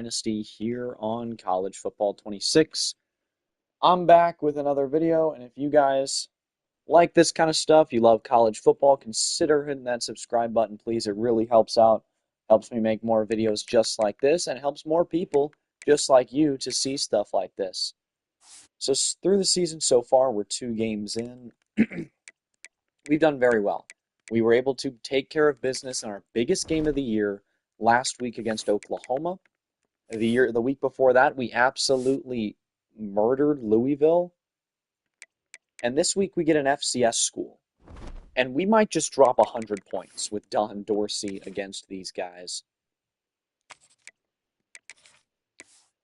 Dynasty here on College Football 26. I'm back with another video, and if you guys like this kind of stuff, you love college football, consider hitting that subscribe button, please. It really helps out, helps me make more videos just like this, and it helps more people just like you to see stuff like this. So through the season so far, we're 2 games in. We've done very well. We were able to take care of business in our biggest game of the year last week against Oklahoma. The week before that, we absolutely murdered Louisville. And this week we get an FCS school. And we might just drop 100 points with Don Dorsey against these guys.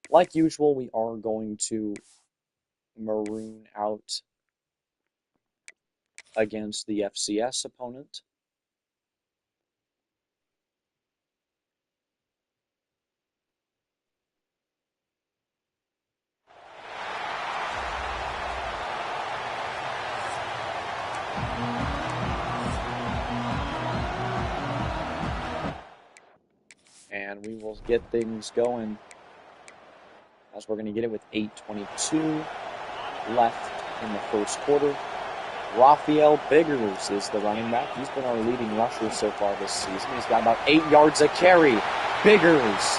Like usual, we are going to maroon out against the FCS opponent. And we will get things going as we're going to get it with 8:22 left in the first quarter. Rafael Biggers is the running back. He's been our leading rusher so far this season. He's got about 8 yards a carry. Biggers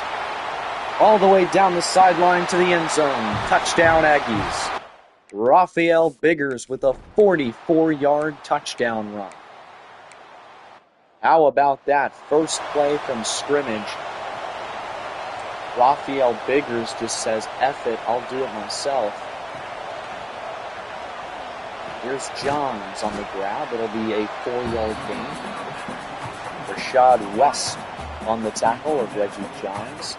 all the way down the sideline to the end zone. Touchdown Aggies. Rafael Biggers with a 44-yard touchdown run. How about that first play from scrimmage? Rafael Biggers just says, F it, I'll do it myself. Here's Johns on the grab. It'll be a 4-yard gain. Rashad West on the tackle of Reggie Johns.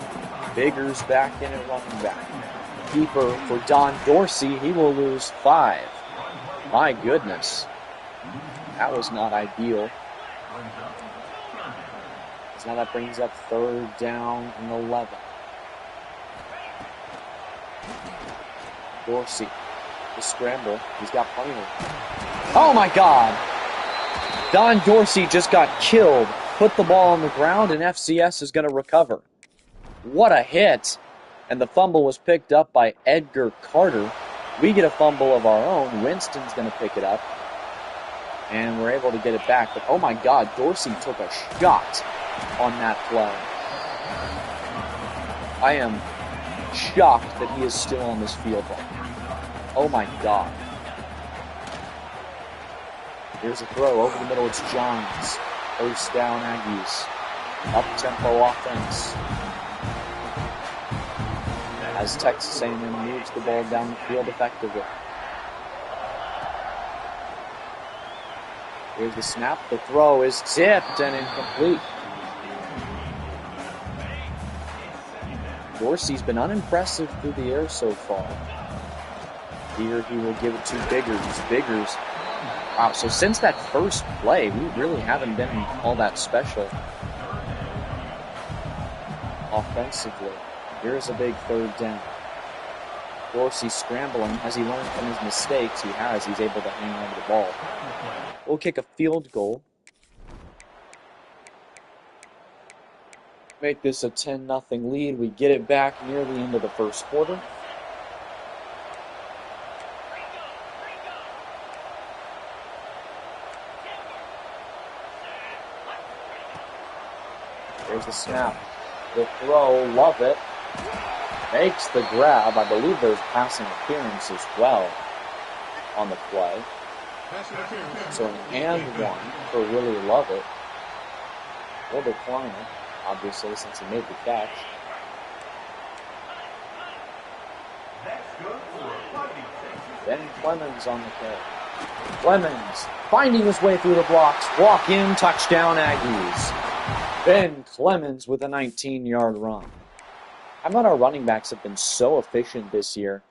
Biggers back in at running back. Keeper for Don Dorsey. He will lose 5. My goodness. That was not ideal. So now that brings up 3rd down and 11. Dorsey. The scramble. He's got plenty of... Oh my God! Don Dorsey just got killed. Put the ball on the ground, and FCS is going to recover. What a hit! And the fumble was picked up by Edgar Carter. We get a fumble of our own. Winston's going to pick it up. And we're able to get it back. But oh my God, Dorsey took a shot on that play. I am shocked that he is still on this field right now. Oh my God. Here's a throw over the middle. It's Johns. First down Aggies. Up-tempo offense. As Texas A&M moves the ball down the field effectively. Here's the snap. The throw is tipped and incomplete. Dorsey's been unimpressive through the air so far. Here he will give it to Biggers. Biggers. Wow, so since that first play, we really haven't been all that special offensively. Here's a big 3rd down. Dorsey scrambling. Has he learned from his mistakes? He has. He's able to hang on to the ball. We'll kick a field goal. Make this a 10-0 lead. We get it back near the end of the first quarter. There's the snap. The throw, love it. Makes the grab. I believe there's passing appearance as well on the play. So an and 1 for really love it. We'll decline it, obviously, since he made the catch. Ben Clemens on the carry. Clemens finding his way through the blocks. Walk in, touchdown Aggies. Ben Clemens with a 19-yard run. How about our running backs have been so efficient this year,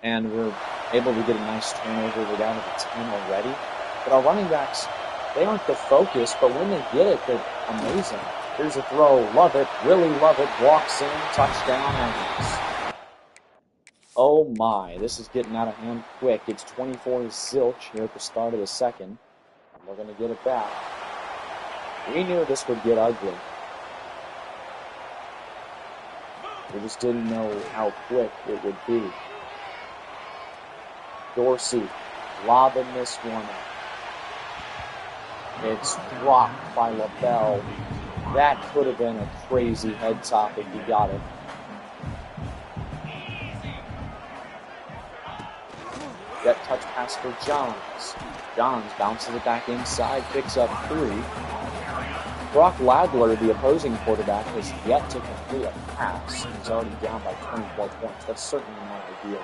and we're able to get a nice turnover. We're down to the 10 already. But our running backs, they aren't the focus, but when they get it, they're amazing. Here's a throw. Love it. Really love it. Walks in. Touchdown Aggies. Oh my, this is getting out of hand quick. It's 24-0 here at the start of the second. And we're going to get it back. We knew this would get ugly. We just didn't know how quick it would be. Dorsey lobbing this one up. It's dropped by LaBelle. That could have been a crazy head top if he got it. That touch pass for Johns. Johns bounces it back inside, picks up 3. Brock Ladler, the opposing quarterback, has yet to complete a pass. He's already down by 24 points. That's certainly not ideal.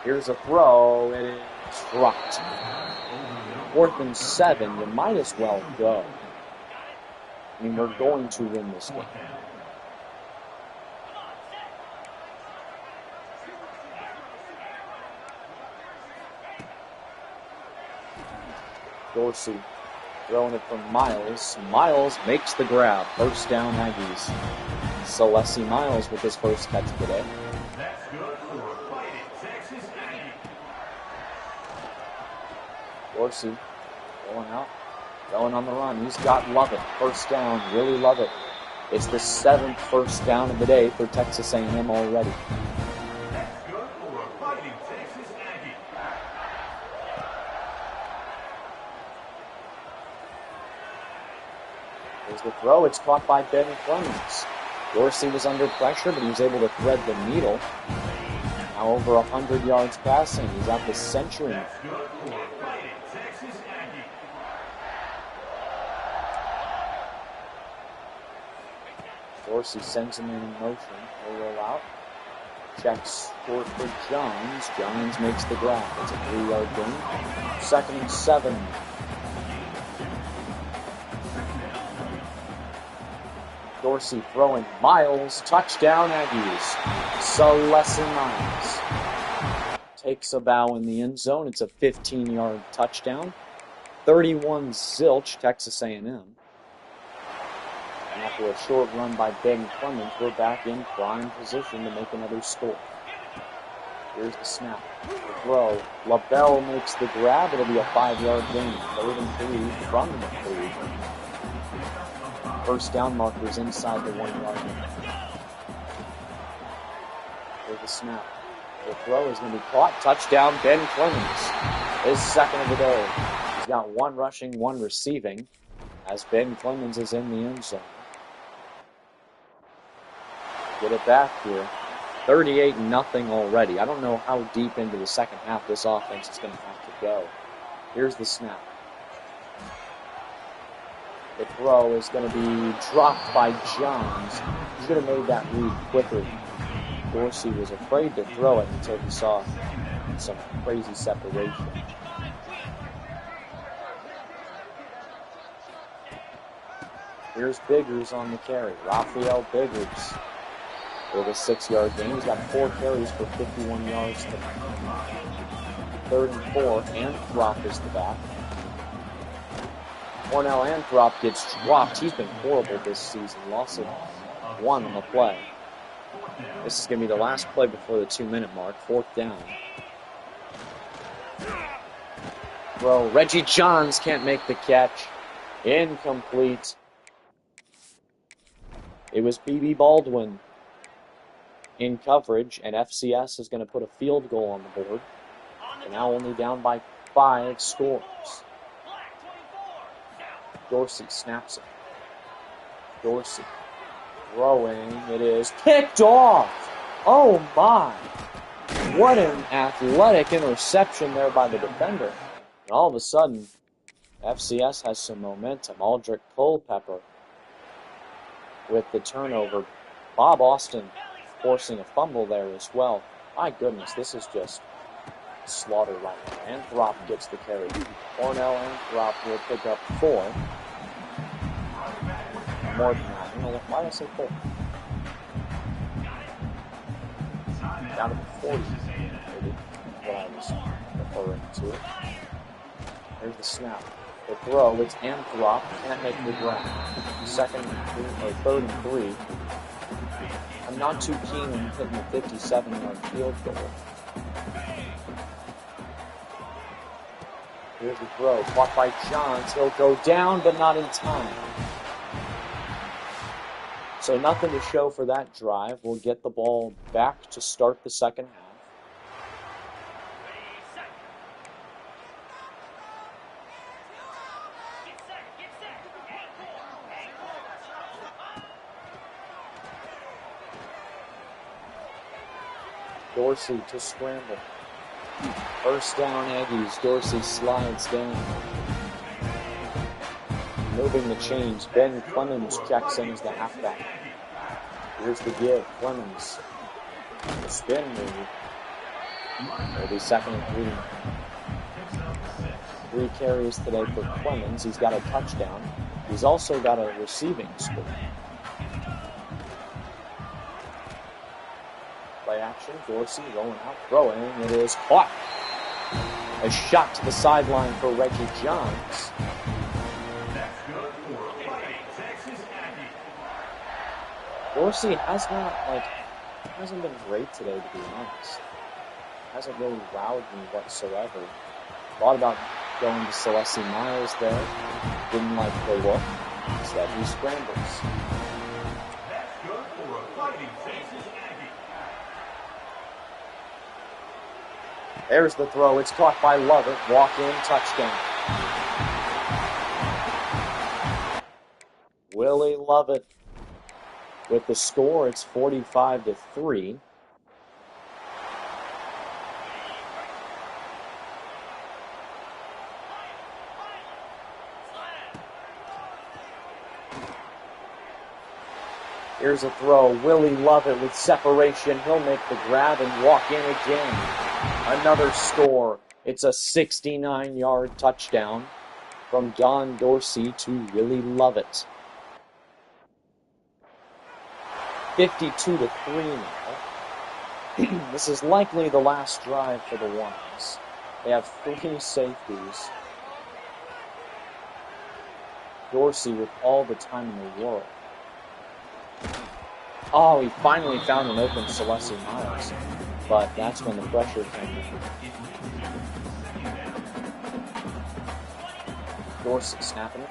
Here's a throw. It is dropped. 4th and 7. You might as well go. I mean, we're going to win this game. Dorsey throwing it from Miles. Miles makes the grab. First down, Aggies. Celeste Miles with his first catch today. Dorsey going out, going on the run. He's got Lovett. First down, really love it. It's the 7th first down of the day for Texas A&M already. There's the throw. It's caught by Ben Clemens. Dorsey was under pressure, but he was able to thread the needle. Now over 100 yards passing. He's at the century. Dorsey sends him in motion. He'll roll out. Checks for Johns. Johns makes the grab. It's a 3-yard gain. 2nd and 7. Dorsey throwing. Miles. Touchdown, Aggies. Celeste Miles takes a bow in the end zone. It's a 15-yard touchdown. 31 zilch, Texas A&M. And after a short run by Ben Clemens, we're back in prime position to make another score. Here's the snap. The throw. LaBelle makes the grab. It'll be a 5-yard gain. 3rd and 3 from the 3. First down markers inside the 1-yard line. Here's the snap. The throw is going to be caught. Touchdown, Ben Clemens. His 2nd of the day. He's got 1 rushing, 1 receiving, as Ben Clemens is in the end zone. Get it back here. 38-0 already. I don't know how deep into the second half this offense is going to have to go. Here's the snap. The throw is going to be dropped by Johns. He should have made that read quicker. Dorsey was afraid to throw it until he saw some crazy separation. Here's Biggers on the carry. Raphael Biggers with a 6-yard gain. He's got 4 carries for 51 yards tonight. 3rd and 4. Anthrop is the back. Cornell Anthrop gets dropped. He's been horrible this season. Loss of 1 on the play. This is going to be the last play before the 2-minute mark. 4th down. Throw. Reggie Johns can't make the catch. Incomplete. It was B.B. Baldwin in coverage, and FCS is going to put a field goal on the board. They're now only down by 5 scores. Dorsey snaps it. Dorsey throwing. It is picked off. Oh my. What an athletic interception there by the defender. And all of a sudden, FCS has some momentum. Aldrich Culpepper with the turnover. Bob Austin forcing a fumble there as well. My goodness, this is just slaughter right now. Anthrop gets the carry. Cornell Anthrop will pick up 4. More than that. You know what? Why did I say 4? Down to the 40. Maybe what I was referring to. Here's the snap. The throw. It's Anthrop. Can't make the grab. 3rd and 3. I'm not too keen on hitting the 57-yard field goal. Here's the throw. Caught by Johns. He'll go down, but not in time. So nothing to show for that drive. We'll get the ball back to start the second half. Dorsey to scramble. First down, Aggies. Dorsey slides down. Moving the chains. Ben Clemens checks in as the halfback. Here's the give. Clemens. The spin move. It'll be second and 3. 3 carries today for Clemens. He's got a touchdown. He's also got a receiving score. Play action. Dorsey rolling out, throwing. It is caught. A shot to the sideline for Reggie Johns. Dorsey hasn't been great today, to be honest. Hasn't really wowed me whatsoever. Thought about going to Celeste Miles there. Didn't like the look. Instead, he scrambles. There's the throw. It's caught by Lovett. Walk-in touchdown. Willie Lovett with the score. It's 45-3. Here's a throw. Willie Lovett with separation. He'll make the grab and walk in again. Another score. It's a 69-yard touchdown from Don Dorsey to Willie Lovett. 52-3 now. This is likely the last drive for the Ones. They have 3 safeties. Dorsey with all the time in the world. Oh, he finally found an open Celeste Miles. But that's when the pressure came in. Dorsey snapping it.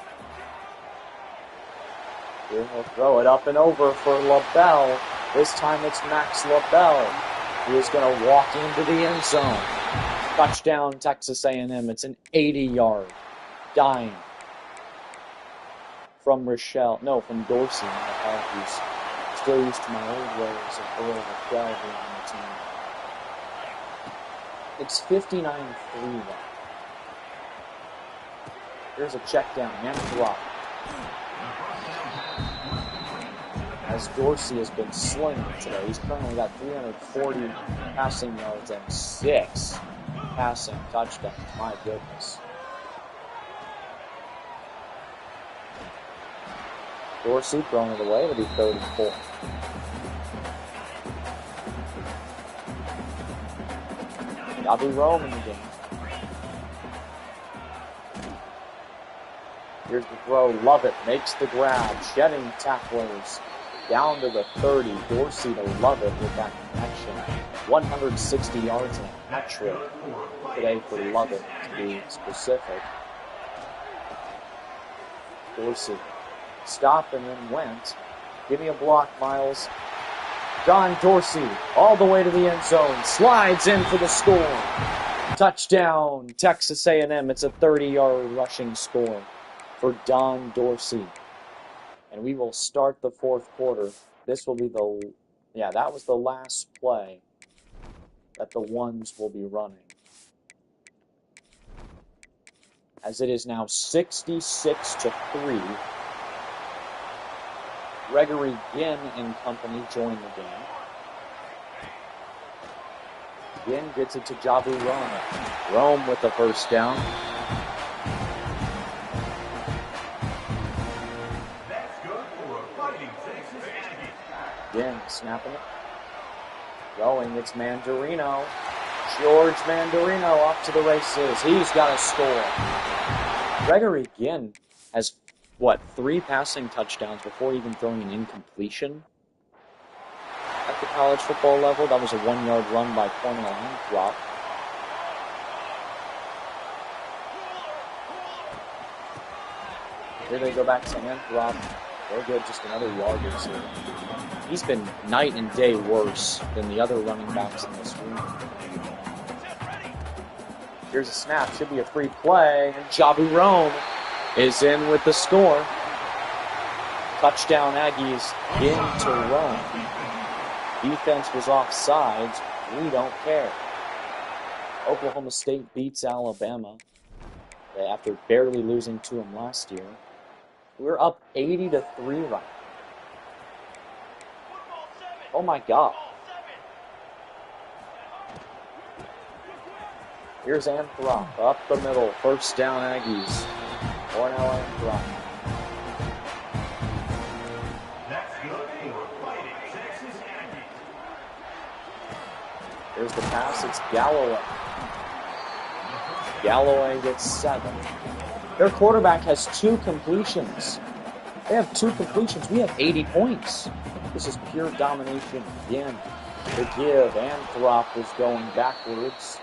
Here he'll throw it up and over for LaBelle. This time it's Max LaBelle, who is going to walk into the end zone. Touchdown, Texas A&M. It's an 80-yard dime from Dorsey. My apologies. Still used to my old ways of Earl McDowell on the team. It's 59-3 now. Here's a check down, hand drop. As Dorsey has been slinging today, he's currently got 340 passing yards and 6 passing touchdowns. My goodness. Dorsey throwing it away. It'll be 3rd and 4. Bobby Rome in the game. Here's the throw. Lovett makes the grab. Shedding tacklers down to the 30. Dorsey to Lovett with that connection. 160 yards and a hat trick today for Lovett, to be specific. Dorsey stopped and then went. Give me a block, Miles. Don Dorsey all the way to the end zone. Slides in for the score. Touchdown, Texas A&M. It's a 30-yard rushing score for Don Dorsey. And we will start the 4th quarter. This will be that was the last play that the Ones will be running. As it is now 66-3. Gregory Ginn and company join the game. Ginn gets it to Jabu Rome. Rome with the first down. Ginn snapping it. Going, it's Mandarino. George Mandarino off to the races. He's got a score. Gregory Ginn has 3 passing touchdowns before even throwing an incompletion at the college football level. That was a 1-yard run by Cornell Anthrop. Here they go back to Anthrop. They'll get just another yard or two. He's been night and day worse than the other running backs in this room. Here's a snap. Should be a free play. And Jabu Rome is in with the score. Touchdown Aggies into Rome. Defense was offsides. We don't care. Oklahoma State beats Alabama after barely losing to them last year. We're up 80-3 right now. Oh my God. Here's Anthrop up the middle. First down Aggies. Cornell Anthrop. Here's the pass. It's Galloway. Galloway gets 7. Their quarterback has 2 completions. They have 2 completions. We have 80 points. This is pure domination again. The give. Anthrop was going backwards.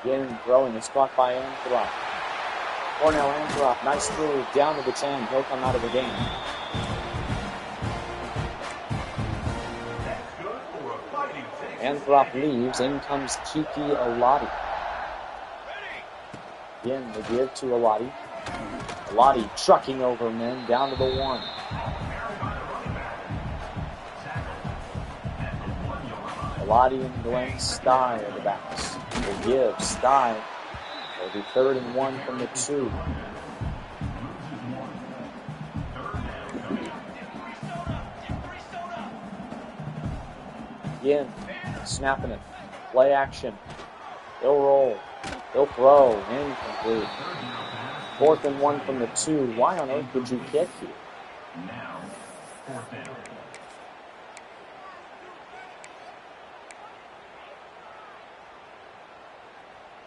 Again, throwing is caught by Anthrop. Cornell Anthrop, nice move down to the 10. He'll come out of the game. Anthrop leaves. In comes Kiki Alati. Again, the give to Alati. Alati trucking over men down to the 1. Alati and Glenn Stye are the backs. The give. Stye. It'll be 3rd and 1 from the 2. Again, snapping it. Play action. He'll roll. He'll throw. Incomplete. 4th and 1 from the 2. Why on earth would you kick here?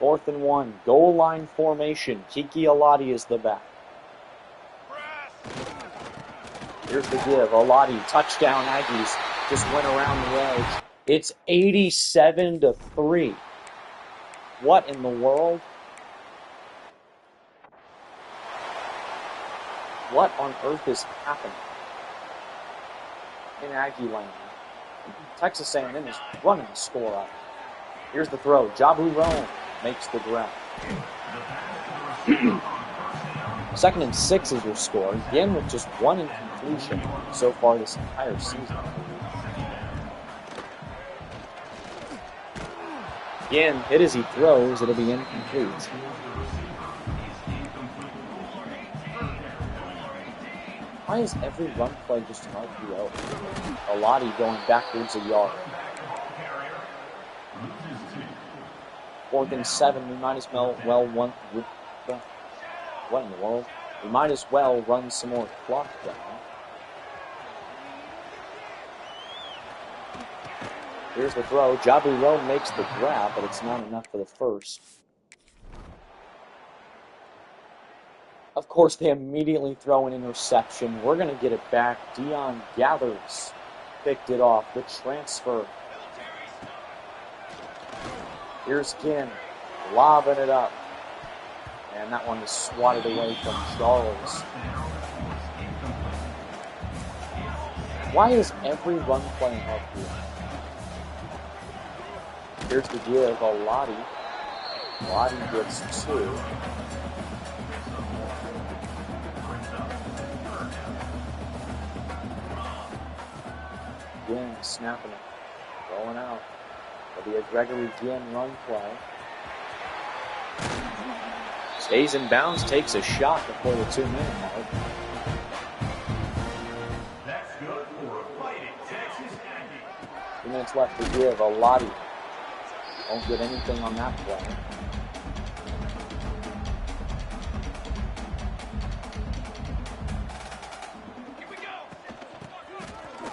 4th and 1. Goal line formation. Kiki Alati is the back. Here's the give. Alati, touchdown Aggies. Just went around the edge. It's 87-3. What in the world? What on earth is happening in Aggie land? Texas A&M is running the score up. Here's the throw. Jabu Rome makes the grab. 2nd and 6 is your score. Again with just 1 incompletion so far this entire season. Again, hit as he throws, it'll be incomplete. Why is every run play just an RPO? Alati going backwards a yard. 4th and 7, we might as well what in the world? We might as well run some more clock down. Here's the throw. Jabu Rome makes the grab, but it's not enough for the first. Of course, they immediately throw an interception. We're going to get it back. Dion Gathers picked it off. The transfer. Here's Ginn, lobbing it up. And that one is swatted away from Charles. Why is every run playing up here? Here's the give. Alati. Alati gets 2. Ginn snapping it. Rolling out. It'll be a Gregory Ginn run play. Stays in bounds, takes a shot before the 2-minute mark. That's good for a fighting Texas Aggie. 2 minutes left to give. Alati won't get anything on that play.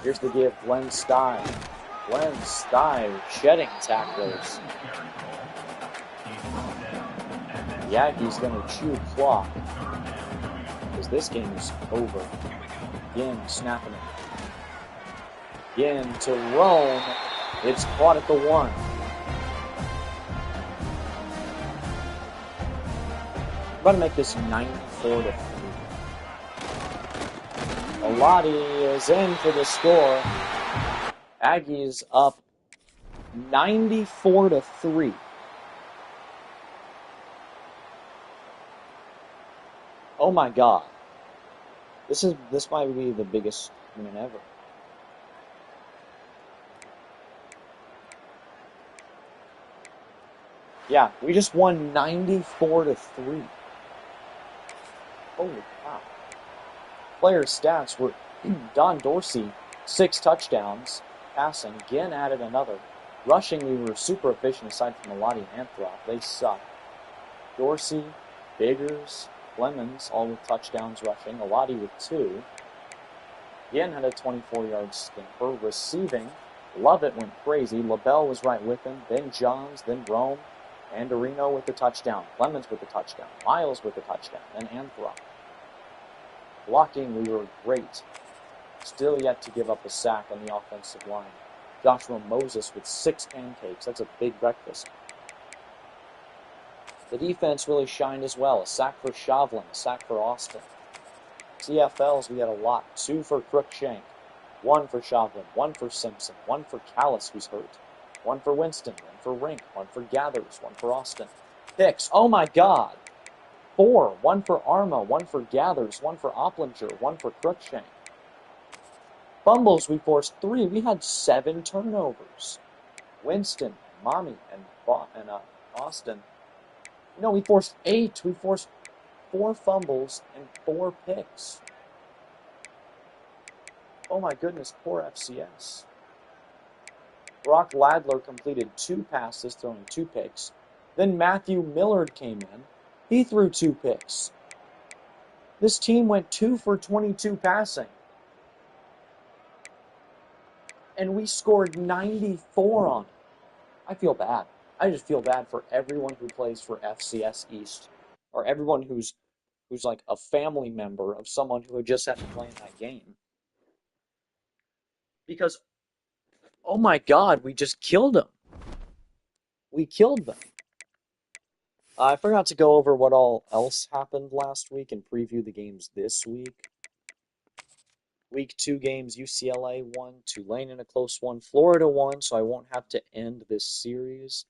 Here's the give. Glenn Stye. Glenn Stye shedding tacklers. The Aggies going to chew clock because this game is over. Again, snapping it. Again to Rome. It's caught at the 1. We're about to make this 94-3. Alati is in for the score. Aggies up 94-3. Oh my God. This might be the biggest win ever. Yeah, we just won 94-3. Holy cow. Player stats were Don Dorsey, 6 touchdowns, passing, again added another. Rushing, we were super efficient aside from Alati and Anthrop. They suck. Dorsey, Biggers, Clemens, all with touchdowns rushing. Alati with 2. Again had a 24-yard scamper. Receiving, Lovett went crazy. LaBelle was right with him. Then Johns, then Rome. Andorino with the touchdown. Clemens with the touchdown. Miles with the touchdown. Then Anthrop. Blocking, we were great. Still yet to give up a sack on the offensive line. Joshua Moses with 6 pancakes. That's a big breakfast. The defense really shined as well. A sack for Shovlin, a sack for Austin. CFLs, we had a lot. 2 for Crookshank, 1 for Shovlin, 1 for Simpson, 1 for Callis, who's hurt, 1 for Winston, 1 for Rink, 1 for Gathers, 1 for Austin. Picks, oh my God! 4, 1 for Arma, 1 for Gathers, 1 for Opplinger, 1 for Crookshank. Fumbles, we forced 3. We had 7 turnovers. Winston, Mommy, and Austin. No, we forced 8. We forced 4 fumbles and 4 picks. Oh my goodness, poor FCS. Brock Ladler completed 2 passes, throwing 2 picks. Then Matthew Millard came in. He threw 2 picks. This team went 2 for 22 passing. And we scored 94 on it. I feel bad. I just feel bad for everyone who plays for FCS East. Or everyone who's like a family member of someone who had just had to play in that game. Because, oh my God, we just killed them. We killed them. I forgot to go over what all else happened last week and preview the games this week. Week 2 games, UCLA won, Tulane in a close one, Florida won, so I won't have to end this series.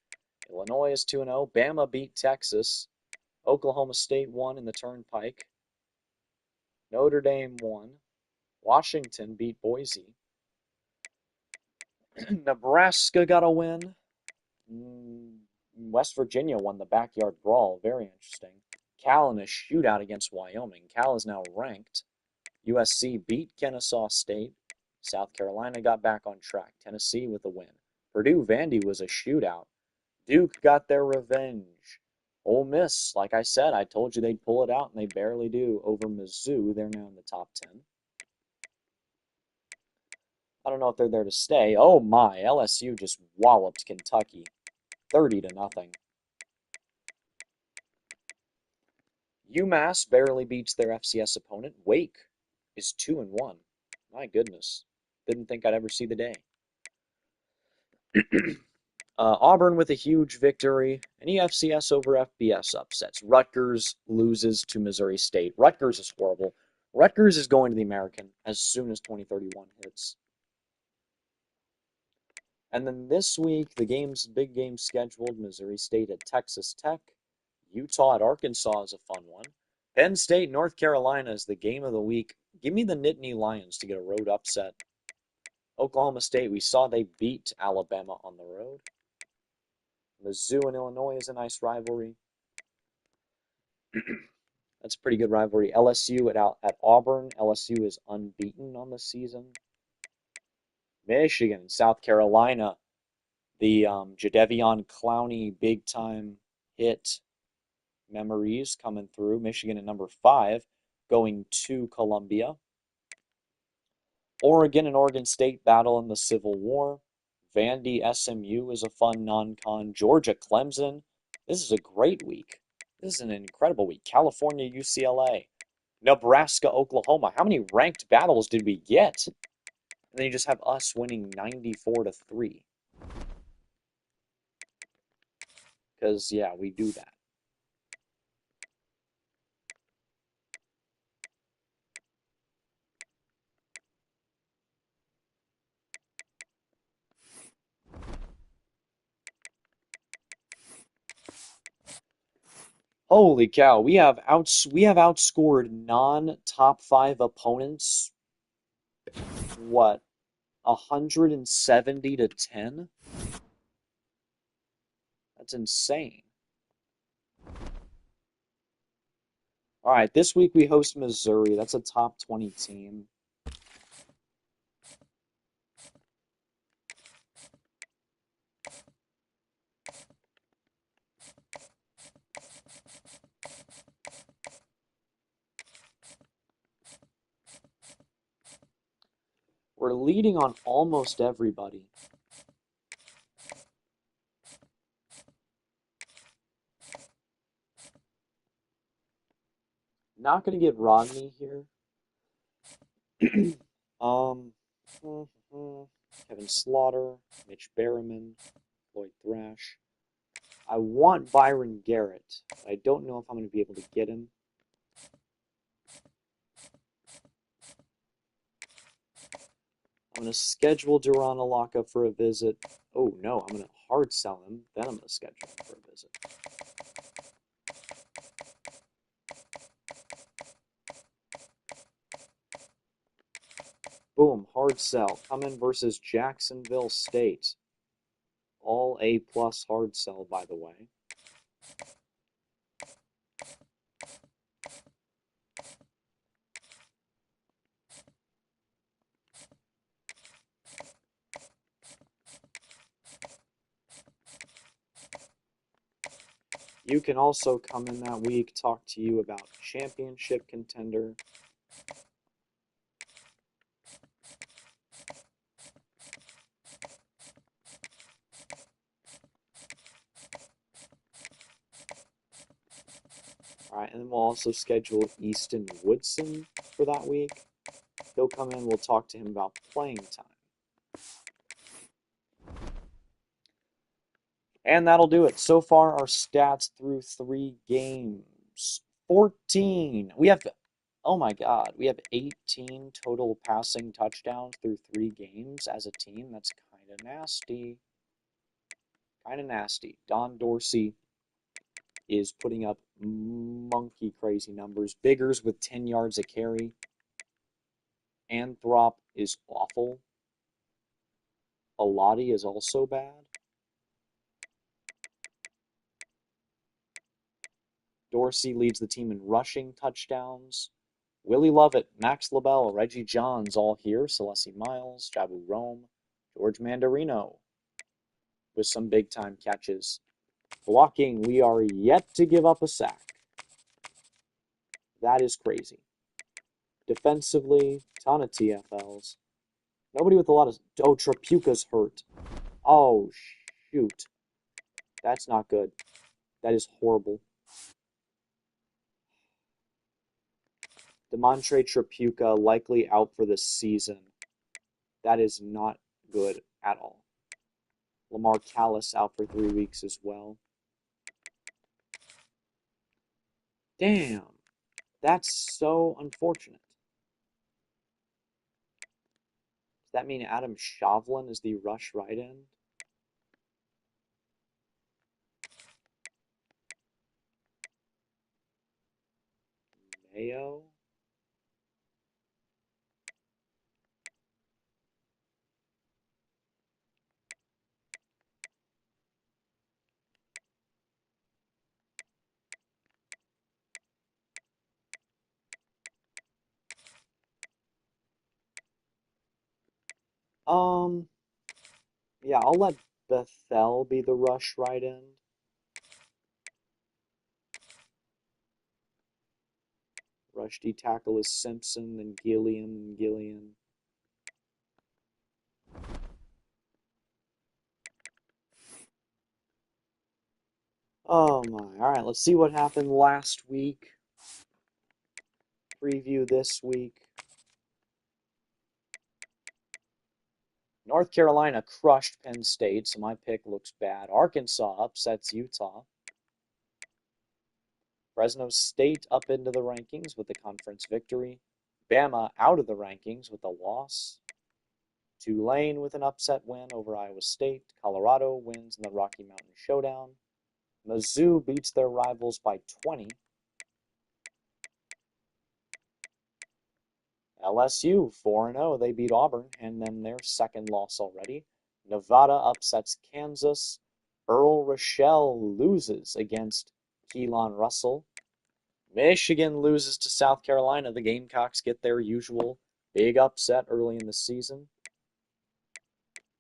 Illinois is 2-0, Bama beat Texas, Oklahoma State won in the Turnpike, Notre Dame won, Washington beat Boise, Nebraska got a win, West Virginia won the Backyard Brawl, very interesting. Cal in a shootout against Wyoming. Cal is now ranked. USC beat Kennesaw State. South Carolina got back on track. Tennessee with a win. Purdue Vandy was a shootout. Duke got their revenge. Ole Miss, like I said, I told you they'd pull it out, and they barely do over Mizzou. They're now in the top 10. I don't know if they're there to stay. Oh my, LSU just walloped Kentucky 30-0. UMass barely beats their FCS opponent. Wake is 2-1. My goodness. Didn't think I'd ever see the day. Auburn with a huge victory. Any FCS over FBS upsets. Rutgers loses to Missouri State. Rutgers is horrible. Rutgers is going to the American as soon as 2031 hits. And then this week, the big game scheduled. Missouri State at Texas Tech. Utah at Arkansas is a fun one. Penn State, North Carolina is the game of the week. Give me the Nittany Lions to get a road upset. Oklahoma State, we saw they beat Alabama on the road. Mizzou and Illinois is a nice rivalry. That's a pretty good rivalry. LSU at Auburn. LSU is unbeaten on the season. Michigan and South Carolina. The Jadeveon Clowney big-time hit memories coming through. Michigan at number 5, going to Columbia. Oregon and Oregon State battle in the Civil War. Vandy SMU is a fun non-con. Georgia Clemson. This is a great week. This is an incredible week. California UCLA. Nebraska Oklahoma. How many ranked battles did we get? And then you just have us winning 94-3. Because, yeah, we do that. Holy cow, we have outscored non-top 5 opponents, what, 170-10? That's insane. All right, this week we host Missouri. That's a top 20 team. We're leading on almost everybody. Not going to get Rodney here. Kevin Slaughter, Mitch Berriman, Lloyd Thrash. I want Byron Garrett. I don't know if I'm going to be able to get him. I'm going to schedule Duran Alaka for a visit. Oh no, I'm going to hard sell him. Then I'm going to schedule him for a visit. Boom, hard sell. Come in versus Jacksonville State. All A+ hard sell, by the way. You can also come in that week, talk to you about championship contender. All right, and then we'll also schedule Easton Woodson for that week. He'll come in, we'll talk to him about playing time. And that'll do it. So far, our stats through 3 games. 14. We have, oh my God, we have 18 total passing touchdowns through 3 games as a team. That's kind of nasty. Kind of nasty. Don Dorsey is putting up monkey crazy numbers. Biggers with 10 yards a carry. Anthrop is awful. Alati is also bad. Dorsey leads the team in rushing touchdowns. Willie Lovett, Max LaBelle, Reggie Johns all here. Celeste Miles, Jabu Rome, George Mandarino with some big-time catches. Blocking, we are yet to give up a sack. That is crazy. Defensively, ton of TFLs. Nobody with a lot of... Oh, Trapuka's hurt. Oh, shoot. That's not good. That is horrible. Demontre Trapuka likely out for the season. That is not good at all. Lamar Callis out for 3 weeks as well. Damn. That's so unfortunate. Does that mean Adam Shovlin is the rush right end? Mayo? Yeah, I'll let Bethel be the rush right end. Rush D tackle is Simpson, then Gilliam, and Gillian. Oh my. Alright, let's see what happened last week. Preview this week. North Carolina crushed Penn State, so my pick looks bad. Arkansas upsets Utah. Fresno State up into the rankings with a conference victory. Bama out of the rankings with a loss. Tulane with an upset win over Iowa State. Colorado wins in the Rocky Mountain Showdown. Mizzou beats their rivals by 20. LSU 4-0. They beat Auburn, and then their second loss already. Nevada upsets Kansas. Earl Rochelle loses against Keelan Russell. Michigan loses to South Carolina. The Gamecocks get their usual big upset early in the season.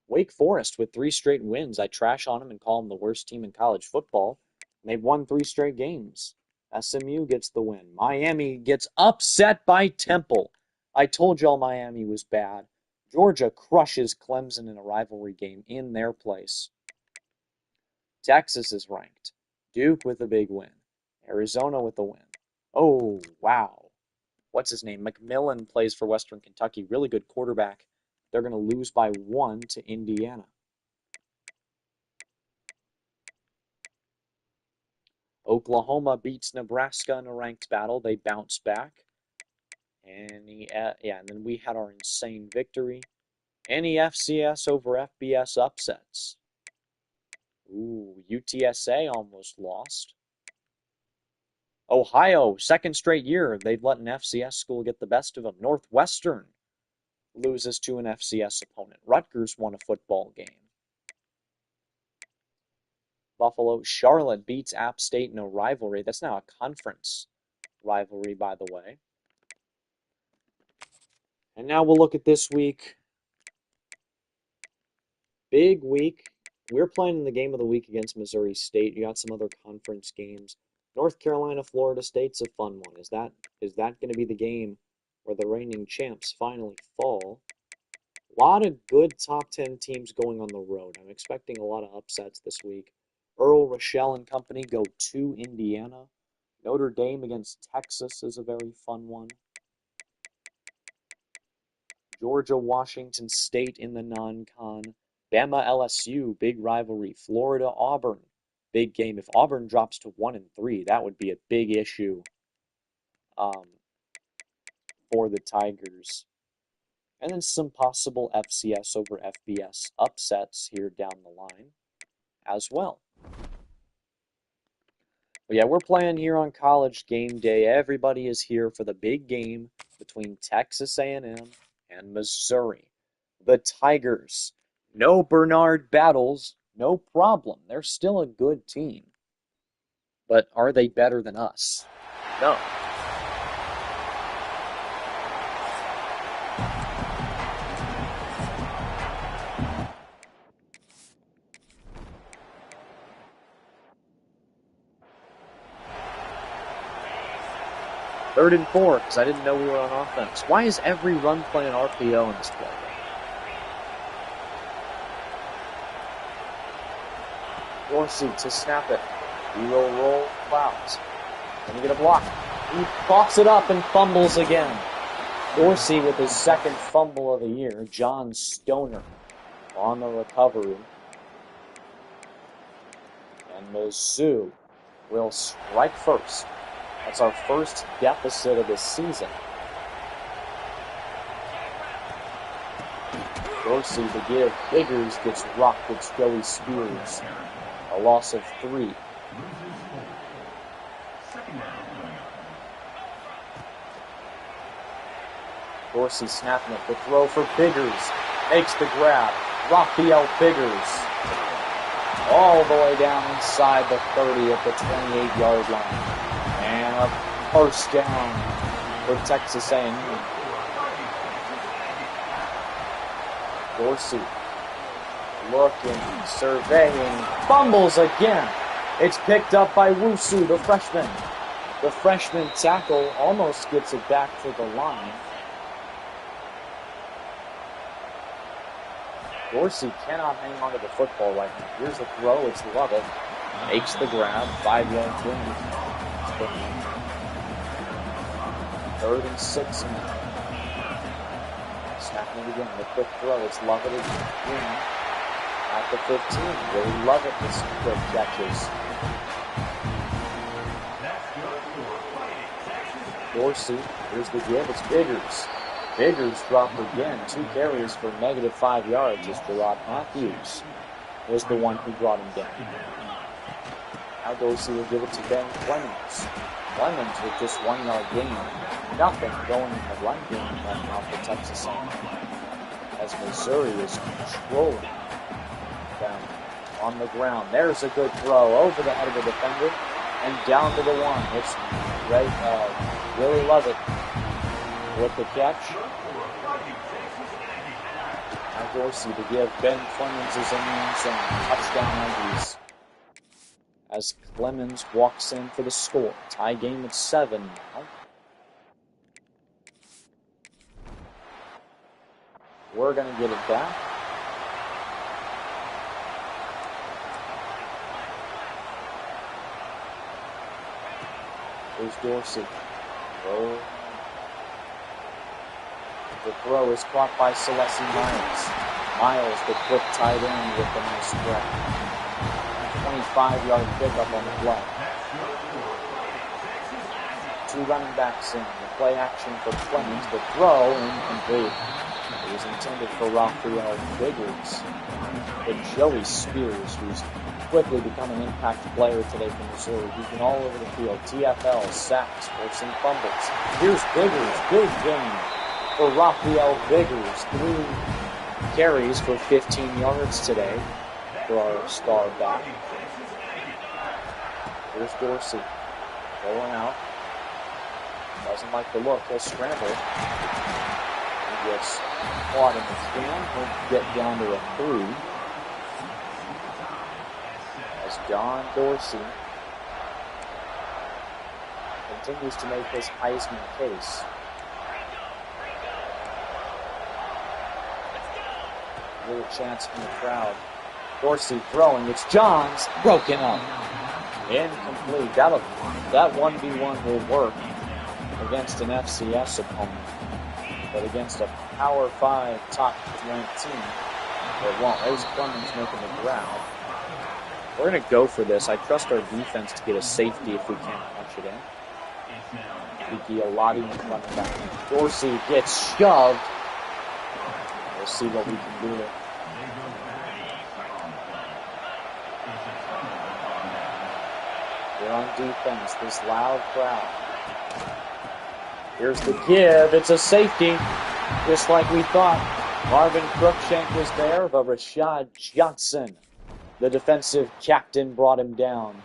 Wake Forest with 3 straight wins. I trash on them and call them the worst team in college football. And they've won 3 straight games. SMU gets the win. Miami gets upset by Temple. I told y'all Miami was bad. Georgia crushes Clemson in a rivalry game in their place. Texas is ranked. Duke with a big win. Arizona with a win. Oh, wow. What's his name? McMillan plays for Western Kentucky. Really good quarterback. They're going to lose by 1 to Indiana. Oklahoma beats Nebraska in a ranked battle. They bounce back. And then we had our insane victory. NEFCS over FBS upsets. Ooh, UTSA almost lost. Ohio, second straight year, they've let an FCS school get the best of them. Northwestern loses to an FCS opponent. Rutgers won a football game. Charlotte beats App State in a rivalry. That's now a conference rivalry, by the way. And now we'll look at this week. Big week. We're playing in the game of the week against Missouri State. You got some other conference games. North Carolina, Florida State's a fun one. Is that going to be the game where the reigning champs finally fall? A lot of good top 10 teams going on the road. I'm expecting a lot of upsets this week. Earl Rochelle and company go to Indiana. Notre Dame against Texas is a very fun one. Georgia, Washington State in the non-con. Bama, LSU, big rivalry. Florida, Auburn, big game. If Auburn drops to 1-3, that would be a big issue for the Tigers. And then some possible FCS over FBS upsets here down the line as well. But yeah, we're playing here on College Game Day. Everybody is here for the big game between Texas A&M and Missouri. The Tigers. No Bernard Battles, no problem. They're still a good team. But are they better than us? No. Third and 4, because I didn't know we were on offense. Why is every run play an RPO in this play? Dorsey to snap it. He will roll out. Can he get a block? He coughs it up and fumbles again. Dorsey with his second fumble of the year. John Stoner on the recovery. And Mizzou will strike first. That's our first deficit of the season. Dorsey to give. Biggers gets rocked. It's Joey Spears. A loss of 3. Dorsey snapping it. The throw for Biggers. Makes the grab. Raphael Biggers. All the way down inside the 30 at the 28-yard line. And a first down for Texas A&M. Dorsey looking, surveying, fumbles again. It's picked up by Wusu, the freshman. The freshman tackle almost gets it back to the line. Dorsey cannot hang on to the football right now. Here's the throw, it's Lovett. Makes the grab, 5-yard gain. 3rd and 6 now. Snap taking it again. The quick throw. It's Lovett again at the 15. Really love it, this quick catches. Dorsey, here's the give. It's Biggers. Biggers dropped again. 2 carries for -5 yards as Gerard Matthews was the one who brought him down. Now Dorsey will give it to Ben Clemens. Clemens with just 1 yard gain. Nothing going in the run game right now for Texas A&M, as Missouri is controlling them on the ground. There's a good throw over the head of the defender and down to the 1. It's Willie Lovett with the catch. Now Dorsey to give. Ben Clemens is in the end zone. Touchdown Aggies. As Clemens walks in for the score. Tie game at 7 now. We're going to get it back. Here's Dorsey. Oh. The throw is caught by Celeste Miles. Miles, the quick tight end with the nice grab. 25-yard pickup on the play. 2 running backs in. The play action for Clemens. The throw incomplete. It was intended for Raphael Biggers. But Joey Spears, who's quickly become an impact player today for Missouri. He's been all over the field. TFL, sacks, forcing fumbles. Here's Biggers. Big gain for Raphael Biggers. 3 carries for 15 yards today for our star back. Here's Dorsey. Rolling out. Doesn't like the look. He'll scramble. He gets caught in the scan. He'll get down to a 3. As John Dorsey continues to make his Heisman case. A little chance from the crowd. Dorsey throwing. It's Johns. Broken up. Incomplete. That 1v1 will work against an FCS opponent. But against a Power 5 top-ranked team, it won't. There's Clemens making the grab. We're going to go for this. I trust our defense to get a safety if we can't punch it in. Iki Alati running back. Dorsey gets shoved. We'll see what we can do there. They're on defense, this loud crowd. Here's the give. It's a safety, just like we thought. Marvin Cruikshank was there, but Rashad Johnson, the defensive captain, brought him down.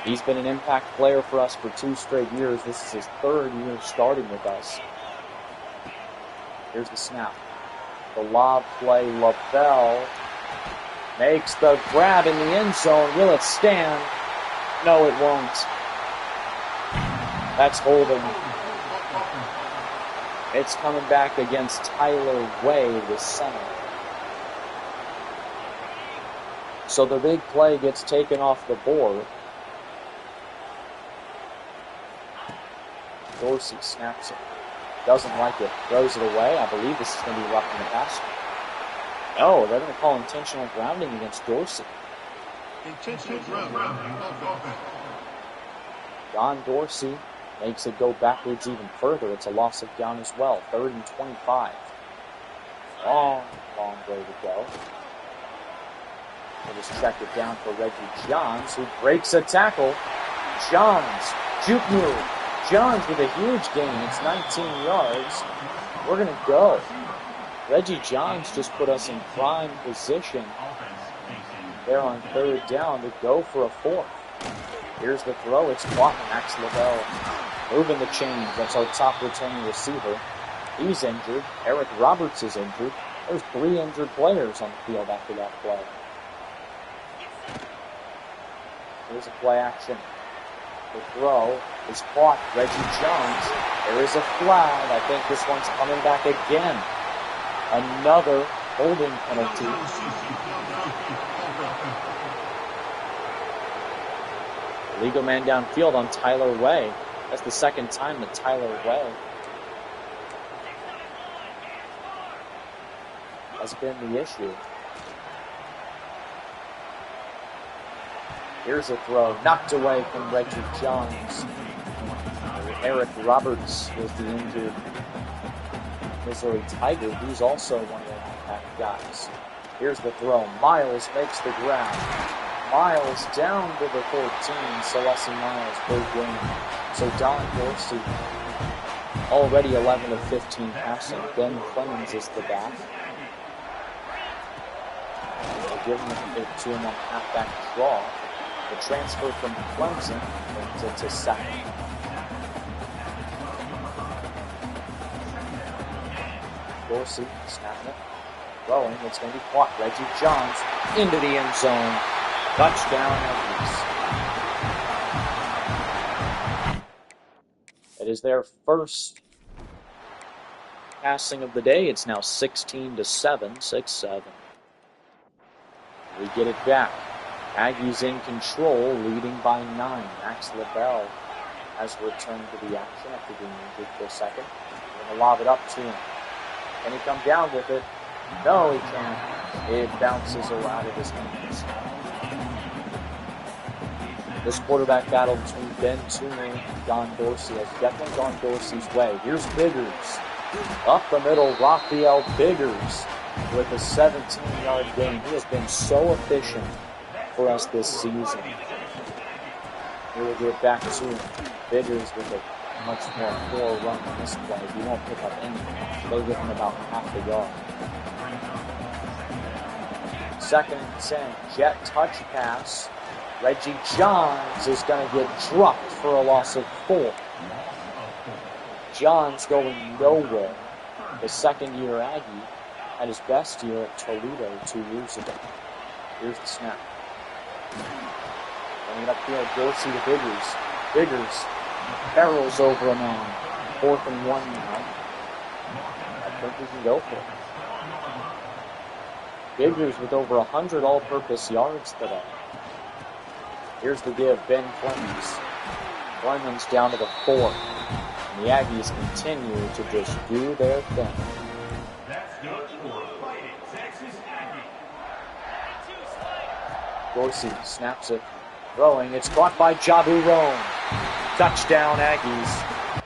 He's been an impact player for us for 2 straight years. This is his 3rd year starting with us. Here's the snap. The lob play, LaBelle makes the grab in the end zone. Will it stand? No, it won't. That's holding. It's coming back against Tyler Way, the center. So the big play gets taken off the board. Dorsey snaps it. Doesn't like it. Throws it away. I believe this is going to be roughing the passer. No, they're going to call intentional grounding against Dorsey. Intentional grounding. John Dorsey makes it go backwards even further. It's a loss of down as well. 3rd and 25. Long way to go. We'll just check it down for Reggie Johns, who breaks a tackle. Johns, juke move. Johns with a huge gain. It's 19 yards. We're going to go. Reggie Johns just put us in prime position there on 3rd down to go for a 4th. Here's the throw. It's caught. Max LaBelle moving the chains. That's our top returning receiver. He's injured. Eric Roberts is injured. There's 3 injured players on the field after that play. Here's a play action. The throw is caught. Reggie Johns. There is a flag. I think this one's coming back again. Another holding penalty. Legal man downfield on Tyler Way. That's the 2nd time that Tyler Way has been the issue. Here's a throw, knocked away from Reggie Johns. Eric Roberts was the injured Missouri Tiger. He's also one of the impact guys. Here's the throw. Miles makes the grab. Miles down to the 14. Celeste Miles, big win. So Don Dorsey, already 11 of 15 passing. Ben Clemens is the back. They're giving it to him on halfback draw. The transfer from Clemson brings it to second. Dorsey snapping it. Throwing, it's going to be caught. Reggie Johns into the end zone. Touchdown, Aggies. It is their first passing of the day. It's now 16-7, 6-7. We get it back. Aggies in control, leading by 9. Max LaBelle has returned to the action after being injured for a second. We're going to lob it up to him. Can he come down with it? No, he can't. It bounces out of his hands. This quarterback battle between Ben Toomer and Don Dorsey has definitely gone Dorsey's way. Here's Biggers. Up the middle, Raphael Biggers with a 17-yard gain. He has been so efficient for us this season. Here we'll get back to Biggers with a much more poor run on this play. He won't pick up anything. They'll give him about half a yard. 2nd and 10. Jet touch pass. Reggie Johns is going to get dropped for a loss of 4. Johns going nowhere. The second-year Aggie had his best year at Toledo 2 years ago. Here's the snap. Running it upfield, Dorsey to Biggers. Biggers barrels over a man. 4th and 1 now. I think we can go for it. Biggers with over 100 all-purpose yards today. Here's the give, Ben Clemens. Clemens down to the 4. And the Aggies continue to just do their thing. Dorsey snaps it. Throwing. It's caught by Jabu Rome. Touchdown, Aggies.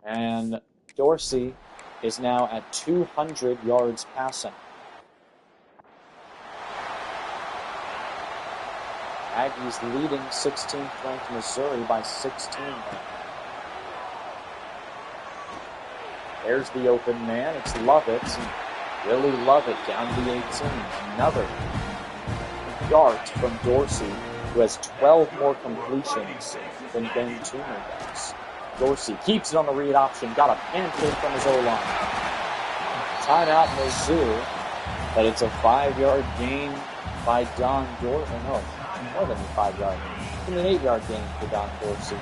And Dorsey is now at 200 yards passing. Aggies leading 16th ranked Missouri by 16. There's the open man. It's Lovett. Really Lovett down to the 18. Another dart from Dorsey, who has 12 more completions than Ben Toomer does. Dorsey keeps it on the read option. Got a pancake from his O-line. Timeout Mizzou, but it's a 5-yard gain by Don Dorsey. No, more than a 5-yard gain. It's an 8-yard gain for Don Dorsey.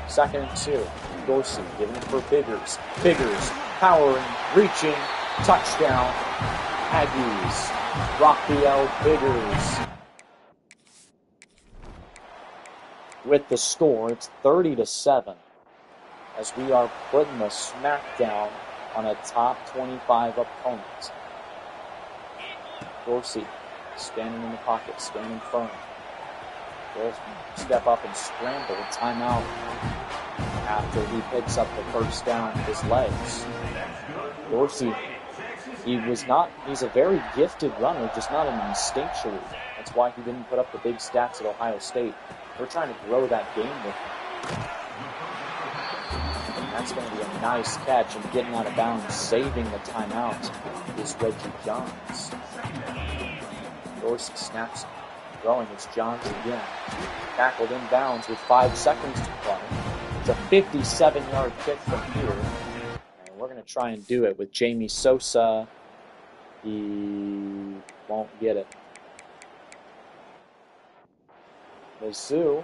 2nd and 2. Dorsey giving it for Biggers. Biggers powering, reaching, touchdown. Aggies. Raphael Biggers with the score. It's 30-7 as we are putting the smackdown on a top 25 opponent. Dorsey standing in the pocket, standing firm. Will step up and scramble. Timeout after he picks up the first down with his legs. Dorsey, he's a very gifted runner, just not an instinctual. That's why he didn't put up the big stats at Ohio State. We're trying to grow that game with him. And that's going to be a nice catch, and getting out of bounds, saving the timeout, is Reggie Johns. Dorsey snaps, throwing. It's Johns again. Tackled in bounds with 5 seconds to play. It's a 57-yard kick from here. We're going to try and do it with Jamie Sosa. He won't get it. Mizzou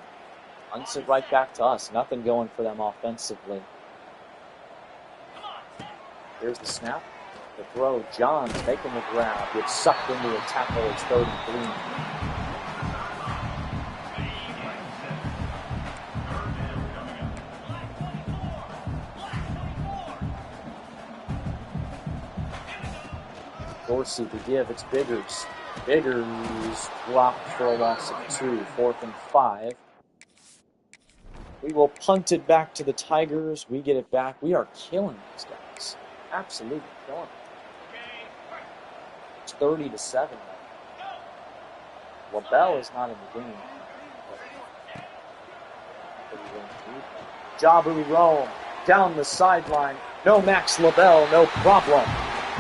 hunts it right back to us. Nothing going for them offensively. Here's the snap. The throw. Johns making the grab. Gets sucked into a tackle. It's 3rd and 3. Dorsey to give. It's Biggers. Biggers dropped for a loss of 2. 4th and 5. We will punt it back to the Tigers. We get it back. We are killing these guys. Absolutely killing them. It's 30-7 now. LaBelle is not in the game. Jabu Rome down the sideline. No Max LaBelle, no problem.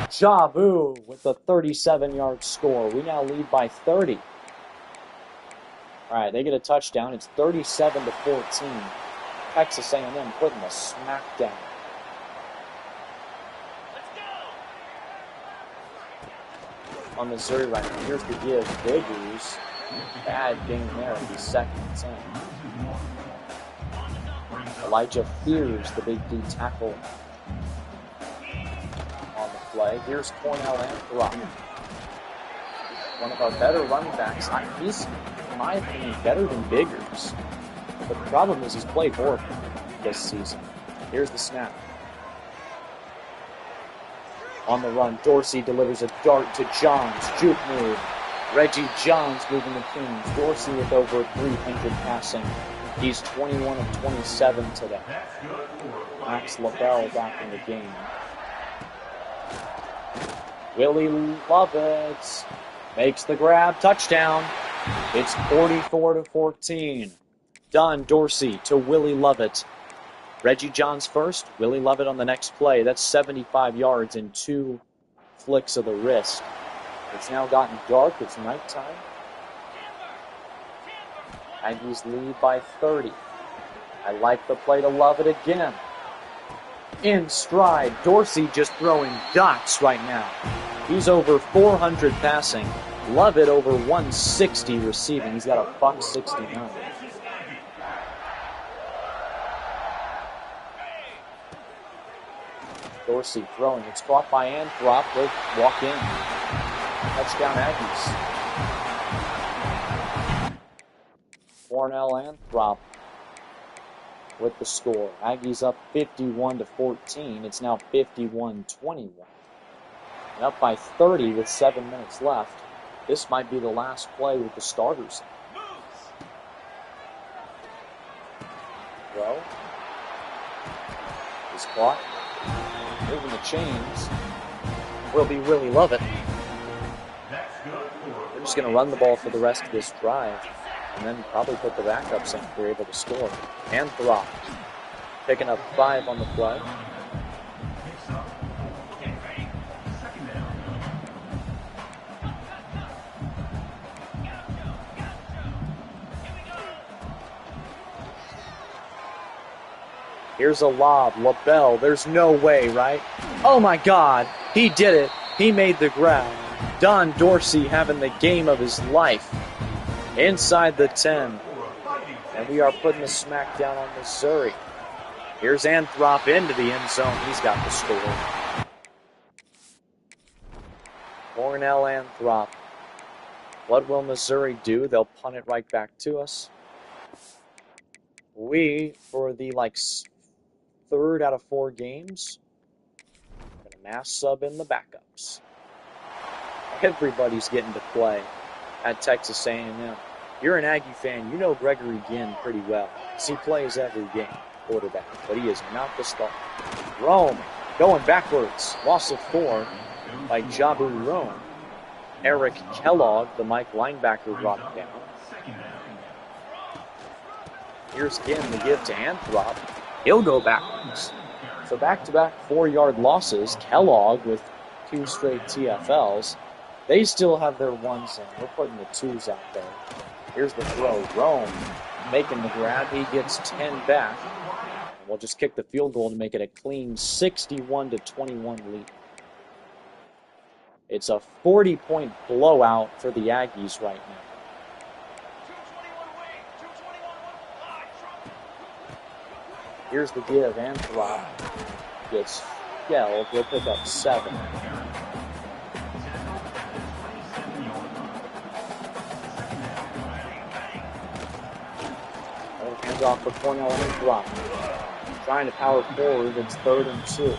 Jabu with a 37-yard score. We now lead by 30. All right, they get a touchdown. It's 37-14. Texas A&M putting a smack down. On Missouri right now. Here's the give. Biggers. Bad game there. He's 2nd and 10. Elijah Fears, the big D tackle on the play. Here's Cornell Anthrop. One of our better running backs. He's, in my opinion, better than Biggers. But the problem is he's played horrible this season. Here's the snap. On the run, Dorsey delivers a dart to Johns. Juke move. Reggie Johns moving the Kings. Dorsey with over 300 passing. He's 21 of 27 today. Max LaBelle back in the game. Willie Lovett makes the grab. Touchdown. It's 44-14. Don Dorsey to Willie Lovett. Reggie Johns first. Willie Lovett on the next play. That's 75 yards in 2 flicks of the wrist. It's now gotten dark. It's nighttime. Aggies lead by 30. I like the play to Lovett again. In stride. Dorsey just throwing dots right now. He's over 400 passing. Lovett over 160 receiving. He's got a $1.69. Dorsey throwing. It's caught by Anthrop. They walk in. Touchdown Aggies. Cornell Anthrop with the score. Aggies up 51-14. It's now 51-21. And up by 30 with 7 minutes left. This might be the last play with the starters. Throw. Is caught. Moving the chains will be Willie Lovett. We're just going to run the ball for the rest of this drive and then probably put the backups in if we're able to score. Anthrop picking up 5 on the play. Here's a lob. LaBelle. There's no way, right? Oh, my God. He did it. He made the grab. Don Dorsey having the game of his life. Inside the 10. And we are putting the smack down on Missouri. Here's Anthrop into the end zone. He's got the score. Cornell Anthrop. What will Missouri do? They'll punt it right back to us. We, for the, 3rd out of 4 games, going to mass sub in the backups. Everybody's getting to play at Texas A&M. You're an Aggie fan, you know Gregory Ginn pretty well. He plays every game, quarterback, but he is not the starter. Rome going backwards, loss of 4 by Jabu Rome. Eric Kellogg, the Mike linebacker, brought it down. Here's Ginn to give to Anthrop. He'll go backwards. So back-to-back 4-yard losses. Kellogg with 2 straight TFLs. They still have their 1s in. We're putting the 2s out there. Here's the throw. Rome making the grab. He gets 10 back. And we'll just kick the field goal to make it a clean 61-21 lead. It's a 40-point blowout for the Aggies right now. Here's the give. Anthrop gets yelled. He'll pick up 7. Hands off for Cornell Anthrop. Trying to power forward. It's 3rd and 2.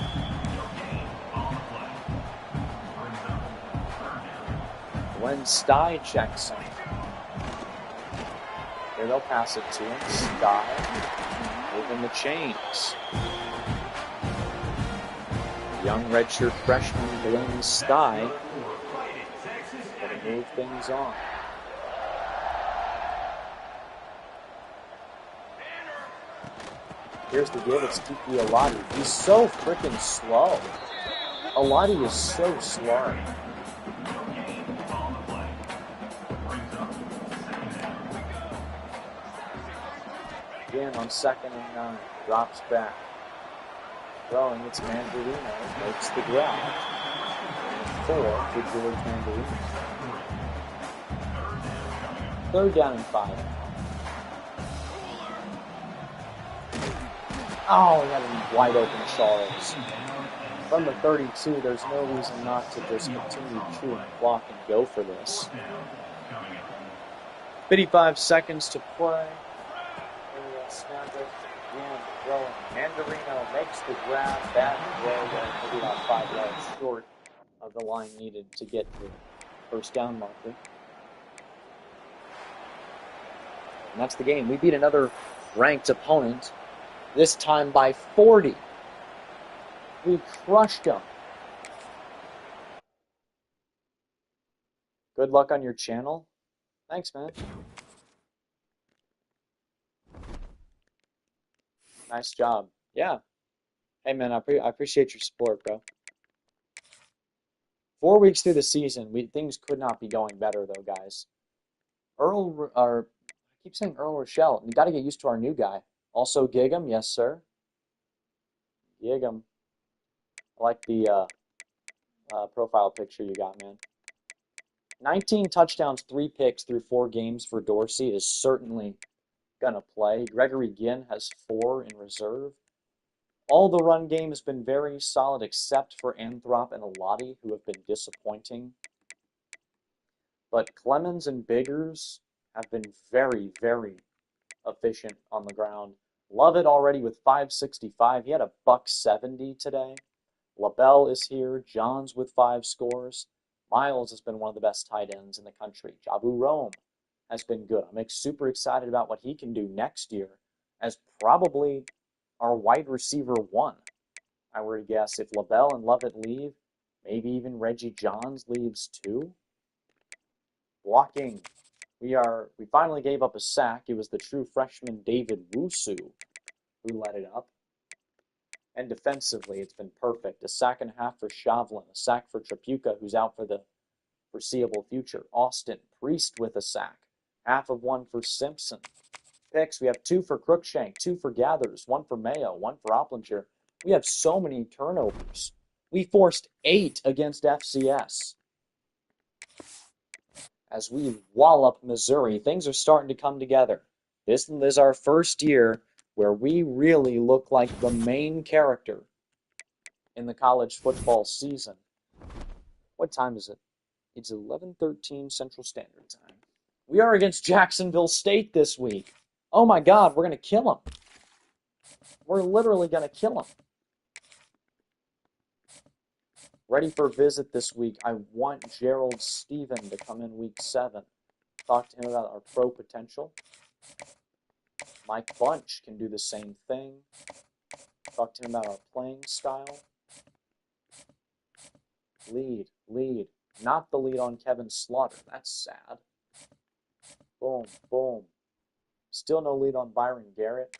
Glenn Stye checks him. Here they'll pass it to him. Stye moving the chains. Young redshirt freshman Glenn Stye going to move things on. Here's the give. It's Kiki Alati. He's so freaking slow. Alati is so slow. Again on 2nd and 9. Drops back. Throwing, it's Mandarino. Makes the grab. 4 for George Mandarino. 3rd down and 5. Oh, he had a wide open Charles. From the 32, there's no reason not to just continue chewing clock and go for this. 55 seconds to play. Snap it again, throwing. Mandarino makes the grab. Bad throw, maybe about 5 yards short of the line needed to get the first down marker. And that's the game. We beat another ranked opponent, this time by 40. We crushed them. Good luck on your channel. Thanks, man. Nice job. Yeah. Hey, man, I appreciate your support, bro. 4 weeks through the season, things could not be going better, though, guys. I keep saying Earl Rochelle. You got to get used to our new guy. Also, Gig'em, yes, sir. Gig'em. I like the profile picture you got, man. 19 touchdowns, 3 picks through 4 games for Dorsey is certainly going to play. Gregory Ginn has 4 in reserve. All the run game has been very solid except for Anthrop and Alati, who have been disappointing. But Clemens and Biggers have been very, very efficient on the ground. Lovett already with 565. He had a $170 today. LaBelle is here. Johns with 5 scores. Miles has been one of the best tight ends in the country. Jabu Rome has been good. I'm super excited about what he can do next year as probably our wide receiver 1. I were to guess if LaBelle and Lovett leave, maybe even Reggie Johns leaves too. Blocking. We finally gave up a sack. It was the true freshman David Wusu who let it up. And defensively, it's been perfect. A sack and a half for Shavlin, a sack for Trapuka, who's out for the foreseeable future. Austin, Priest with a sack. Half of 1 for Simpson. Picks, we have 2 for Crookshank, 2 for Gathers, 1 for Mayo, 1 for Opplinger. We have so many turnovers. We forced 8 against FCS. As we wallop Missouri, things are starting to come together. This is our first year where we really look like the main character in the college football season. What time is it? It's 11:13 Central Standard Time. We are against Jacksonville State this week. Oh my God, we're going to kill them. We're literally going to kill them. Ready for a visit this week. I want Gerald Stephen to come in week 7. Talk to him about our pro potential. Mike Bunch can do the same thing. Talk to him about our playing style. Lead. Not the lead on Kevin Slaughter. That's sad. Boom, boom. Still no lead on Byron Garrett.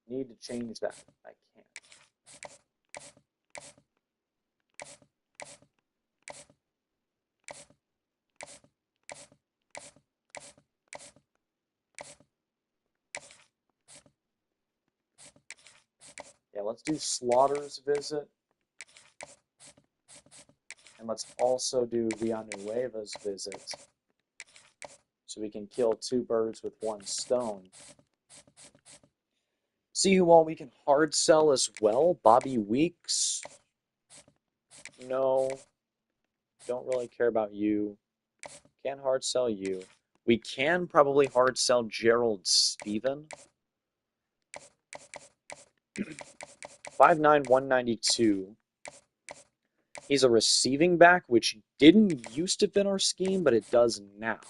Need to change that. I can't. Yeah, let's do Slaughter's visit. And let's also do Villanueva's visit. So we can kill 2 birds with 1 stone. See who all we can hard sell as well. Bobby Weeks. No. Don't really care about you. Can't hard sell you. We can probably hard sell Gerald Stephen. 5'9", 192. He's a receiving back, which didn't used to fit our scheme, but it does now.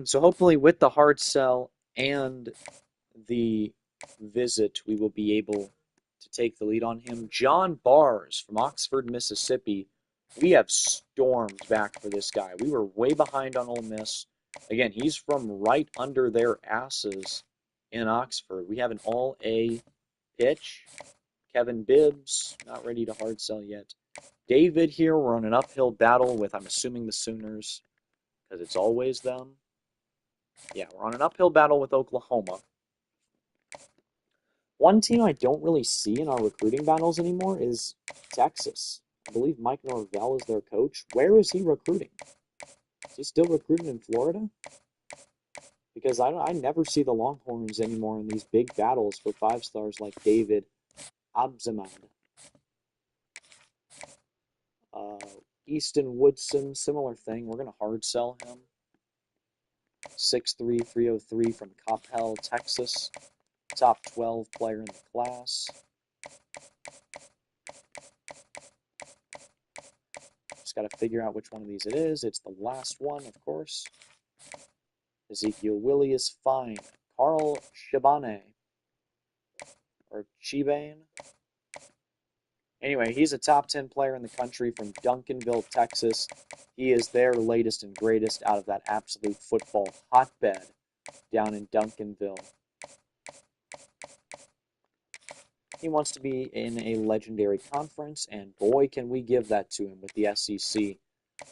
So hopefully with the hard sell and the visit, we will be able to take the lead on him. John Bars from Oxford, Mississippi. We have stormed back for this guy. We were way behind on Ole Miss. Again, he's from right under their asses in Oxford. We have an all-A pitch. Kevin Bibbs, not ready to hard sell yet. David here, we're on an uphill battle with, I'm assuming, the Sooners, because it's always them. Yeah, we're on an uphill battle with Oklahoma. One team I don't really see in our recruiting battles anymore is Texas. I believe Mike Norvell is their coach. Where is he recruiting? Is he still recruiting in Florida? Because I never see the Longhorns anymore in these big battles for 5-stars like David Abzamad. Easton Woodson, similar thing. We're going to hard sell him. 6'3", 303 from Coppell, Texas. Top 12 player in the class. Just got to figure out which one of these it is. It's the last one, of course. Ezekiel Willie is fine. Carl Chibane. Or Chibane. Anyway, he's a top 10 player in the country from Duncanville, Texas. He is their latest and greatest out of that absolute football hotbed down in Duncanville. He wants to be in a legendary conference, and boy, can we give that to him with the SEC.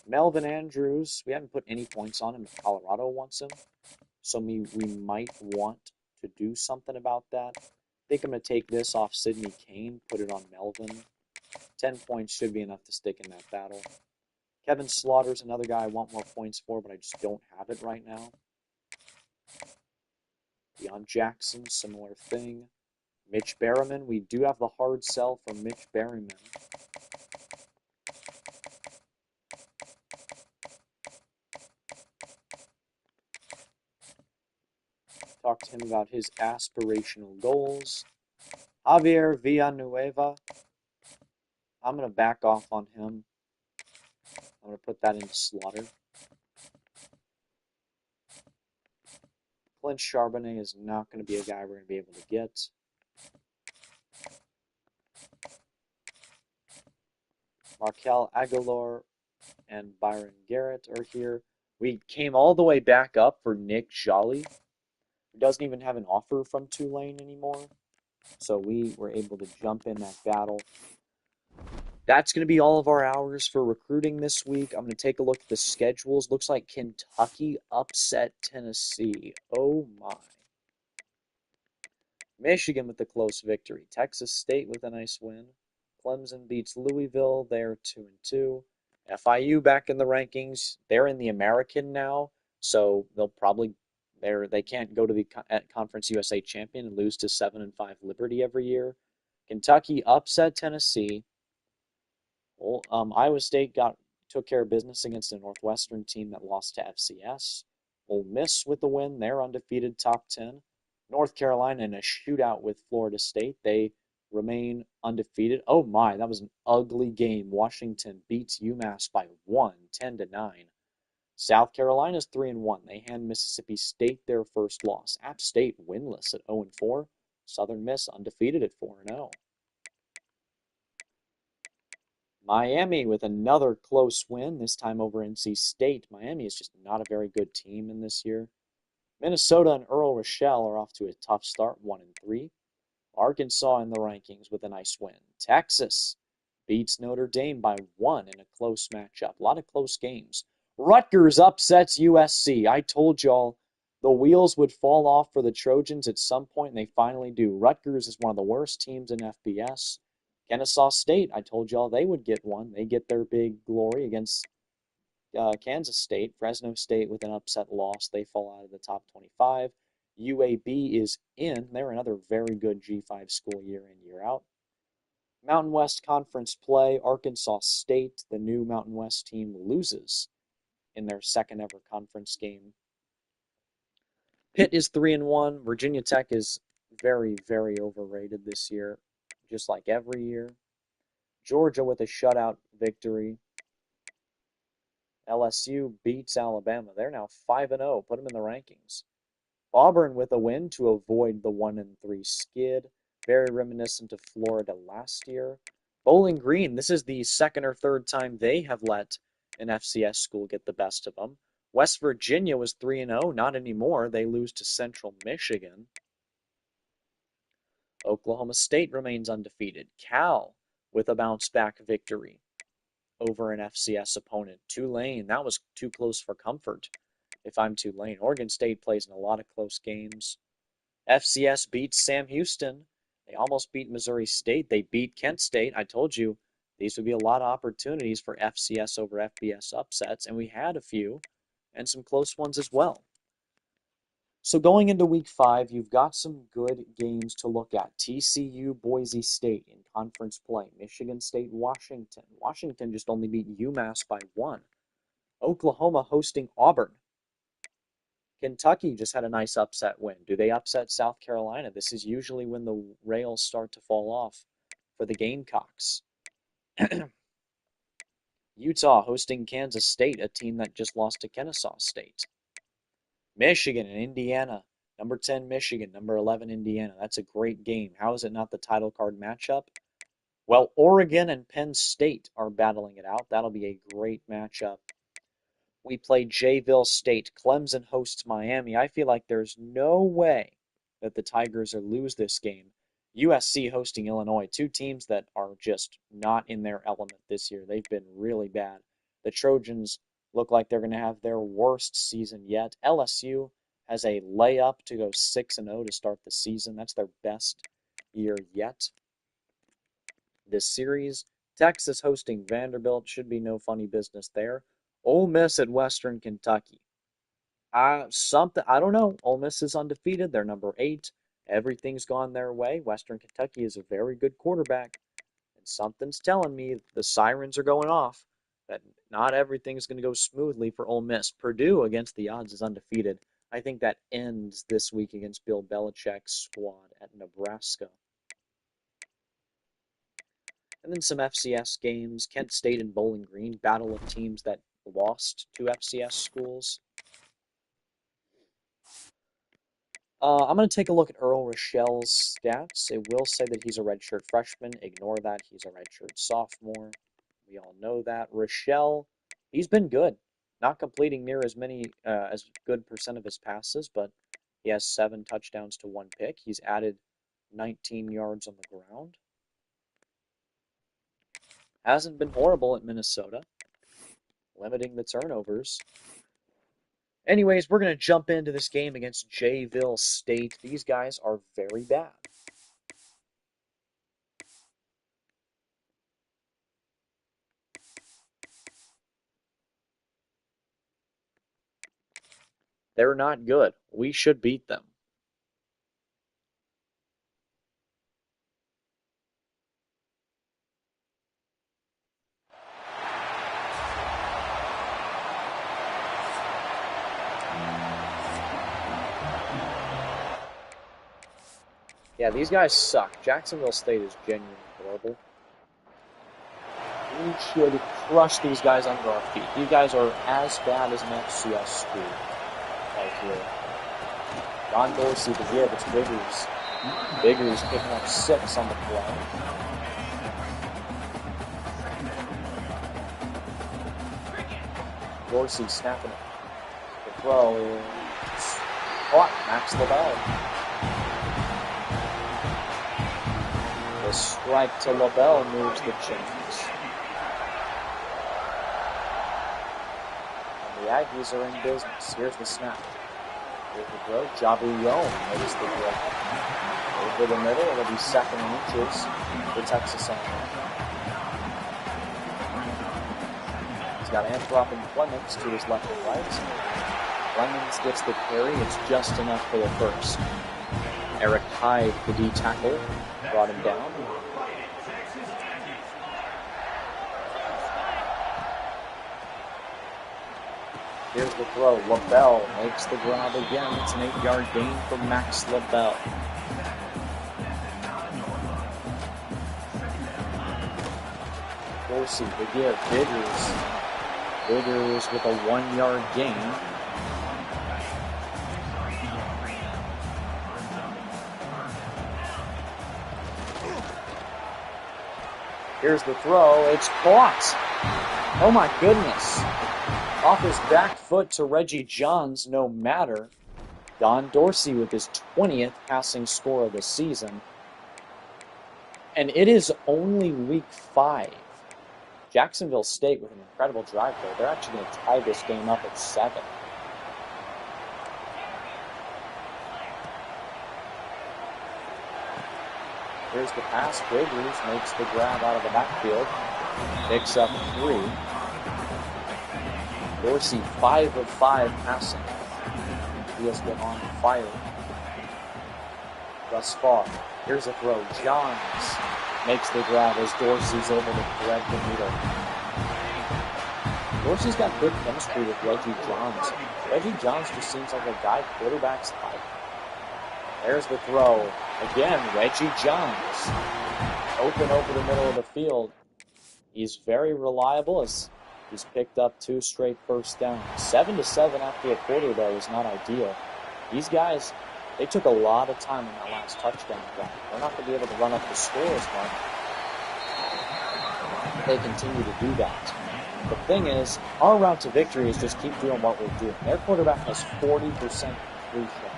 Melvin Andrews, we haven't put any points on him, but Colorado wants him. So we might want to do something about that. I think I'm going to take this off Sidney Kane, put it on Melvin. 10 points should be enough to stick in that battle. Kevin Slaughter's another guy I want more points for, but I just don't have it right now. Deion Jackson, similar thing. Mitch Berryman, we do have the hard sell for Mitch Berryman. Talk to him about his aspirational goals. Javier Villanueva, I'm going to back off on him. I'm going to put that into Slaughter. Clint Charbonnet is not going to be a guy we're going to be able to get. Markel Aguilar and Byron Garrett are here. We came all the way back up for Nick Jolly, who doesn't even have an offer from Tulane anymore. So we were able to jump in that battle. That's going to be all of our hours for recruiting this week. I'm going to take a look at the schedules. Looks like Kentucky upset Tennessee. Oh my. Michigan with a close victory. Texas State with a nice win. Clemson beats Louisville. They're 2-2. FIU back in the rankings. They're in the American now, so they'll probably they can't go to the Conference USA champion and lose to 7-5 Liberty every year. Kentucky upset Tennessee. Well, Iowa State took care of business against a Northwestern team that lost to FCS. Ole Miss with the win. They're undefeated, top 10. North Carolina in a shootout with Florida State. They remain undefeated. Oh my, that was an ugly game. Washington beats UMass by 1, 10-9. South Carolina's 3-1. They hand Mississippi State their first loss. App State winless at 0-4. Southern Miss undefeated at 4-0. Miami with another close win, this time over NC State. Miami is just not a very good team in this year. Minnesota and Earl Rochelle are off to a tough start, 1-3. Arkansas in the rankings with a nice win. Texas beats Notre Dame by 1 in a close matchup. A lot of close games. Rutgers upsets USC. I told y'all the wheels would fall off for the Trojans at some point, and they finally do. Rutgers is one of the worst teams in FBS. Kennesaw State, I told y'all they would get one. They get their big glory against Kansas State. Fresno State with an upset loss. They fall out of the top 25. UAB is in. They're another very good G5 school year in, year out. Mountain West Conference play. Arkansas State, the new Mountain West team, loses in their second ever conference game. Pitt is 3-1. Virginia Tech is very, very overrated this year, just like every year. Georgia with a shutout victory. LSU beats Alabama. They're now 5-0. Put them in the rankings. Auburn with a win to avoid the 1-3 skid. Very reminiscent of Florida last year. Bowling Green, this is the second or third time they have let an FCS school get the best of them. West Virginia was 3-0. Not anymore. They lose to Central Michigan. Oklahoma State remains undefeated. Cal with a bounce-back victory over an FCS opponent. Tulane, that was too close for comfort if I'm Tulane. Oregon State plays in a lot of close games. FCS beats Sam Houston. They almost beat Missouri State. They beat Kent State. I told you these would be a lot of opportunities for FCS over FBS upsets, and we had a few, and some close ones as well. So going into week 5, you've got some good games to look at. TCU, Boise State in conference play. Michigan State, Washington. Washington just only beat UMass by 1. Oklahoma hosting Auburn. Kentucky just had a nice upset win. Do they upset South Carolina? This is usually when the rails start to fall off for the Gamecocks. Utah hosting Kansas State, a team that just lost to Kennesaw State. Michigan and Indiana. Number 10 Michigan, number 11 Indiana. That's a great game. How is it not the title card matchup? Well, Oregon and Penn State are battling it out. That'll be a great matchup. We play Jayville State. Clemson hosts Miami. I feel like there's no way that the Tigers will lose this game. USC hosting Illinois. Two teams that are just not in their element this year. They've been really bad. The Trojans look like they're going to have their worst season yet. LSU has a layup to go 6-0 to start the season. That's their best year yet this series. Texas hosting Vanderbilt. Should be no funny business there. Ole Miss at Western Kentucky. I don't know. Ole Miss is undefeated. They're number 8. Everything's gone their way. Western Kentucky is a very good quarterback. And something's telling me the sirens are going off. That not everything's going to go smoothly for Ole Miss. Purdue, against the odds, is undefeated. I think that ends this week against Bill Belichick's squad at Nebraska. And then some FCS games. Kent State and Bowling Green. Battle of teams that lost to FCS schools. I'm going to take a look at Earl Rochelle's stats. It will say that he's a redshirt freshman. Ignore that. He's a redshirt sophomore. We all know that. Rochelle, he's been good. Not completing near as good percent of his passes, but he has 7 touchdowns to 1 pick. He's added 19 yards on the ground. Hasn't been horrible at Minnesota, limiting the turnovers. Anyways, we're going to jump into this game against Jayville State. These guys are very bad. They're not good. We should beat them. Yeah, these guys suck. Jacksonville State is genuinely horrible. We should crush these guys under our feet. These guys are as bad as an FCS school right here. John Dorsey to give. It's Biggers. Biggers picking up 6 on the play. Dorsey snapping it. The throw is caught. Max LaBelle. The strike to LaBelle moves the chains. And the Aggies are in business. Here's the snap. Here's the throw. Jabu Rome makes the throw. Over the middle, it'll be 2nd and inches for Texas A&M. He's got Anthrop and Clemens to his left and right. Clemens gets the carry. It's just enough for the first. Eric Hyde, the D tackle, brought him down. Here's the throw. LaBelle makes the grab again. It's an 8-yard gain for Max LaBelle. Dorsey, the give, Biggers. Biggers with a 1-yard gain. Here's the throw, it's caught. Oh my goodness. Off his back foot to Reggie Johns, no matter. Don Dorsey with his 20th passing score of the season. And it is only week 5. Jacksonville State with an incredible drive there. They're actually going to tie this game up at 7. Here's the pass. Biggers makes the grab out of the backfield. Picks up 3. Dorsey 5 of 5 passing. He has been on fire thus far. Here's a throw. Johns makes the grab as Dorsey's able to thread the needle. Dorsey's got good chemistry with Reggie Johns. Reggie Johns just seems like a guy quarterbacks like. There's the throw. Again, Reggie Johns. Open over the middle of the field. He's very reliable as he's picked up 2 straight first downs. 7-7 after a quarter, though, is not ideal. These guys, they took a lot of time in that last touchdown drive. They're not going to be able to run up the score as much. They continue to do that. The thing is, our route to victory is just keep doing what we're doing. Their quarterback has 40% completion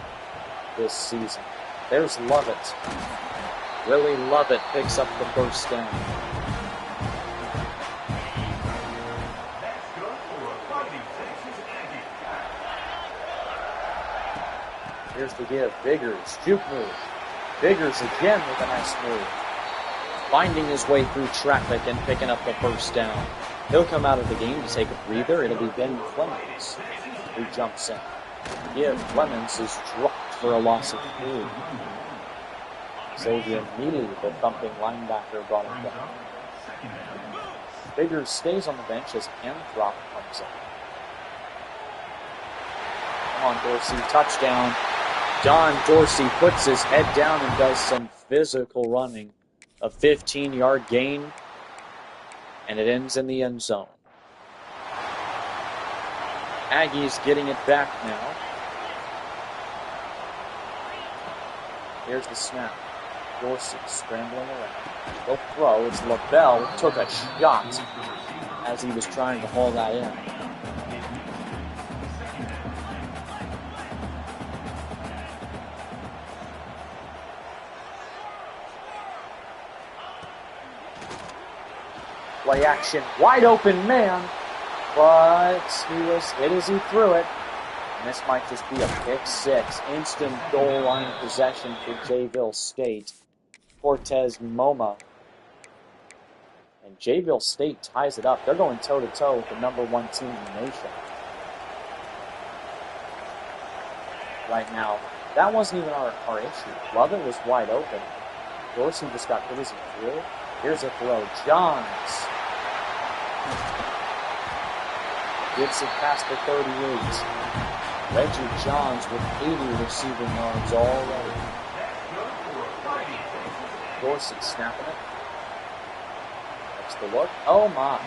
this season. There's Lovett. Willie Lovett picks up the first down. Here's the give. Biggers, juke move. Biggers again with a nice move. Finding his way through traffic and picking up the first down. He'll come out of the game to take a breather. It'll be Ben Clemens who jumps in. Give. Clemens is dropped for a loss of 3. Xavier Neely, the thumping linebacker, brought him down. Biggers stays on the bench as Anthrop comes in. Come on, Dorsey, touchdown. Don Dorsey puts his head down and does some physical running. A 15-yard gain, and it ends in the end zone. Aggies getting it back now. Here's the snap. Dorsey scrambling around. He'll throw. It's LaBelle. Took a shot as he was trying to haul that in. Play action, wide open man, but he was hit as he threw it. And this might just be a pick 6. Instant goal line possession for Jayville State. Cortez Moma. And Jayville State ties it up. They're going toe-to-toe with the #1 team in the nation right now. That wasn't even our issue. Lovett was wide open. Dorsey just got hit as he threw it. Here's a throw. Johns gets it past the 38. Reggie Johns with 80 receiving yards already. Dorsey snapping it. That's the look. Oh my.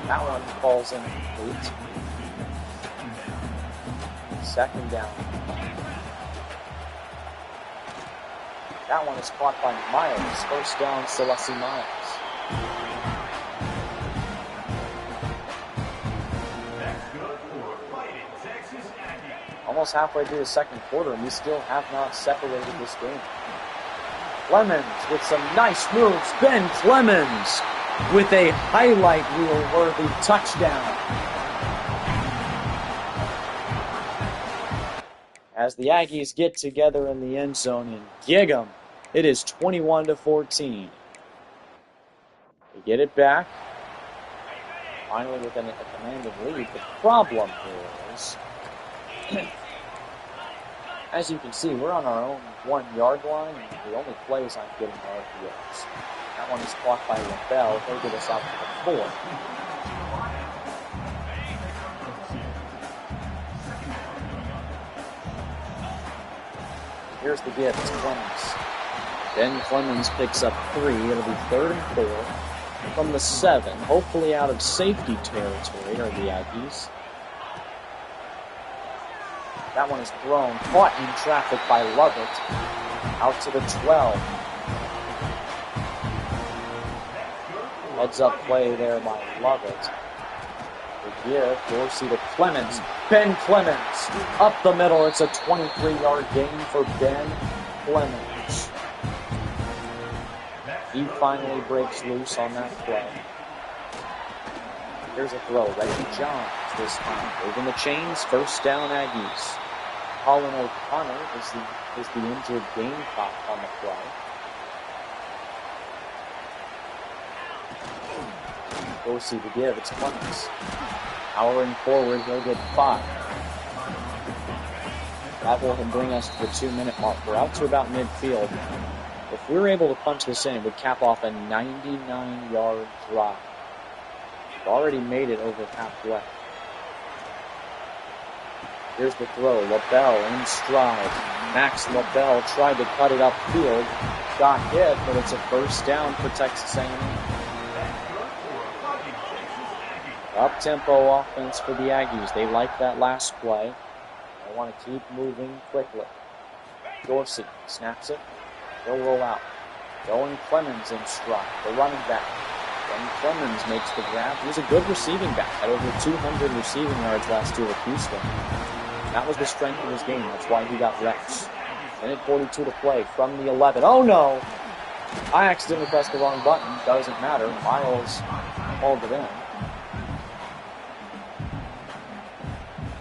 That one falls incomplete. 2nd down. That one is caught by Miles. 1st down, Celestia Miles. Almost halfway through the 2nd quarter, and we still have not separated this game. Clemens with some nice moves. Ben Clemens with a highlight reel-worthy touchdown. As the Aggies get together in the end zone and gig 'em, it is 21-14. They get it back. Finally within a commanding lead. The problem is, as you can see, we're on our own 1-yard line, and the only plays I'm getting are RPOs. That one is caught by LaBelle. He'll get us out to the 4. Here's the give. It's Clemens. Ben Clemens picks up 3. It'll be 3rd and 4 from the 7. Hopefully out of safety territory are the Aggies. That one is thrown, caught in traffic by Lovett. Out to the 12. Heads up play there by Lovett. The give, Dorsey to Clemens. Ben Clemens up the middle. It's a 23-yard gain for Ben Clemens. He finally breaks loose on that play. Here's a throw. Reggie Johns this time. Moving the chains. First down Aggies. Colin O'Connor is the injured Gamecock on the play. Dorsey to give. It's Clemens. Powering forward. He'll get 5. That will bring us to the 2-minute mark. We're out to about midfield. If we were able to punch this in, it would cap off a 99-yard drive. We've already made it over halfway. Here's the throw. LaBelle in stride. Max LaBelle tried to cut it upfield. Got hit, but it's a first down for Texas A&M. Up-tempo offense for the Aggies. They like that last play. They want to keep moving quickly. Dorsey snaps it. He'll roll out. Going Clemens in stride. The running back. Ben Clemens makes the grab. He's a good receiving back. Had over 200 receiving yards last year with Houston. That was the strength of his game. That's why he got reps. Minute 42 to play from the 11. Oh no! I accidentally pressed the wrong button. Doesn't matter. Miles hauled it in.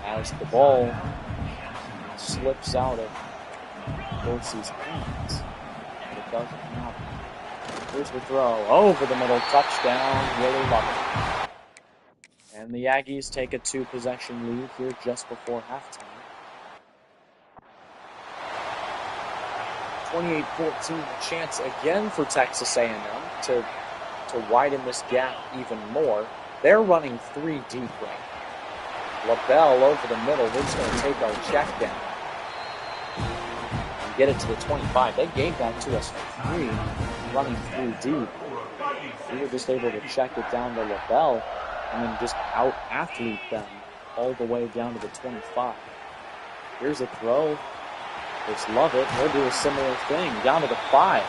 As the ball slips out of Dorsey's hands. It doesn't matter. Here's the throw. Over the middle. Touchdown. Really love it. And the Aggies take a 2-possession lead here just before halftime. 28-14, a chance again for Texas A&M to widen this gap even more. They're running 3 deep right now. LaBelle over the middle. They're just going to take our check down and get it to the 25. They gave that to us for 3, running 3 deep. We were just able to check it down to LaBelle and then just out-athlete them all the way down to the 25. Here's a throw. It's Lovett. He'll do a similar thing down to the 5.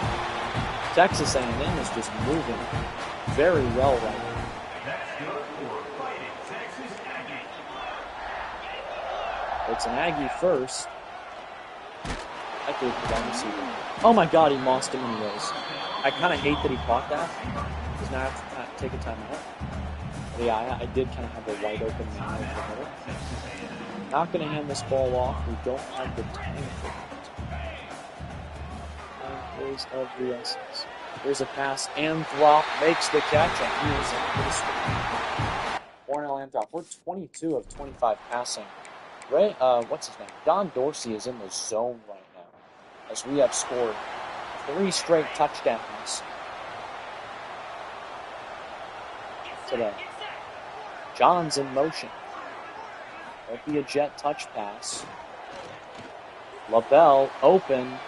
Texas A&M is just moving very well right now. It's an Aggie first. I think the receiver. Oh my God, he lost him anyways. I kind of hate that he caught that, because now I have to take a timeout. Yeah, I did kind of have a wide open man over the middle. Not going to hand this ball off. We don't have the time for it. Time is of the essence. There's a pass. Anthrop makes the catch, and he is in this one. Cornell Anthrop. We're 22 of 25 passing. Ray, what's his name? Don Dorsey is in the zone right now, as we have scored 3 straight touchdowns today. John's in motion. There'll be a jet touch pass. LaBelle open,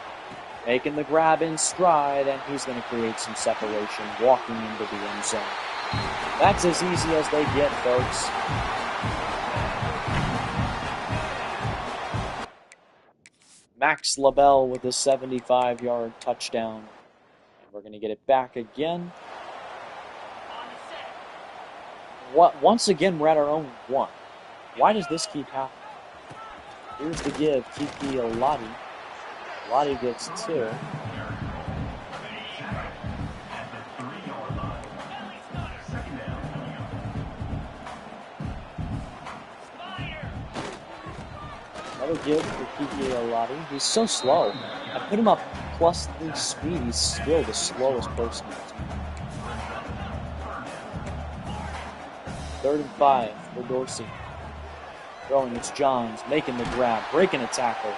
making the grab in stride, and he's going to create some separation, walking into the end zone. That's as easy as they get, folks. Max LaBelle with a 75-yard touchdown. And we're going to get it back again. Once again, we're at our own 1. Why does this keep happening? Here's the give. Kiki Alati. Alati gets 2. Another give for Kiki Alati. He's so slow. I put him up +3 speed. He's still the slowest person in the team. 3rd and 5 for Dorsey. Throwing, it's Johns, making the grab, breaking a tackle.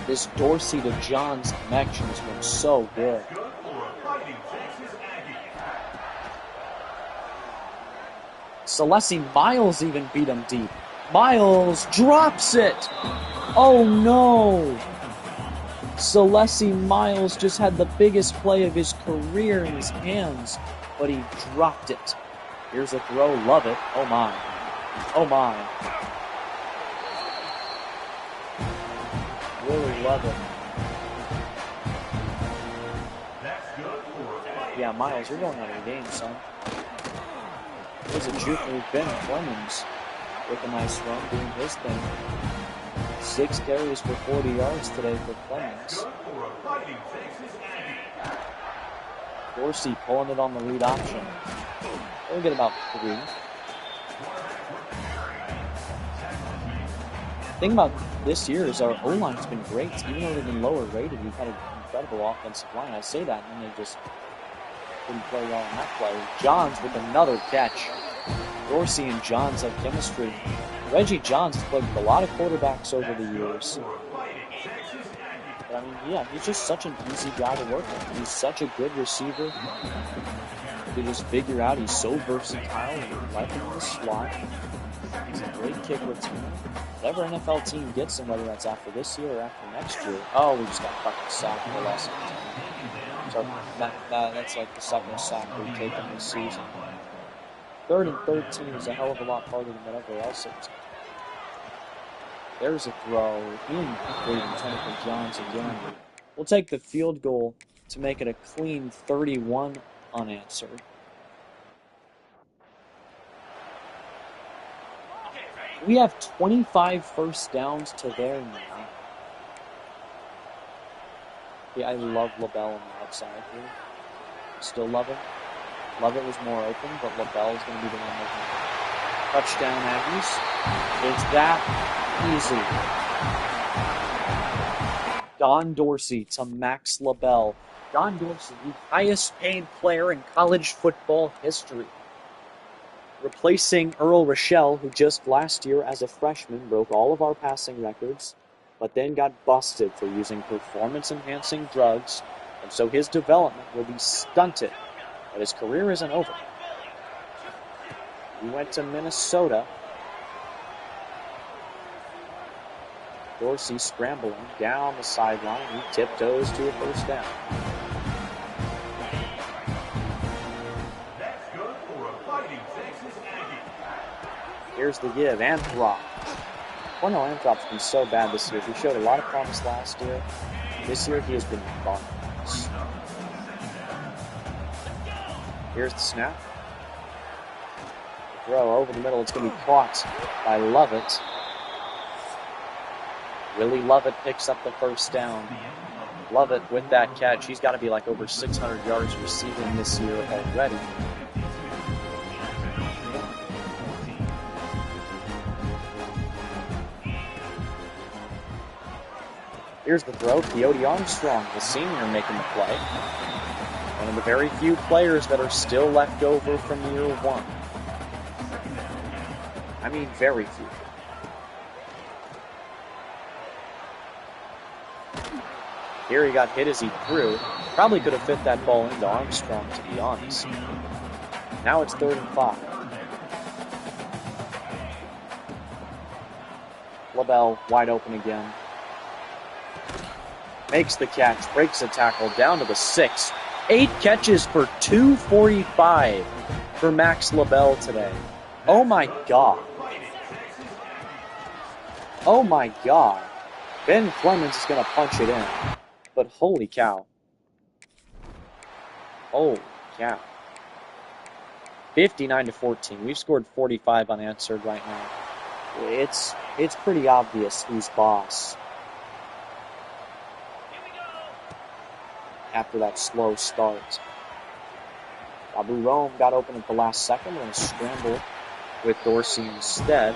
This Dorsey to Johns connection has been so good. Celeste Miles even beat him deep. Miles drops it! Oh no! Celeste Miles just had the biggest play of his career in his hands, but he dropped it. Here's a throw, love it. Oh my. Oh my. Really love it. Yeah, Miles, you're going out of the game, son. There's a juke move, Ben Clemens, with a nice run, doing his thing. 6 carries for 40 yards today for Clemens. Dorsey pulling it on the read option. They'll get about 3. The thing about this year is our O-line's been great. Even though they've been lower rated, we've had an incredible offensive line. I say that, and then they just didn't play well on that play. Johns with another catch. Dorsey and Johns have chemistry. Reggie Johns has played with a lot of quarterbacks over the years. But I mean, yeah, he's just such an easy guy to work with. He's such a good receiver. You just figure out he's so versatile and you like him in the slot. He's a great kick returner. Whatever NFL team gets him, whether that's after this year or after next year. Oh, we just got fucking sacked for the last time. So that's like the second sack we've taken this season. 3rd and 13 is a hell of a lot harder than whatever else it was. There's a throw in Cleveland for Johns again. We'll take the field goal to make it a clean 31 unanswered. We have 25 first downs to their 9. Yeah, I love LaBelle on the outside here. Still love it. Lovett was more open, but LaBelle is going to be the one making it. Touchdown Aggies. It's that easy. Don Dorsey to Max LaBelle. Don Dorsey, the highest paid player in college football history. Replacing Earl Rochelle, who just last year as a freshman broke all of our passing records, but then got busted for using performance-enhancing drugs, and so his development will be stunted. But his career isn't over. He went to Minnesota. Dorsey scrambling down the sideline. He tiptoes to a first down. Here's the give. Anthrop. Cornell Anthrop's been so bad this year. He showed a lot of promise last year. This year he has been bonkers. Here's the snap. The throw over the middle. It's going to be caught by Lovett. Willie Lovett picks up the first down. Lovett with that catch. He's got to be like over 600 yards receiving this year already. Here's the throw. Coyote Armstrong, the senior, making the play. One of the very few players that are still left over from year 1. I mean, very few. Here he got hit as he threw. Probably could have fit that ball into Armstrong, to be honest. Now it's 3rd and 5. LaBelle wide open again. Makes the catch, breaks a tackle, down to the 6. 8 catches for 245 for Max LaBelle today. Oh my God. Oh my God. Ben Clemens is going to punch it in. But holy cow. Holy cow. 59-14. We've scored 45 unanswered right now. It's pretty obvious who's boss. After that slow start. Abu Rome got open at the last second. We're going to scramble with Dorsey instead.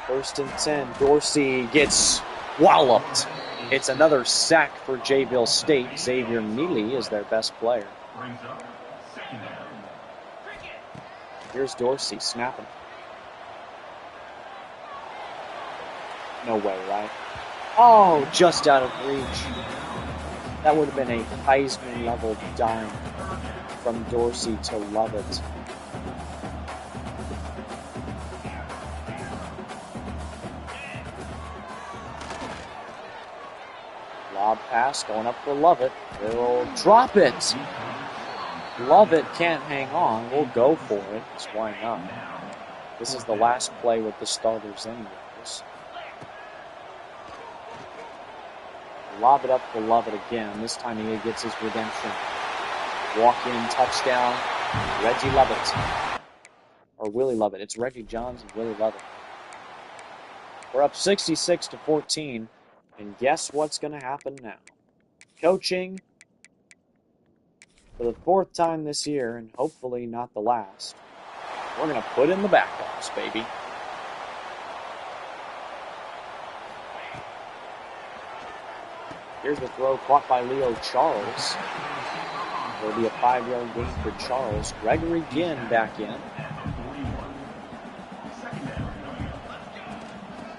First and 10. Dorsey gets walloped. It's another sack for Jayville State. Xavier Neely is their best player. Here's Dorsey snapping. No way, right? Oh, just out of reach. That would have been a Heisman-level dime from Dorsey to Lovett. Lob pass going up for Lovett. They'll drop it. Lovett can't hang on. We'll go for it. So why not? This is the last play with the starters anyways. Lob it up for Lovett again. This time he gets his redemption. Walk-in touchdown. Reggie Lovett. Or Willie Lovett. It's Reggie Johns and Willie Lovett. We're up 66-14. And guess what's going to happen now? Coaching for the 4th time this year, and hopefully not the last. We're going to put in the backups, baby. Here's the throw caught by Leo Charles. There'll be a 5-yard gain for Charles. Gregory Ginn back in.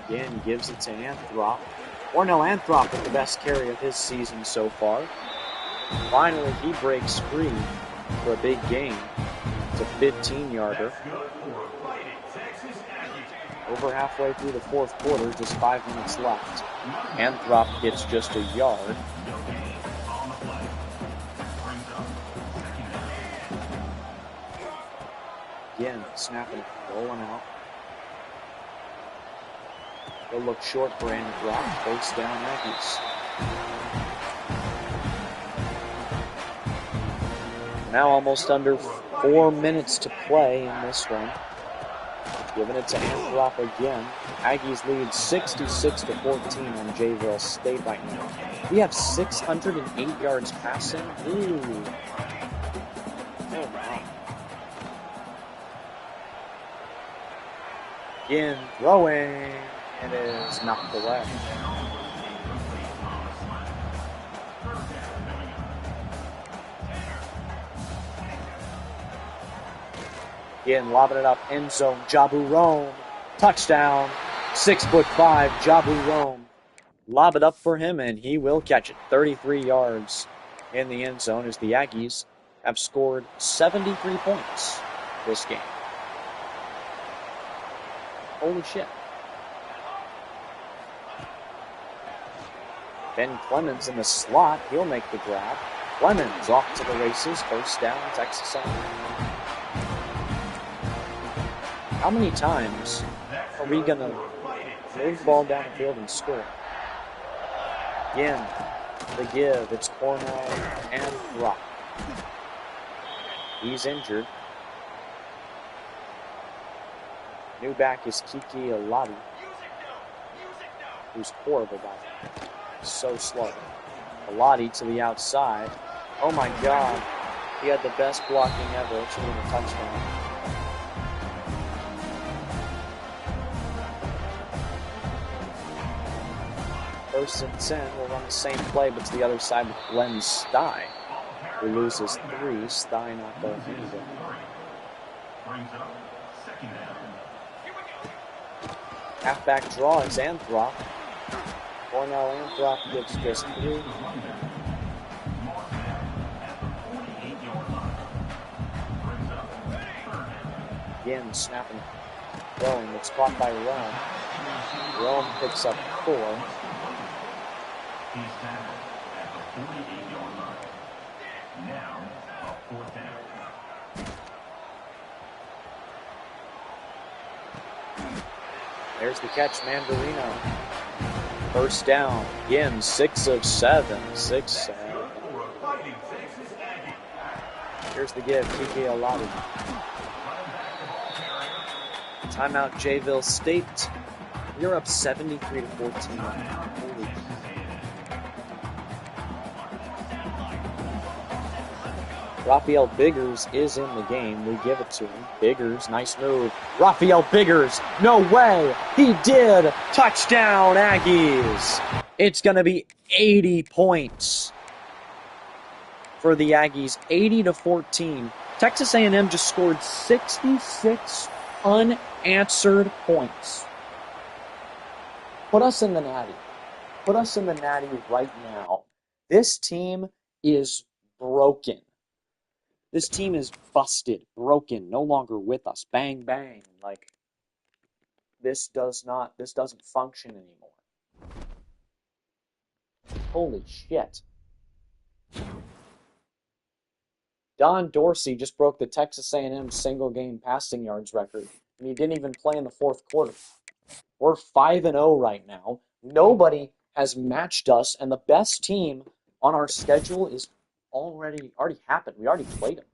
Ginn gives it to Anthrop. Ornell Anthrop with the best carry of his season so far. Finally, he breaks free for a big gain. It's a 15-yarder. Over halfway through the 4th quarter, just 5 minutes left. Anthrop gets just a yard. Again, snapping it, rolling out. They'll look short for Anthrop. First down, Aggies. Now almost under 4 minutes to play in this one. Giving it to Anthrop again. Aggies lead 66-14 on Jayville State right now. We have 608 yards passing. Ooh. Oh, wow. Again, throwing. It is knocked away. Again, lobbing it up, end zone, Jabu Rome, touchdown, 6'5", Jabu Rome. Lob it up for him, and he will catch it. 33 yards in the end zone as the Aggies have scored 73 points this game. Holy shit. Ben Clemens in the slot. He'll make the grab. Clemens off to the races. First down, Texas A&M. How many times are we going to move the ball down the field and score? Again, the give. It's Cornell Anthrop. He's injured. New back is Kiki Alati, who's horrible by the way. So slow. Alati to the outside. Oh my God. He had the best blocking ever. It should have been a touchdown. First and 10. We'll run the same play, but to the other side with Glenn Stye, who loses 3. Stye not there either. Halfback draw is Anthrop. Cornell Anthrop gets just 3. Again, snapping, throwing. It's caught by Rome. Rome picks up 4. He's tackled at the 48-yard line. Now, a 4th down. There's the catch, Mandarino. First down. Again, 6 of 7. 6. Here's the give, Kiki Alati. Timeout, Jayville State. You're up 73-14. Holy. Raphael Biggers is in the game. We give it to him. Biggers, nice move. Raphael Biggers, no way. He did. Touchdown, Aggies. It's going to be 80 points for the Aggies. 80-14. Texas A&M just scored 66 unanswered points. Put us in the natty. Put us in the natty right now. This team is broken. This team is busted, broken, no longer with us. Bang, bang. Like, this doesn't function anymore. Holy shit. Don Dorsey just broke the Texas A&M single-game passing yards record, and he didn't even play in the fourth quarter. We're 5-0 right now. Nobody has matched us, and the best team on our schedule is already happened. We already played them.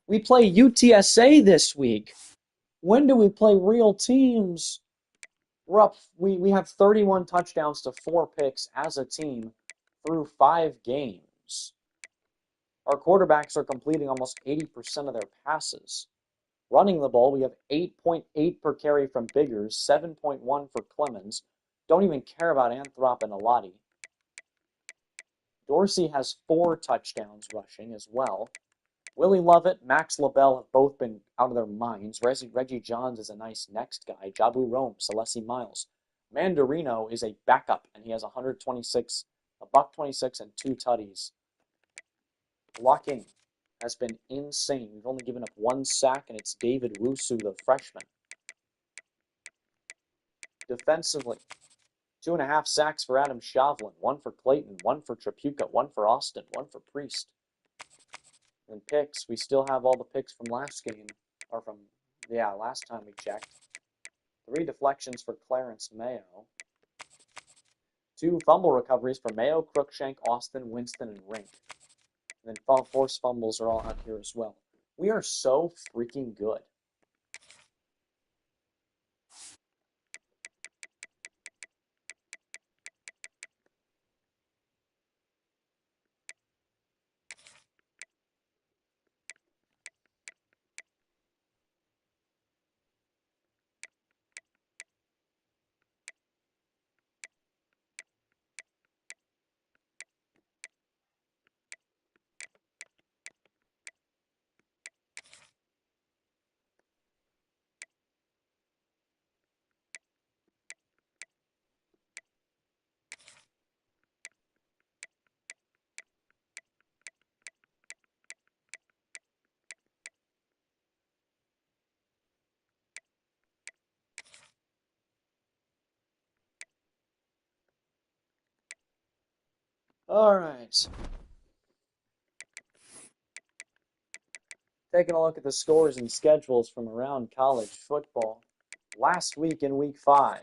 We play UTSA this week. When do we play real teams? We're up. We have 31 touchdowns to 4 picks as a team through 5 games. Our quarterbacks are completing almost 80% of their passes. Running the ball, we have 8.8 per carry from Biggers, 7.1 for Clemens. Don't even care about Anthrop and Alati. Dorsey has 4 touchdowns rushing as well. Willie Lovett, Max LaBelle have both been out of their minds. Reggie Johns is a nice next guy. Jabu Rome, Celeste Miles. Mandarino is a backup, and he has a buck 26 and 2 tutties. Blocking has been insane. We've only given up 1 sack, and it's David Wusu, the freshman. Defensively, 2.5 sacks for Adam Shavlin, 1 for Clayton, 1 for Trapuka, 1 for Austin, 1 for Priest. And picks, we still have all the picks from last game, or from, last time we checked. 3 deflections for Clarence Mayo. 2 fumble recoveries for Mayo, Cruikshank, Austin, Winston, and Rink. And then forced fumbles are all out here as well. We are so freaking good. All right. Taking a look at the scores and schedules from around college football. Last week in Week 5,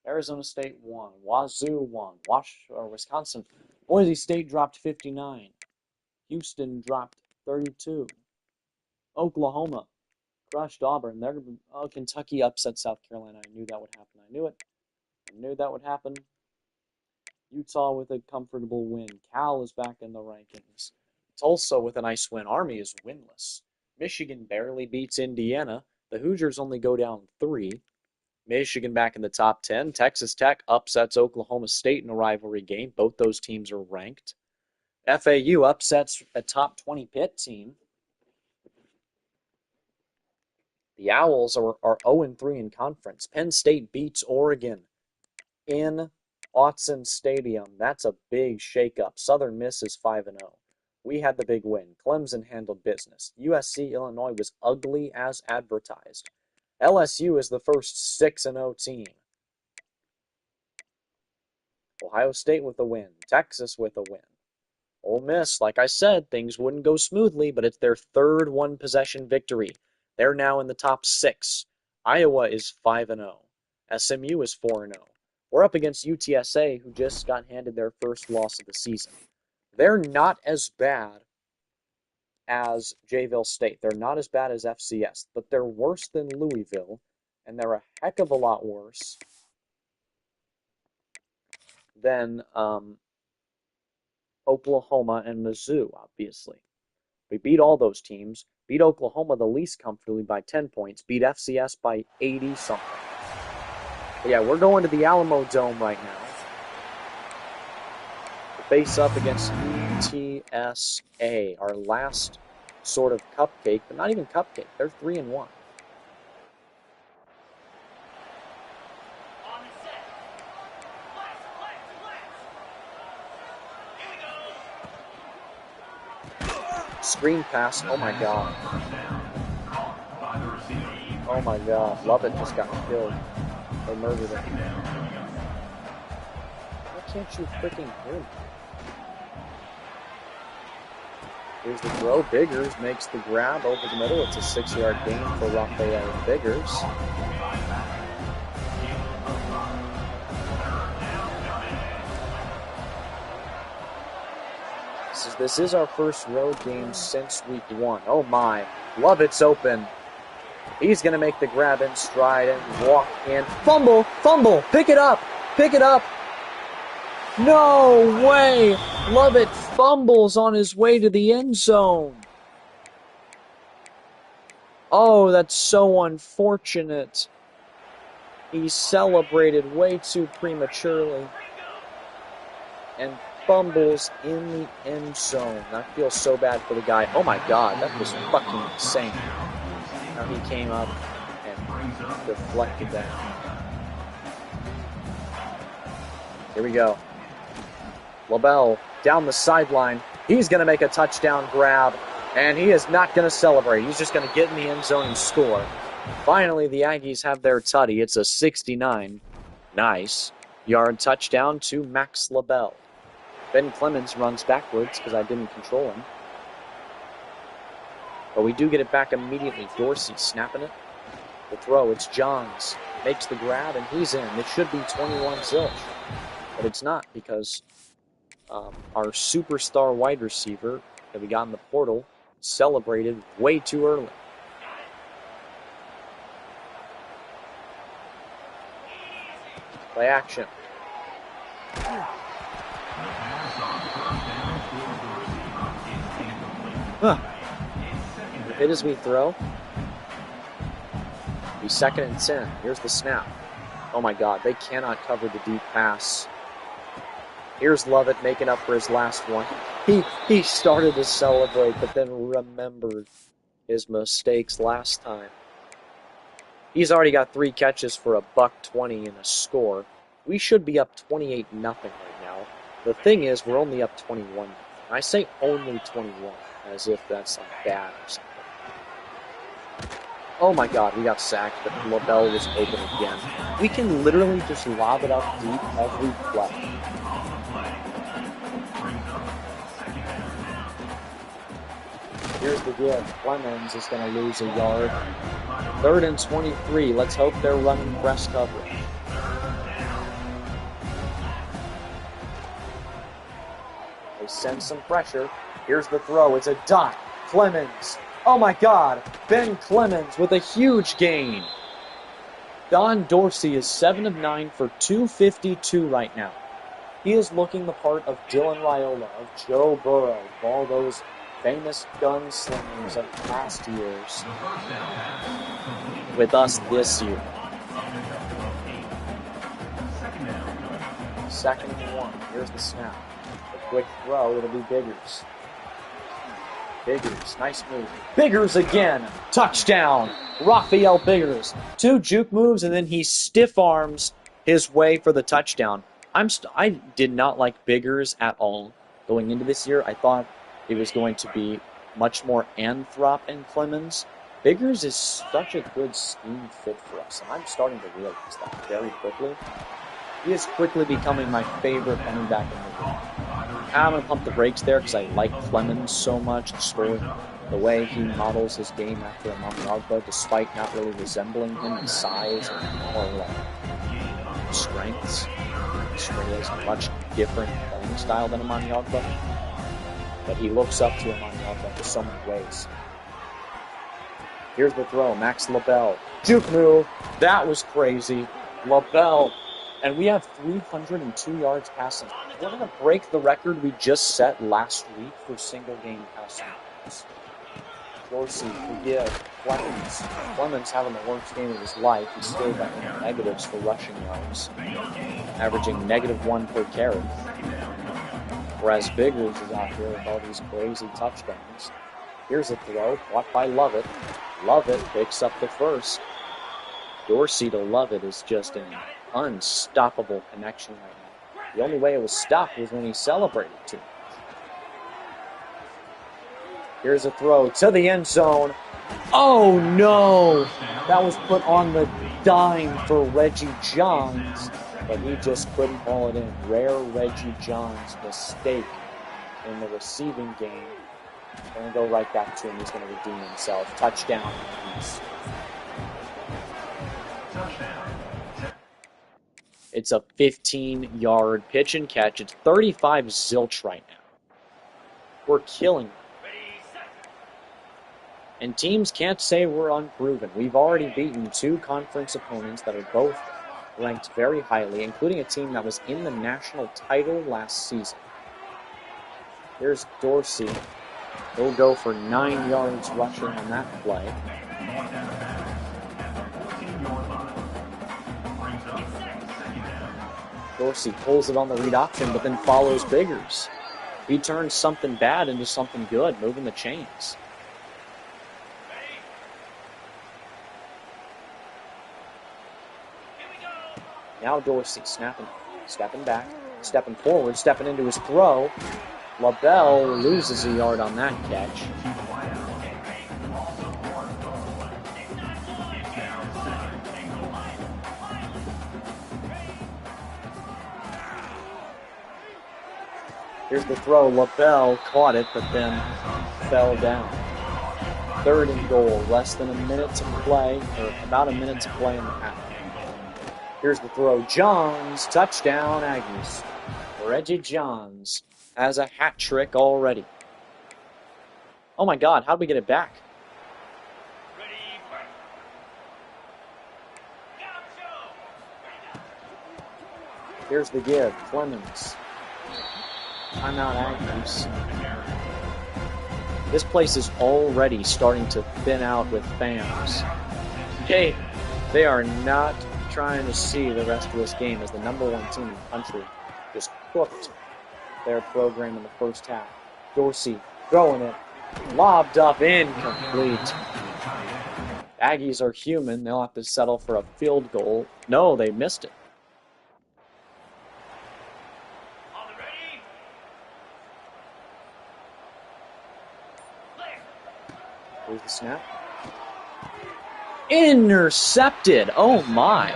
Arizona State won. Wazoo won. Wisconsin. Boise State dropped 59. Houston dropped 32. Oklahoma crushed Auburn. Kentucky upset South Carolina. I knew that would happen. I knew that would happen. Utah with a comfortable win. Cal is back in the rankings. Tulsa with a nice win. Army is winless. Michigan barely beats Indiana. The Hoosiers only go down 3. Michigan back in the top 10. Texas Tech upsets Oklahoma State in a rivalry game. Both those teams are ranked. FAU upsets a top 20 Pitt team. The Owls are 0-3 in conference. Penn State beats Oregon in Autzen Stadium. That's a big shakeup. Southern Miss is 5-0. We had the big win. Clemson handled business. USC Illinois was ugly as advertised. LSU is the first 6-0 team. Ohio State with a win. Texas with a win. Ole Miss, like I said, things wouldn't go smoothly, but it's their 3rd one-possession victory. They're now in the top 6. Iowa is 5-0. SMU is 4-0. We're up against UTSA, who just got handed their first loss of the season. They're not as bad as Jayville State. They're not as bad as FCS, but they're worse than Louisville, and they're a heck of a lot worse than Oklahoma and Mizzou, obviously. We beat all those teams. Beat Oklahoma the least comfortably by 10 points. Beat FCS by 80-something. But yeah, we're going to the Alamo Dome right now to face up against UTSA, our last sort of cupcake, but not even cupcake. They're 3-1. Screen pass. Oh my god. Oh my god. Lovett just got killed. They murdered him. can't you freaking hear me? Here's the throw. Biggers makes the grab over the middle. It's a 6-yard gain for Rafael Biggers. This is our first road game since week 1. Oh my. Lovett's open. He's going to make the grab in stride and walk in. Fumble! Fumble! Pick it up! Pick it up! No way! Lovett fumbles on his way to the end zone. Oh, that's so unfortunate. He celebrated way too prematurely and fumbles in the end zone. I feel so bad for the guy. Oh my God, that was fucking insane. How he came up and deflected that. Here we go. LaBelle down the sideline. He's going to make a touchdown grab, and he is not going to celebrate. He's just going to get in the end zone and score. Finally, the Aggies have their tutty. It's a 69. Nice yard touchdown to Max LaBelle. Ben Clemens runs backwards because I didn't control him. But we do get it back immediately. Dorsey snapping it. The throw, it's Johns. Makes the grab, and he's in. It should be 21 zilch. But it's not because our superstar wide receiver that we got in the portal celebrated way too early. Play action. Hit as we throw. Be 2nd and 10. Here's the snap. Oh my God, they cannot cover the deep pass. Here's Lovett making up for his last one. He started to celebrate, but then remembered his mistakes last time. He's already got 3 catches for $120 and a score. We should be up 28-0 right now. The thing is, we're only up 21. I say only 21, as if that's like bad or something. Oh my God, we got sacked, but LaBelle was open again. We can literally just lob it up deep every play. Here's the give. Clemens is going to lose a yard. 3rd and 23. Let's hope they're running press coverage. They send some pressure. Here's the throw. It's a dot. Clemens. Oh my God. Ben Clemens with a huge gain. Don Dorsey is 7 of 9 for 252 right now. He is looking the part of Dylan Raiola, of Joe Burrow, of all those famous gunslingers of past years with us this year. 2nd and 1. Here's the snap. The quick throw. It'll be Biggers. Biggers. Nice move. Biggers again. Touchdown. Rafael Biggers. 2 juke moves, and then he stiff arms his way for the touchdown. I did not like Biggers at all going into this year. I thought it was going to be much more Anthrop and Clemens. Biggers is such a good scheme fit for us, and I'm starting to realize that very quickly. He is quickly becoming my favorite running back in the league. I'm going to pump the brakes there because I like Clemens so much. The way he models his game after Amon-Ra, despite not really resembling him in size or strengths. He has a much different playing style than Amon-Ra. But he looks up to Amon-Ra in so many ways. Here's the throw. Max LaBelle. Juke move. That was crazy. LaBelle. And we have 302 yards passing. We're going to break the record we just set last week for single-game passing yards. Dorsey, forgive. Clemens having the worst game of his life. He's still got negatives for rushing yards, averaging -1 per carry. Whereas Biggers is out here with all these crazy touchdowns. Here's a throw, caught by Lovett. Lovett picks up the first. Dorsey to Lovett is just an unstoppable connection right now. The only way it was stopped was when he celebrated too much. Here's a throw to the end zone. Oh no! That was put on the dime for Reggie Johns. but he just couldn't haul it in. Rare Reggie John's mistake in the receiving game. Going to go right back to him. He's going to redeem himself. Touchdown. It's a 15-yard pitch and catch. It's 35 zilch right now. We're killing it. And teams can't say we're unproven. We've already beaten 2 conference opponents that are both ranked very highly, including a team that was in the national title last season. Here's Dorsey. He'll go for 9 yards rushing on that play. Dorsey pulls it on the read option, but then follows Biggers. He turns something bad into something good, moving the chains. Now Dorsey stepping back, stepping forward, stepping into his throw. LaBelle loses a yard on that catch. Here's the throw. LaBelle caught it, but then fell down. 3rd and goal. Less than a minute to play, or about a minute to play in the half. Here's the throw. Johns, touchdown, Aggies. Reggie Johns has a hat trick already. Oh my God, how'd we get it back? Here's the give. Clemens. Timeout, Aggies. This place is already starting to thin out with fans. Hey, they are not trying to see the rest of this game as the #1 team in the country just cooked their program in the first half. Dorsey throwing it, lobbed up, incomplete. Aggies are human. They'll have to settle for a field goal. No, they missed it. Here's the snap. Intercepted. Oh my.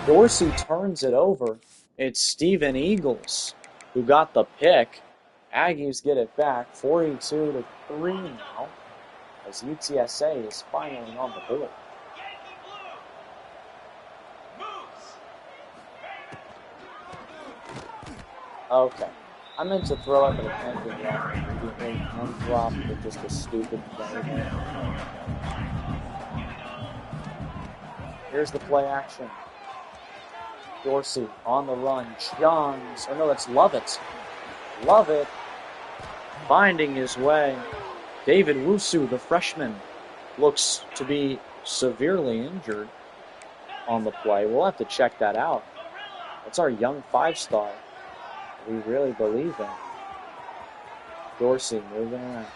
Dorsey turns it over. It's Steven Eagles who got the pick. Aggies get it back 42-3 now as UTSA is finally on the board. Okay. I meant to throw it, but I can't do that. Hand drop with just a stupid play. Here's the play action. Dorsey on the run. Johns. Oh no, that's Lovett. Lovett finding his way. David Wusu, the freshman, looks to be severely injured on the play. We'll have to check that out. That's our young 5-star. We really believe in. Dorsey moving around.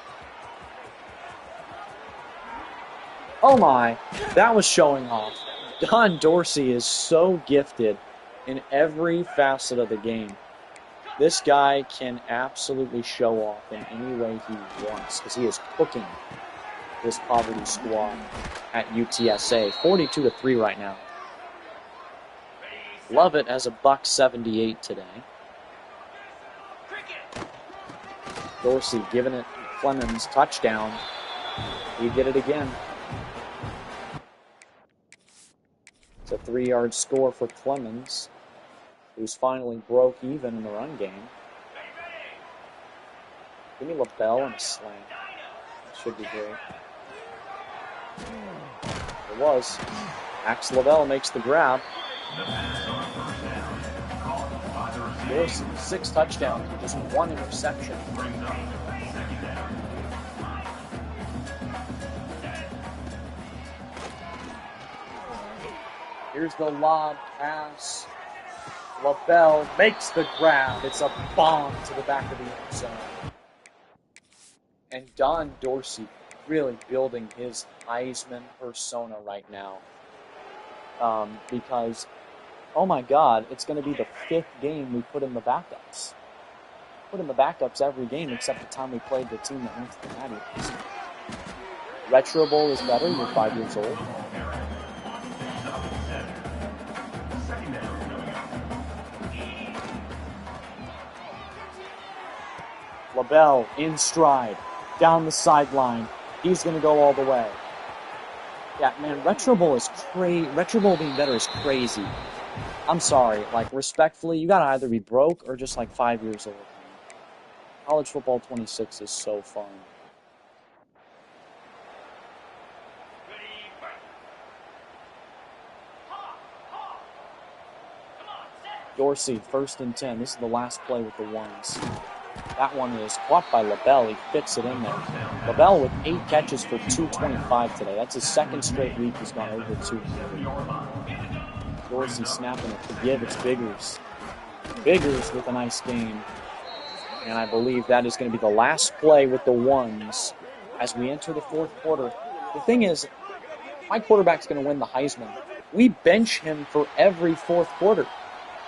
Oh my, that was showing off. Don Dorsey is so gifted in every facet of the game. This guy can absolutely show off in any way he wants because he is cooking this poverty squad at UTSA. 42-3 right now. Lovett has a $178 today. Dorsey giving it Clemens, touchdown. He did it again. It's a 3-yard score for Clemens, who's finally broke even in the run game. Give me LaBelle and a slam. That should be great. It was. Max LaBelle makes the grab. Dorsey, 6 touchdowns, just 1 interception. Here's the lob pass. LaBelle makes the grab. It's a bomb to the back of the end zone. And Don Dorsey really building his Heisman persona right now. Because, oh my God, it's going to be the 5th game we put in the backups. Put in the backups every game except the time we played the team that went to the Natty. Retro Bowl is better. You're 5 years old. LaBelle in stride, down the sideline. He's going to go all the way. Yeah, man, Retro Bowl is Retro Bowl being better is crazy. I'm sorry, like, respectfully, you gotta either be broke or just, like, 5 years old. College Football 26 is so fun. Dorsey, 1st and 10. This is the last play with the ones. That one is caught by LaBelle. He fits it in there. LaBelle with 8 catches for 225 today. That's his 2nd straight week he's gone over 200. Dorsey snapping it to give. It's Biggers. Biggers with a nice game. And I believe that is going to be the last play with the ones as we enter the 4th quarter. The thing is, my quarterback's going to win the Heisman. We bench him for every 4th quarter.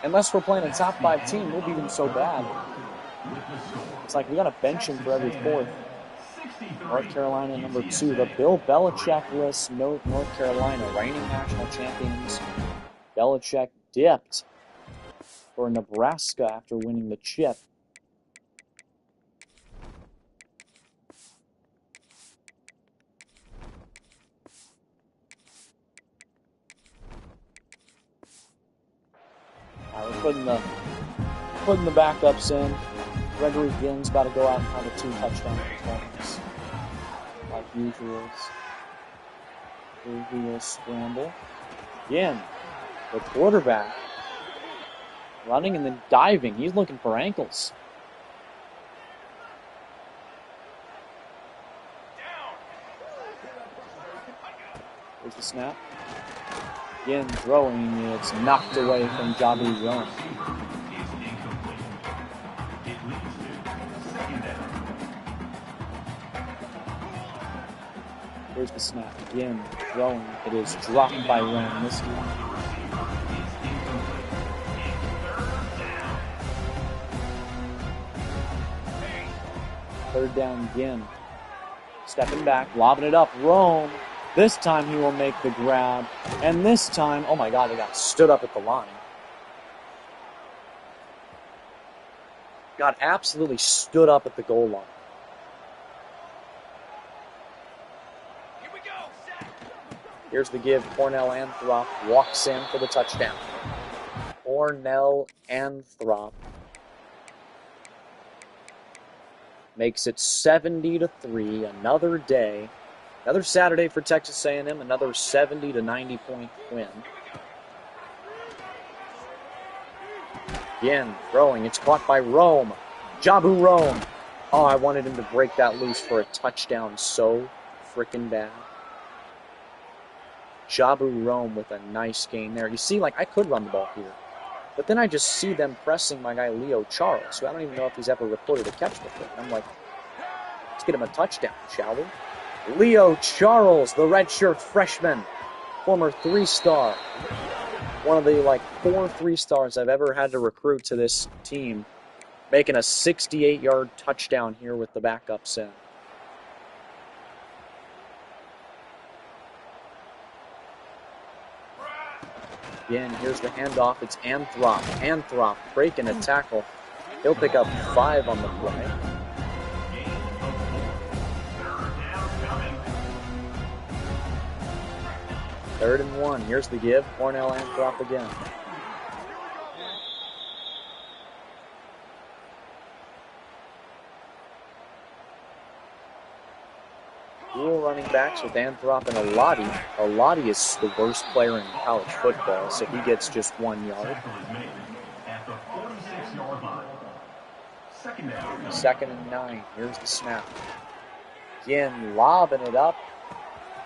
Unless we're playing a top 5 team, we'll beat him so bad. It's like we got to bench him for every 4th. North Carolina number 2, the Bill Belichick-less North Carolina, reigning national champions. Belichick dipped for Nebraska after winning the chip. We're putting the backups in. Gregory Ginn's got to go out and have a 2-touchdown performance, like usual. Here he will scramble. Ginn, the quarterback, running and then diving. He's looking for ankles. Here's the snap. Ginn throwing, it's knocked away from Jabu Rome. Here's the snap. Ginn throwing, it is dropped by Rome this time. Third down, Ginn. Stepping back, lobbing it up. Rome. This time he will make the grab. And this time, oh my God, they got stood up at the line. Got absolutely stood up at the goal line. Here we go. Here's the give. Cornell Anthrop walks in for the touchdown. Cornell Anthrop makes it 70-3. Another day. Another Saturday for Texas A&M, another 70-90 point win. Again, throwing. It's caught by Rome. Jabu Rome. Oh, I wanted him to break that loose for a touchdown so freaking bad. Jabu Rome with a nice gain there. You see, like, I could run the ball here. But then I just see them pressing my guy Leo Charles, who I don't even know if he's ever recorded a catch before. And I'm like, let's get him a touchdown, shall we? Leo Charles, the redshirt freshman, former 3-star. One of the, 4 3-stars I've ever had to recruit to this team, making a 68-yard touchdown here with the backups in. Again, here's the handoff. It's Anthrop. Anthrop breaking a tackle. He'll pick up 5 on the play. Third and 1. Here's the give. Cornell Anthrop again. Dual running backs with Anthrop and Alati. Alati is the worst player in college football, so he gets just 1 yard. Second and 9. Here's the snap. Again, lobbing it up.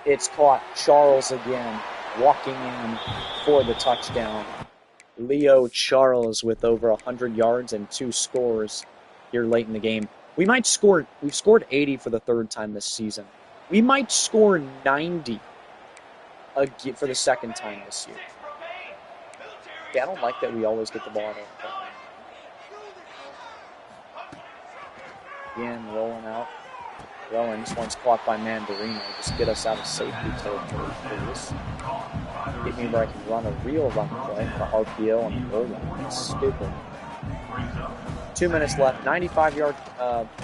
It's caught. Charles again, walking in for the touchdown. Leo Charles with over 100 yards and 2 scores here late in the game. We've scored 80 for the 3rd time this season. We might score 90 for the 2nd time this year. Yeah, I don't like that we always get the ball out. Again, rolling out. Throwing. This one's caught by Mandarino. Just get us out of safety territory, please. Get me where I can run a real run play, the RPO on the goal line. It's stupid. 2 minutes left. 95-yard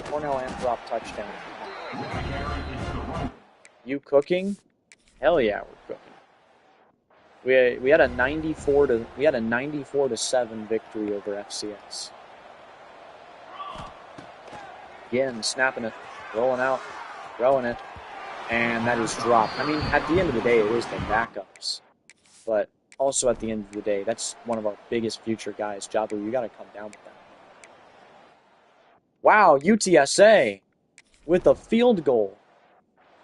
Cornell Anthrop touchdown. You cooking? Hell yeah, we're cooking. We had a 94 to 7 victory over FCS. Again, snapping it, rolling out, throwing it, and that is dropped. I mean, at the end of the day, it is the backups, but also at the end of the day, that's one of our biggest future guys. Jabu, you got to come down with that. Wow, UTSA with a field goal.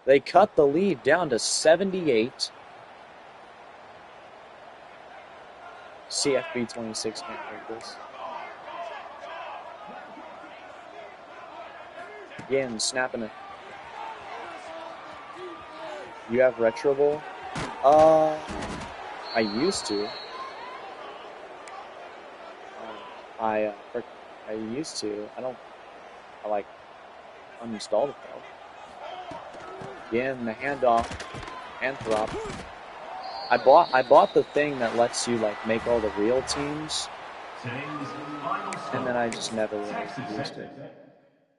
They cut the lead down to 78. CFB 26 can't make this. Again, snapping it. You have Retro Bowl? I used to. I used to. I like uninstalled it though. Again, the handoff, Anthrop. I bought the thing that lets you like make all the real teams, and then I just never really used it.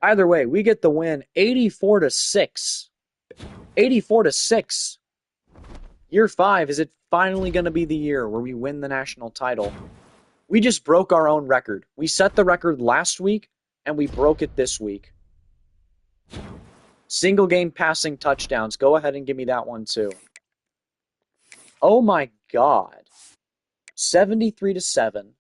Either way, we get the win, 84 to 6. 84 to 6. Year 5, is it finally going to be the year where we win the national title? We just broke our own record. We set the record last week, and we broke it this week. Single game passing touchdowns. Go ahead and give me that one too. Oh my God. 73 to 7,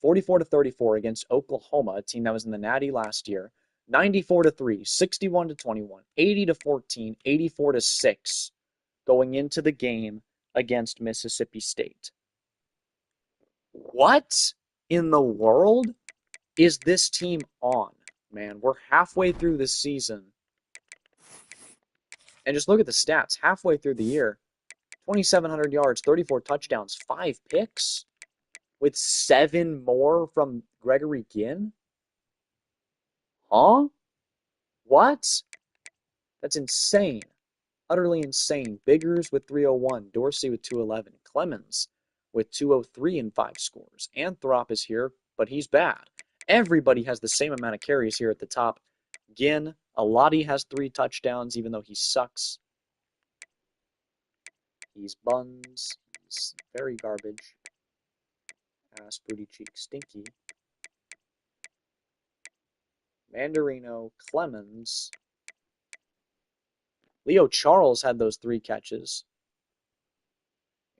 44 to 34 against Oklahoma, a team that was in the Natty last year. 94 to 3, 61 to 21, 80 to 14, 84 to 6 going into the game against Mississippi State. What in the world is this team on, man? We're halfway through this season. And just look at the stats. Halfway through the year, 2,700 yards, 34 touchdowns, 5 picks, with 7 more from Gregory Ginn? Huh? What? That's insane. Utterly insane. Biggers with 301, Dorsey with 211, Clemens with 203 and 5 scores. Anthrop is here, but he's bad. Everybody has the same amount of carries here at the top. Ginn, Alati has 3 touchdowns, even though he sucks. He's buns. He's very garbage. Ass, booty cheek, stinky. Mandarino, Clemens. Leo Charles had those 3 catches.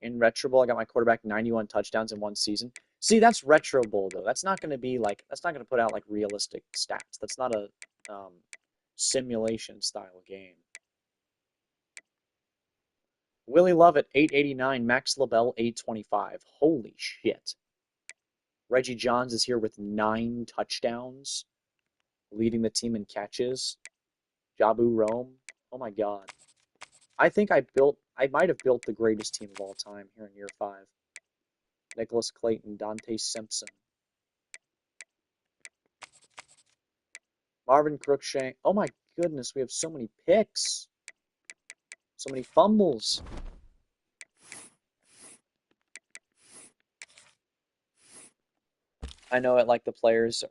In Retro Bowl, I got my quarterback 91 touchdowns in one season. See, that's Retro Bowl, though. That's not going to be like, that's not going to put out like realistic stats. That's not a simulation style game. Willie Lovett, 889. Max LaBelle, 825. Holy shit. Reggie Johns is here with 9 touchdowns, leading the team in catches. Jabu Rome. Oh my God. I think I might have built the greatest team of all time here in year 5. Nicholas Clayton, Dante Simpson. Marvin Crookshank. Oh my goodness, we have so many picks. So many fumbles. I know it like the players.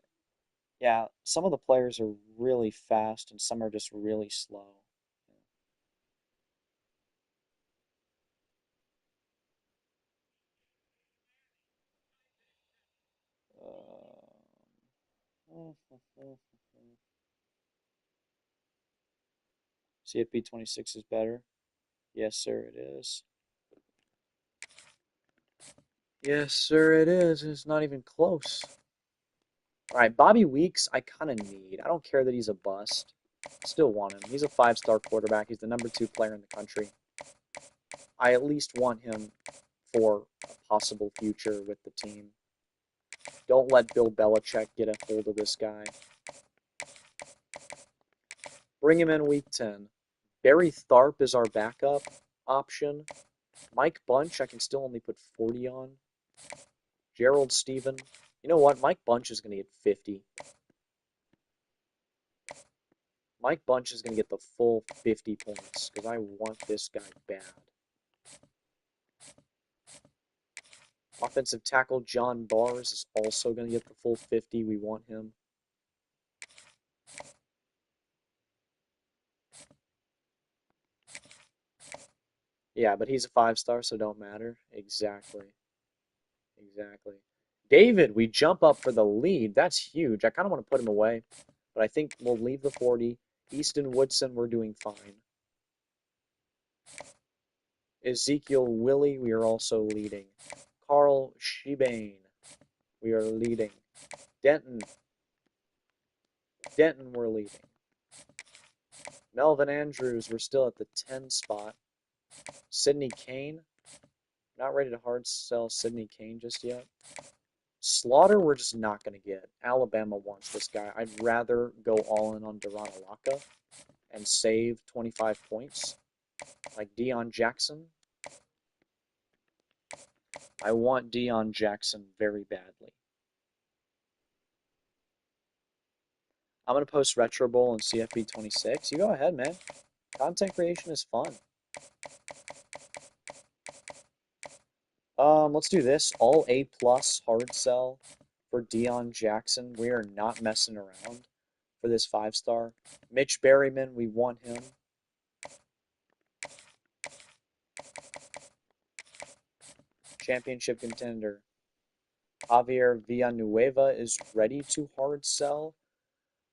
Yeah, some of the players are really fast and some are just really slow. CFB 26 is better. Yes, sir, it is. Yes, sir, it is. It's not even close. All right, Bobby Weeks, I kind of need. I don't care that he's a bust. Still want him. He's a 5-star quarterback. He's the number 2 player in the country. I at least want him for a possible future with the team. Don't let Bill Belichick get a hold of this guy. Bring him in week 10. Barry Tharp is our backup option. Mike Bunch, I can still only put 40 on. Gerald Stephen. You know what? Mike Bunch is going to get 50. Mike Bunch is going to get the full 50 points because I want this guy bad. Offensive tackle John Bars is also going to get the full 50. We want him. Yeah, but he's a 5-star, so don't matter. Exactly. Exactly. David, we jump up for the lead. That's huge. I kind of want to put him away, but I think we'll leave the 40. Easton Woodson, we're doing fine. Ezekiel Willie, we are also leading. Carl Shebane, we are leading. Denton, we're leading. Melvin Andrews, we're still at the 10 spot. Sidney Kane, not ready to hard sell Sidney Kane just yet. Slaughter, we're just not going to get. Alabama wants this guy. I'd rather go all in on Duran Alaka and save 25 points, like Deion Jackson. I want Deion Jackson very badly. I'm going to post Retro Bowl and CFB 26. You go ahead, man. Content creation is fun. Let's do this. All A+ hard sell for Deion Jackson. We are not messing around for this 5-star. Mitch Berryman, we want him. Championship contender. Javier Villanueva is ready to hard sell.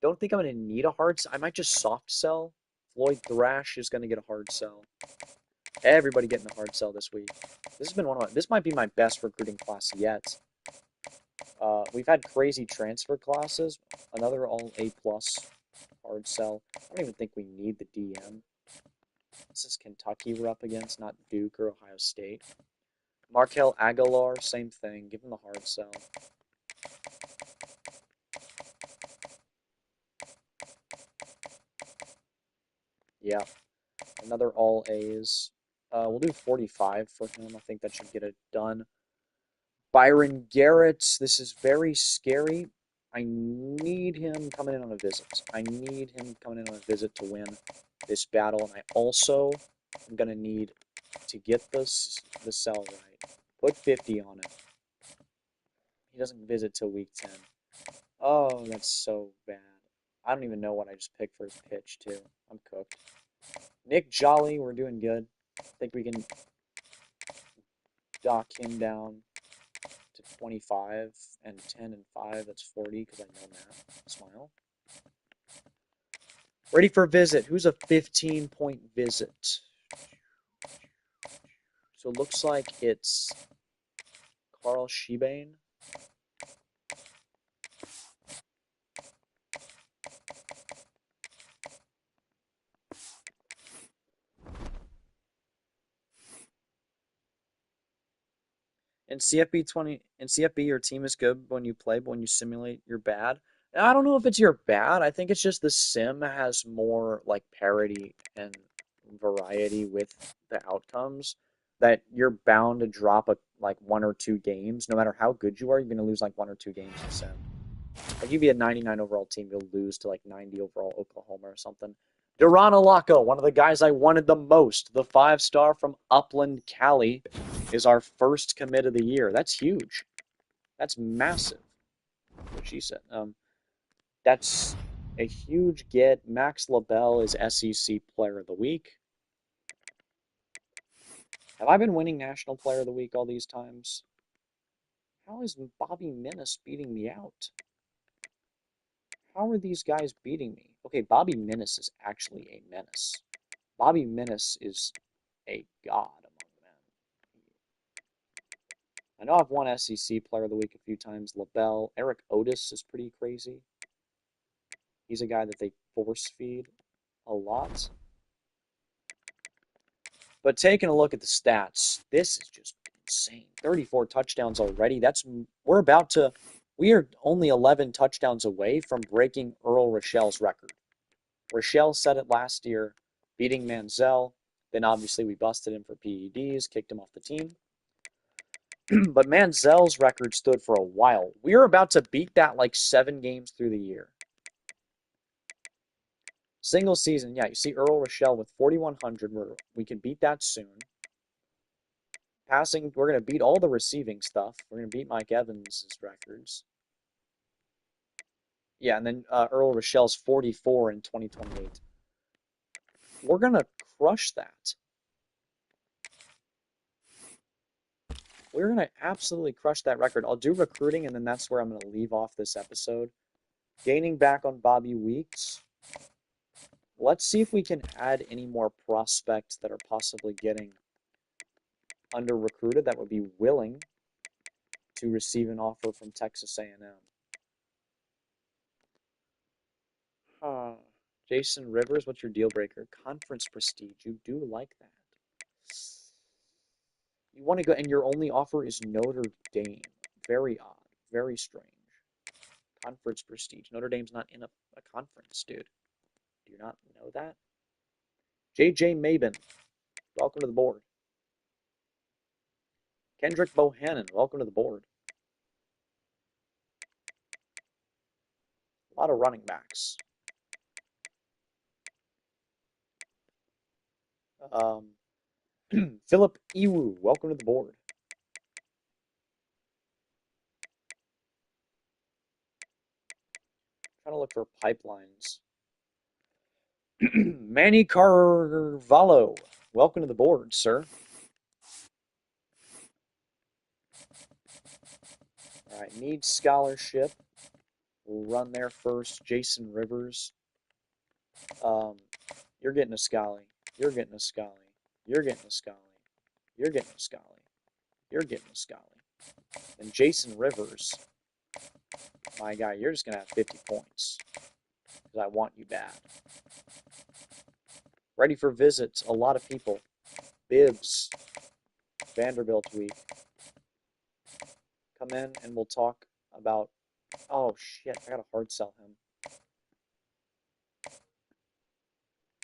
Don't think I'm going to need a hard sell. I might just soft sell. Floyd Thrash is going to get a hard sell. Everybody getting a hard sell this week. This has been this might be my best recruiting class yet. We've had crazy transfer classes. Another all A+ hard sell. I don't even think we need the DM. This is Kentucky we're up against, not Duke or Ohio State. Markel Aguilar, same thing. Give him the hard sell. Yeah, another all A's. We'll do 45 for him. I think that should get it done. Byron Garrett, this is very scary. I need him coming in on a visit. I need him coming in on a visit to win this battle, and I also am going to need to get the sell right. Put 50 on it. He doesn't visit till week 10. Oh, that's so bad. I don't even know what I just picked for his pitch, too. I'm cooked. Nick Jolly, we're doing good. I think we can dock him down to 25 and 10 and 5. That's 40 because I know math. Smile. Ready for visit. Who's a 15-point visit? So it looks like it's Carl Shebane. In CFB, your team is good when you play, but when you simulate, you're bad. And I don't know if it's you're bad. I think it's just the sim has more like parity and variety with the outcomes that you're bound to drop like 1 or 2 games. No matter how good you are, you're gonna lose like 1 or 2 games in sim. Like you'd be a 99 overall team, you'll lose to like 90 overall Oklahoma or something. Duran Alaka, one of the guys I wanted the most, the 5-star from Upland, Cali, is our first commit of the year. That's huge. That's massive. What she said. That's a huge get. Max LaBelle is SEC Player of the Week. Have I been winning National Player of the Week all these times? How is Bobby Minnis beating me out? How are these guys beating me? Okay, Bobby Minnis is actually a menace. Bobby Minnis is a god among men. I know I've won SEC Player of the Week a few times. LaBelle. Eric Otis is pretty crazy. He's a guy that they force feed a lot. But taking a look at the stats, this is just insane. 34 touchdowns already. We are only 11 touchdowns away from breaking Earl Rochelle's record. Rochelle set it last year, beating Manziel. Then obviously we busted him for PEDs, kicked him off the team. But Manziel's record stood for a while. We're about to beat that like 7 games through the year. Single season, yeah, you see Earl Rochelle with 4,100. We can beat that soon. Passing, we're going to beat all the receiving stuff. We're going to beat Mike Evans' records. Yeah, and then Earl Rochelle's 44 in 2028. We're going to crush that. We're going to absolutely crush that record. I'll do recruiting, and then that's where I'm going to leave off this episode. Gaining back on Bobby Weeks. Let's see if we can add any more prospects that are possibly getting under-recruited that would be willing to receive an offer from Texas A&M. Jason Rivers, what's your deal breaker? Conference prestige. You do like that. You want to go, and your only offer is Notre Dame. Very odd. Very strange. Conference prestige. Notre Dame's not in a conference, dude. Do you not know that? J.J. Mabin, welcome to the board. Kendrick Bohannon, welcome to the board. A lot of running backs. Philip Iwu, welcome to the board. Trying to look for pipelines. Manny Carvalho, welcome to the board, sir. All right, needs scholarship. We'll run there first. Jason Rivers. You're getting a Scully. You're getting a Scully. You're getting a Scully. You're getting a Scully. You're getting a Scully. And Jason Rivers, my guy, you're just going to have 50 points. Because I want you bad. Ready for visits. A lot of people. Bibbs. Vanderbilt week. Come in and we'll talk about... Oh, shit. I got to hard sell him.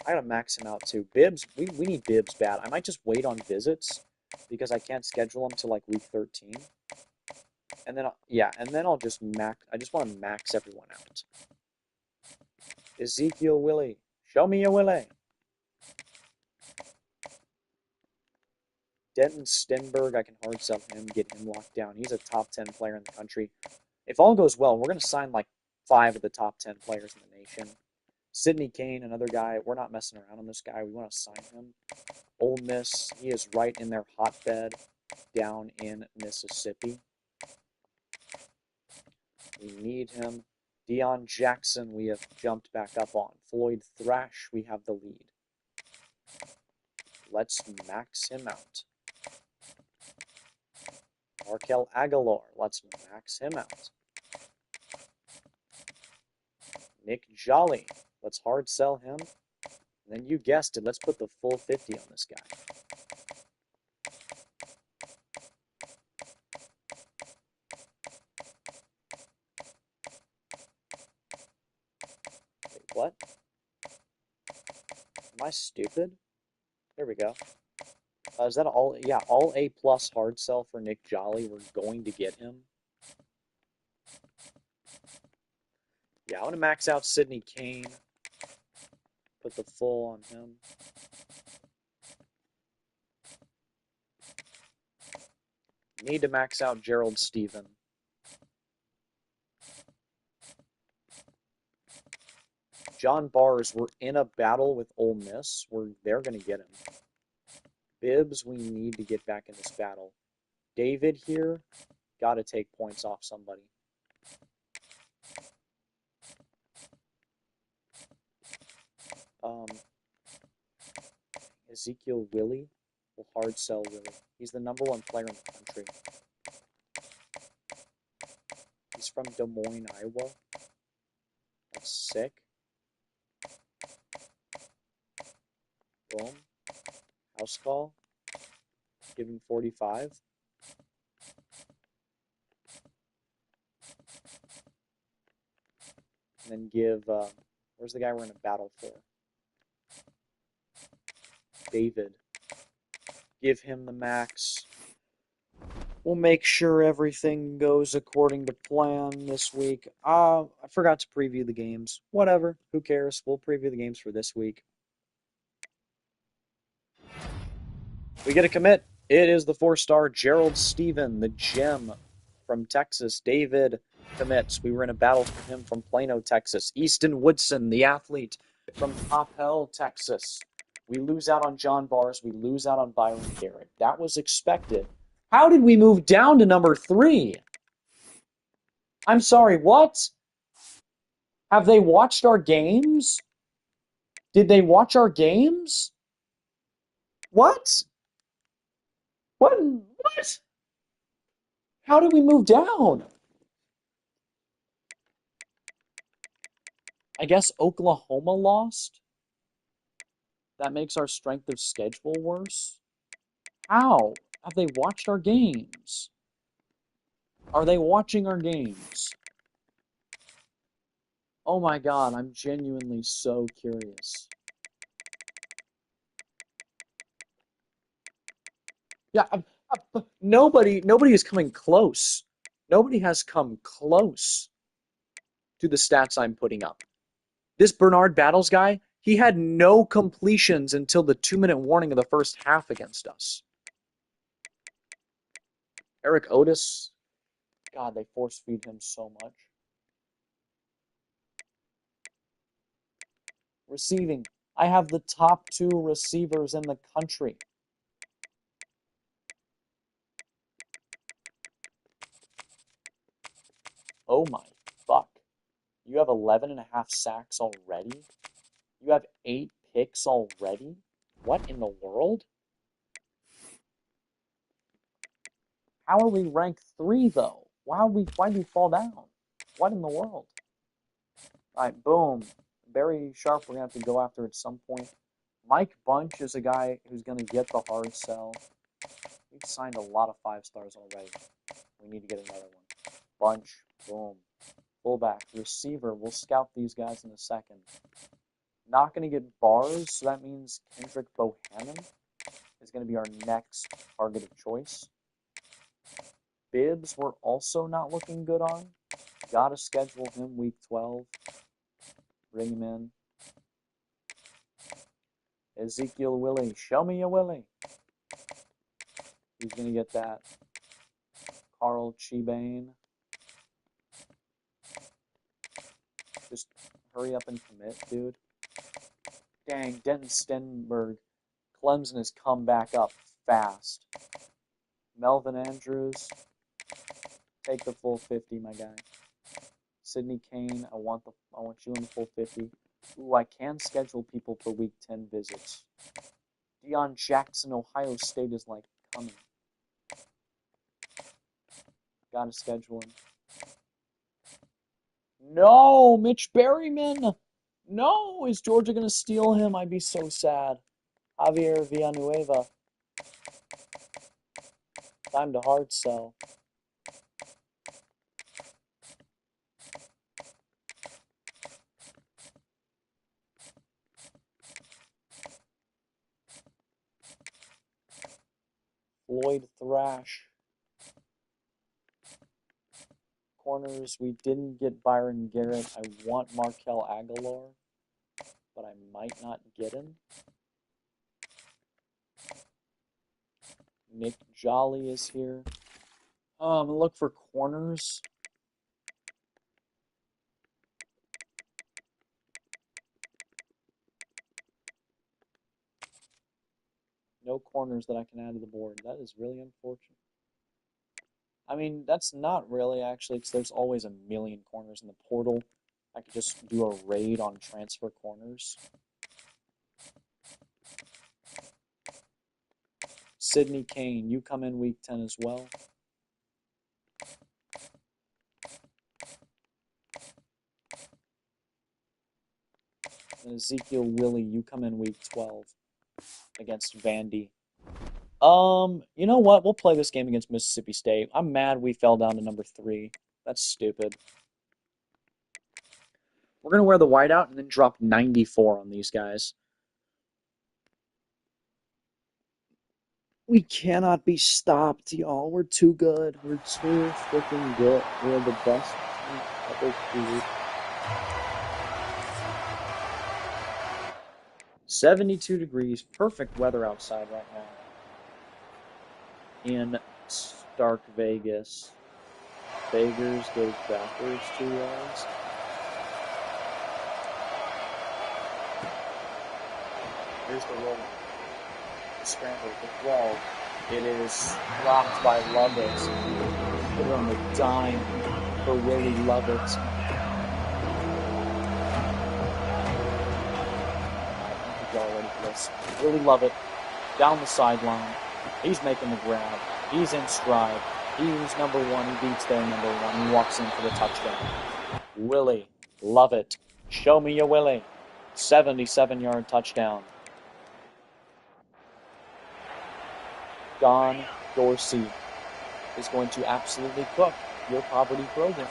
I gotta max him out too. Bibbs, we need Bibbs bad. I might just wait on visits because I can't schedule them till like week 13. And then, I'll just max. I just want to max everyone out. Ezekiel Willie, show me your Willie. Denton Stenberg, I can hard sell him, get him locked down. He's a top 10 player in the country. If all goes well, we're gonna sign like 5 of the top 10 players in the nation. Sidney Kane, another guy. We're not messing around on this guy. We want to sign him. Ole Miss, he is right in their hotbed down in Mississippi. We need him. Deion Jackson, we have jumped back up on. Floyd Thrash, we have the lead. Let's max him out. Markel Aguilar, let's max him out. Nick Jolly. Let's hard sell him. And then you guessed it. Let's put the full 50 on this guy. Wait, what? Am I stupid? There we go. Is that all? Yeah, all A+ hard sell for Nick Jolly. We're going to get him. Yeah, I want to max out Sidney Kane. Put the full on him. Need to max out Gerald Stephen. John Bars, we're in a battle with Ole Miss. They're going to get him. Bibbs, we need to get back in this battle. David here, got to take points off somebody. Ezekiel Willie. We'll hard sell Willie. He's the #1 player in the country. He's from Des Moines, Iowa. That's sick. Boom. House call. Give him 45. And then give, where's the guy we're in a battle for? David. Give him the max. We'll make sure everything goes according to plan this week. I forgot to preview the games. Whatever. Who cares? We'll preview the games for this week. We get a commit. It is the 4-star Gerald Stephen, the gem from Texas. David commits. We were in a battle for him from Plano, Texas. Easton Woodson, the athlete from Coppell, Texas. We lose out on John Bars. We lose out on Byron Garrett. That was expected. How did we move down to number 3? I'm sorry, what? Have they watched our games? Did they watch our games? What? What? How did we move down? I guess Oklahoma lost? That makes our strength of schedule worse? How? Have they watched our games? Are they watching our games? Oh my god, I'm genuinely so curious. Yeah, nobody is coming close. Nobody has come close to the stats I'm putting up. This Bernard Battles guy, he had no completions until the 2-minute warning of the first half against us. Eric Otis, God, they force feed him so much. Receiving, I have the top 2 receivers in the country. Oh my fuck. You have 11.5 sacks already? You have 8 picks already? What in the world? How are we ranked 3 though? Why did we fall down? What in the world? Alright, boom. Barry Sharp we're gonna have to go after at some point. Mike Bunch is a guy who's gonna get the hard sell. We've signed a lot of 5 stars already. We need to get another one. Bunch, boom. Fullback, receiver, we'll scout these guys in a second. Not gonna get bars, so that means Kendrick Bohannon is gonna be our next target of choice. Bibbs we're also not looking good on. Gotta schedule him week 12. Bring him in. Ezekiel Willie. Show me your Willie. He's going to get that. Carl Chibane. Just hurry up and commit, dude. Dang, Denton Stenberg. Clemson has come back up fast. Melvin Andrews. Take the full 50, my guy. Sidney Kane, I want you in the full 50. Ooh, I can schedule people for week 10 visits. Deion Jackson, Ohio State is like coming. Gotta schedule him. No, Mitch Berryman. No, is Georgia gonna steal him? I'd be so sad. Javier Villanueva. Time to hard sell. Floyd Thrash. Corners, we didn't get Byron Garrett. I want Markel Aguilar, but I might not get him. Nick Jolly is here. I'm gonna look for corners. No corners that I can add to the board. That is really unfortunate. I mean, that's not really actually, because there's always a million corners in the portal. I could just do a raid on transfer corners. Sidney Kane, you come in week 10 as well. And Ezekiel Willie, you come in week 12 against Vandy. You know what? We'll play this game against Mississippi State. I'm mad we fell down to number 3. That's stupid. We're going to wear the whiteout and then drop 94 on these guys. We cannot be stopped, y'all. We're too good. We're too freaking good. We're the best team ever created. 72 degrees. Perfect weather outside right now. In Stark Vegas. Bagers goes backwards 2 yards. Here's the roll. The scramble, the 12. It is blocked by Lovett. Put it on the dime for Willie Lovett. I think y'all ready for this. Willie Lovett down the sideline. He's making the grab. He's in stride. He's number one. He beats their number one. He walks in for the touchdown. Willie Lovett. Show me your Willie. 77-yard touchdown. Don Dorsey is going to absolutely cook your poverty program.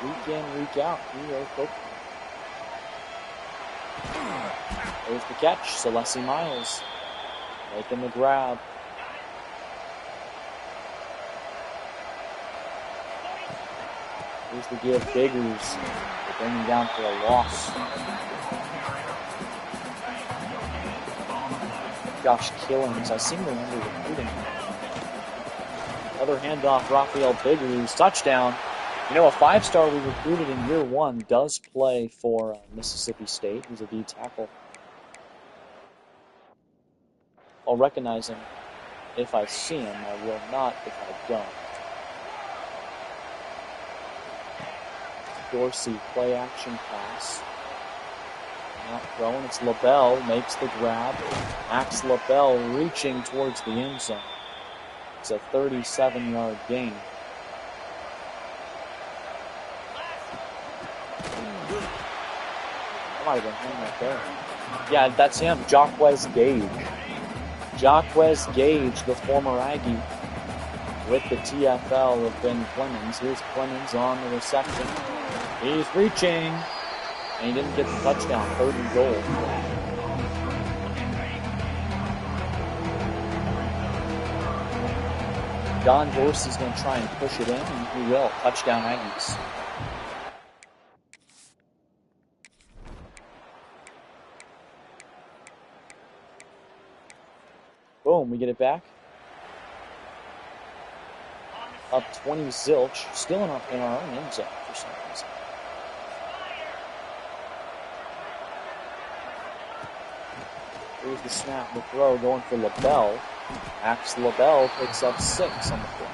Week in, week out, he will cook. There's the catch. Celessi Miles making the grab. Here's the give. Biggers. They're bringing down for a loss. Josh Killings. I seem to remember recruiting him. Another handoff. Raphael Biggers. Touchdown. You know, a 5-star we recruited in year one does play for Mississippi State. He's a D tackle. I'll recognize him if I see him. I will not if I don't. Dorsey, play action pass. Not throwing. It's LaBelle. Makes the grab. Max LaBelle reaching towards the end zone. It's a 37-yard gain. That might have been him right there. Yeah, that's him. Jacquez Gage. Jacquez Gage, the former Aggie, with the TFL of Ben Clemens. Here's Clemens on the reception. He's reaching, and he didn't get the touchdown. 3rd and goal. Don Dorsey's going to try and push it in, and he will. Touchdown Aggies. Boom, we get it back. Up 20 zilch, still in our own end zone for some reason. Here's the snap, the throw going for LaBelle. Max LaBelle picks up 6 on the play.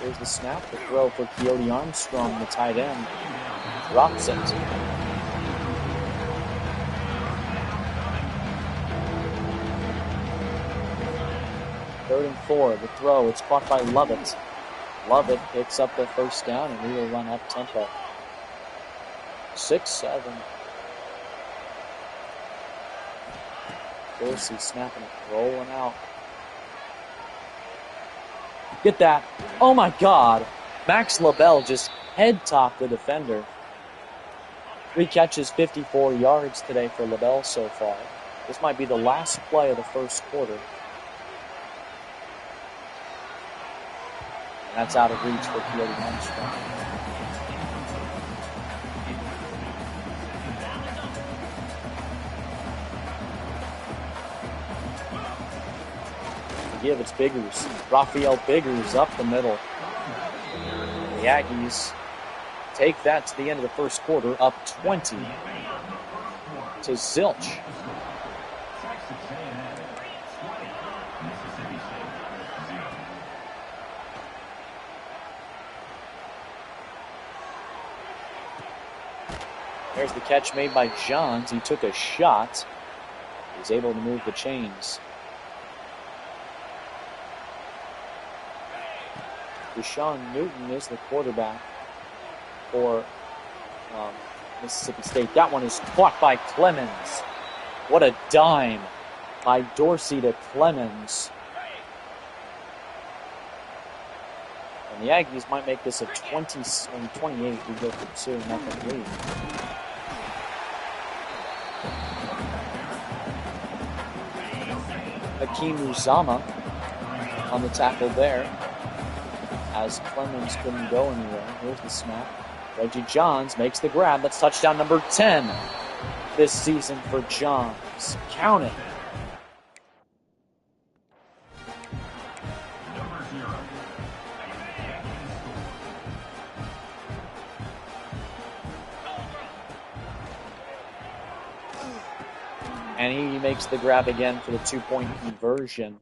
Here's the snap, the throw for Coyote Armstrong, the tight end. Drops it. Third and 4, the throw, it's caught by Lovett. Lovett picks up the first down, and we will run up tempo. 6-7. Dorsey snapping it, rolling out. Get that. Oh my God. Max LaBelle just head-topped the defender. 3 catches, 54 yards today for LaBelle so far. This might be the last play of the first quarter. And that's out of reach for Coyote Armstrong. Give, it's Biggers. Raphael Biggers up the middle. The Aggies take that to the end of the first quarter, up 20 to zilch. There's the catch made by Johns. He took a shot. He's able to move the chains. Deshaun Newton is the quarterback for Mississippi State. That one is caught by Clemens. What a dime by Dorsey to Clemens. And the Aggies might make this a 28. We go for 2-0 lead. Hakeem Uzama on the tackle there, as Clemens couldn't go anywhere. Here's the snap. Reggie Johns makes the grab. That's touchdown number 10 this season for Johns. Count it. And he makes the grab again for the 2-point conversion,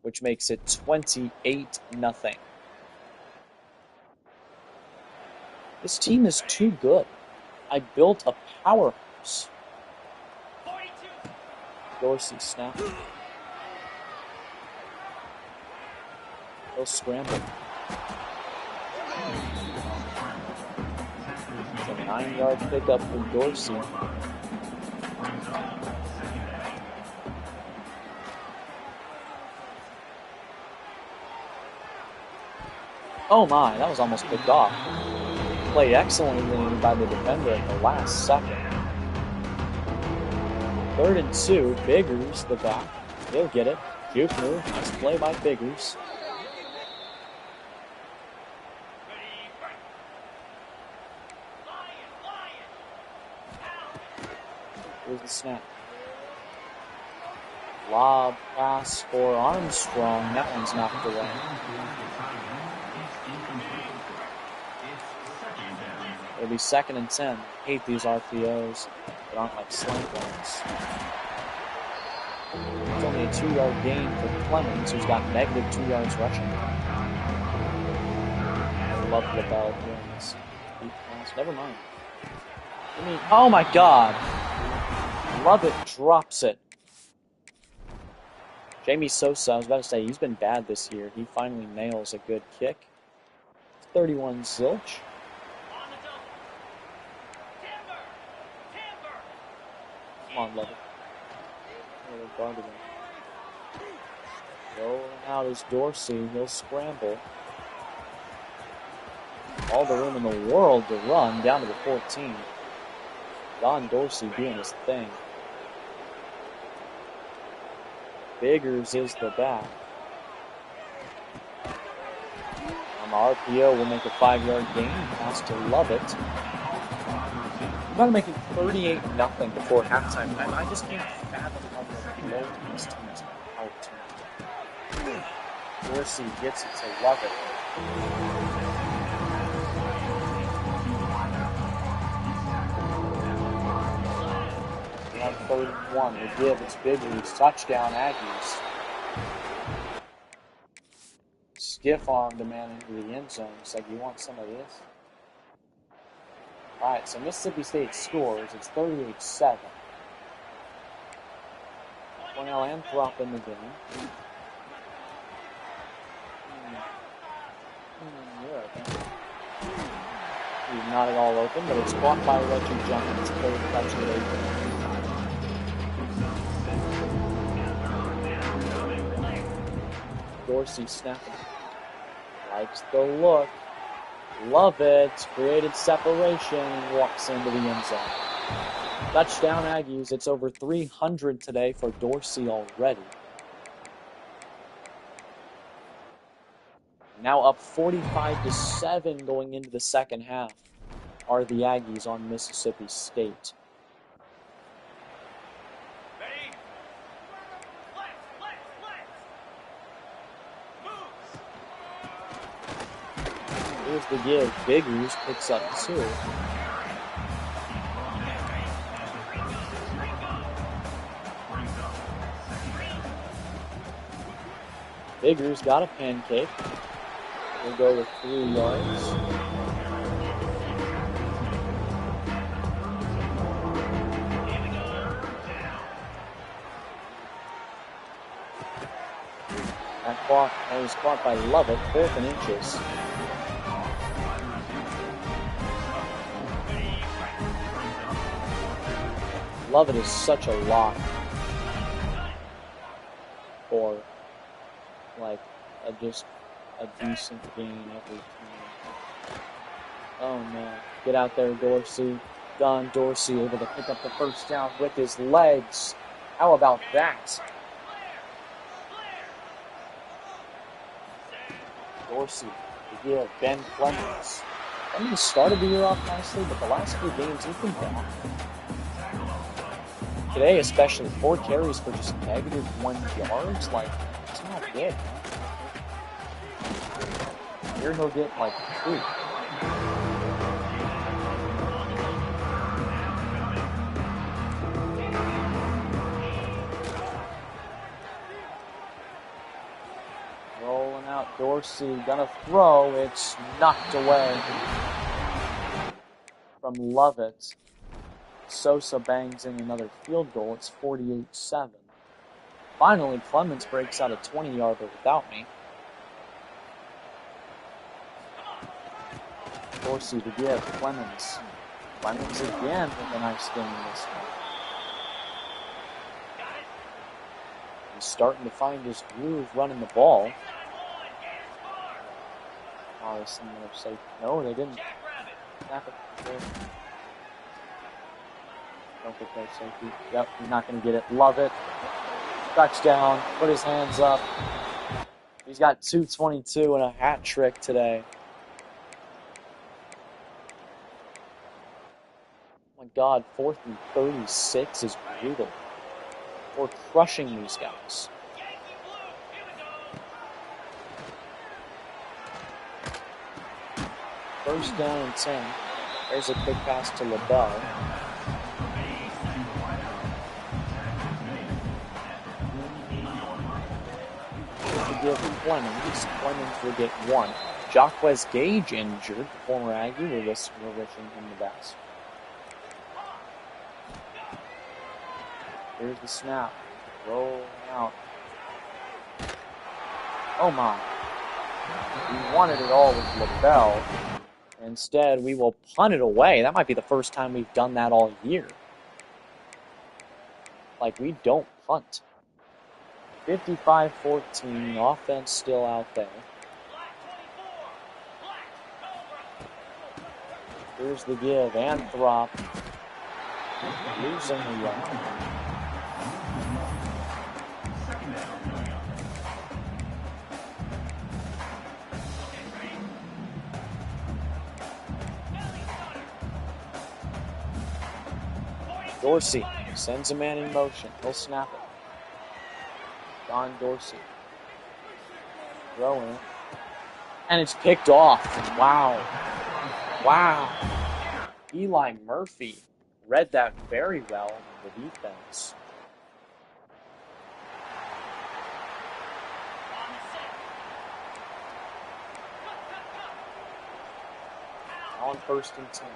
which makes it 28-0. This team is too good. I built a powerhouse. Dorsey snap. He'll scramble. It's a 9-yard pickup for Dorsey. Oh my, that was almost picked off. Played excellently by the defender at the last second. 3rd and 2, Biggers, the back. He'll get it. Juke move. Nice play by Biggers. Here's the snap. Lob pass for Armstrong. That one's knocked away. It'll be 2nd and 10. Hate these RPOs that aren't like slant ones. It's only a 2-yard gain for Clemens, who's got negative 2 yards rushing. I love LaBelle doing this. Deep pass. Never mind. Oh my god! Lovett drops it. Jamie Sosa, I was about to say, he's been bad this year. He finally nails a good kick. 31 zilch. Come on, Lovett. Going out is Dorsey. He'll scramble. All the room in the world to run down to the 14. Don Dorsey doing his thing. Biggers is the back. On the RPO, we'll make a 5-yard gain. Pass to Lovett. We're about to make it 38-0 before halftime. I just can't fathom how low this team is out. Dorsey gets it to Lovett. We have 31. The give, it's Biggers. Touchdown, Aggies. Stiff arm the man into the end zone. It's like, you want some of this? Alright, so Mississippi State scores. It's 38-7. Cornell Anthrop in the game. He's not at all open, but it's caught by Reggie Jones. Third touch of the Dorsey snapping. Likes the look. Love it. Created separation and walks into the end zone. Touchdown Aggies. It's over 300 today for Dorsey already. Now up 45-7 going into the second half are the Aggies on Mississippi State. Here's the give. Biggers picks up 2. Biggers got a pancake. We'll go with 3 yards. That was caught by Lovett, 4th and inches. Lovett is such a lock for like just a decent gain every time. Oh no. Get out there, Dorsey. Don Dorsey able to pick up the first down with his legs. How about that? Dorsey to give Ben Clemens. Clemens started the year off nicely, but the last 3 games he's been bad. Today, especially, 4 carries for just negative 1 yards. Like, it's not good. Here he'll get like 3. Rolling out Dorsey, gonna throw. It's knocked away from Lovett. Sosa bangs in another field goal. It's 48-7. Finally, Clemens breaks out a 20-yarder without me. Dorsey to give. Clemens. Clemens again with a nice game this one. He's starting to find his groove running the ball. Oh, someone will say, no, they didn't snap it. Don't think they're safety. Yep, he's not going to get it. Love it. Touchdown. Put his hands up. He's got 222 and a hat trick today. Oh my God, 4th and 36 is brutal. We're crushing these guys. First down and 10. There's a quick pass to LaBelle. Give Clemens. Clemens will get 1. Jacquez Gage injured. Former Aggie. We're wishing him the best. Here's the snap. Rolling out. Oh my. We wanted it all with LaBelle. Instead, we will punt it away. That might be the first time we've done that all year. Like, we don't punt. 55-14. Offense still out there. Here's the give. Anthrop. Losing the yard. Dorsey sends a man in motion. He'll snap it. John Dorsey. Throwing it. And it's picked off. Wow. Wow. Eli Murphy read that very well in the defense. On 1st and 10.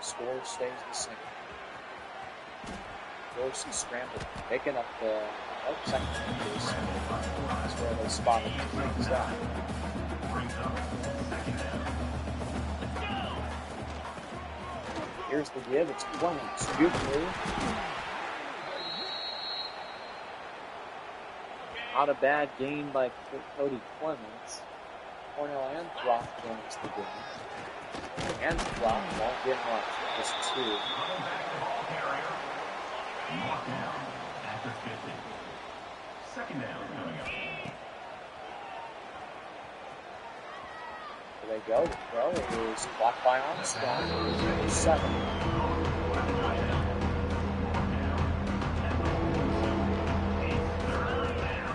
Score stays the same. Dorsey scrambled, picking up the second piece. That's where they spotted things out. Here's the give. It's Clemens. Good move. Not a bad game by Cody Clemens. Cornell Anthrop joins the game. Anthrop won't get much. Just 2. Walk down after 50. Second down coming up. There they go. The throw is blocked by Armstrong. 7.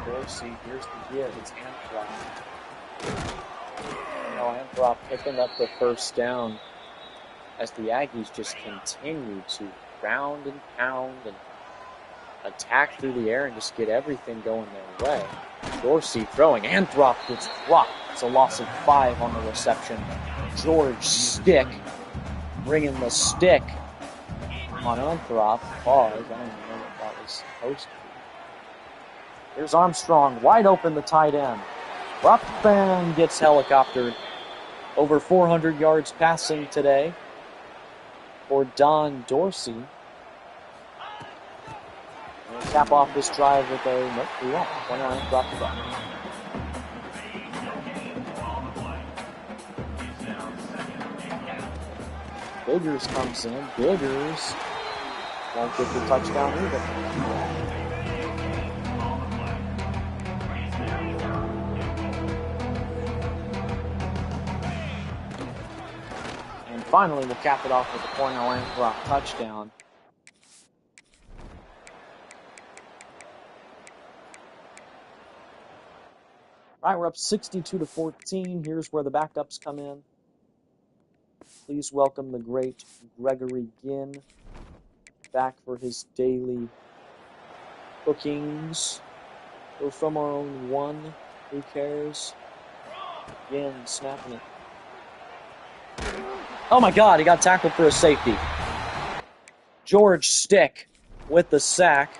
Dorsey, here's the give. It's Anthrop. Anthrop picking up the first down as the Aggies just continue to round and pound and attack through the air and just get everything going their way. Dorsey throwing. Anthrop gets dropped. It's a loss of 5 on the reception. George Stick bringing the stick on Anthrop. Pause. I don't even know what that was supposed to be. Here's Armstrong. Wide open, the tight end. Up and gets helicoptered. Over 400 yards passing today for Don Dorsey. We'll cap off this drive with a, nope, we won't. One line, drop the ball. Biggers comes in. Biggers won't get the touchdown either. And finally, we'll cap it off with a Cornell Anthrop touchdown. All right, we're up 62-14. Here's where the backups come in. Please welcome the great Gregory Ginn back for his daily cookings. We're from our own one. Who cares? Again, snapping it. Oh my God, he got tackled for a safety. George Stick with the sack.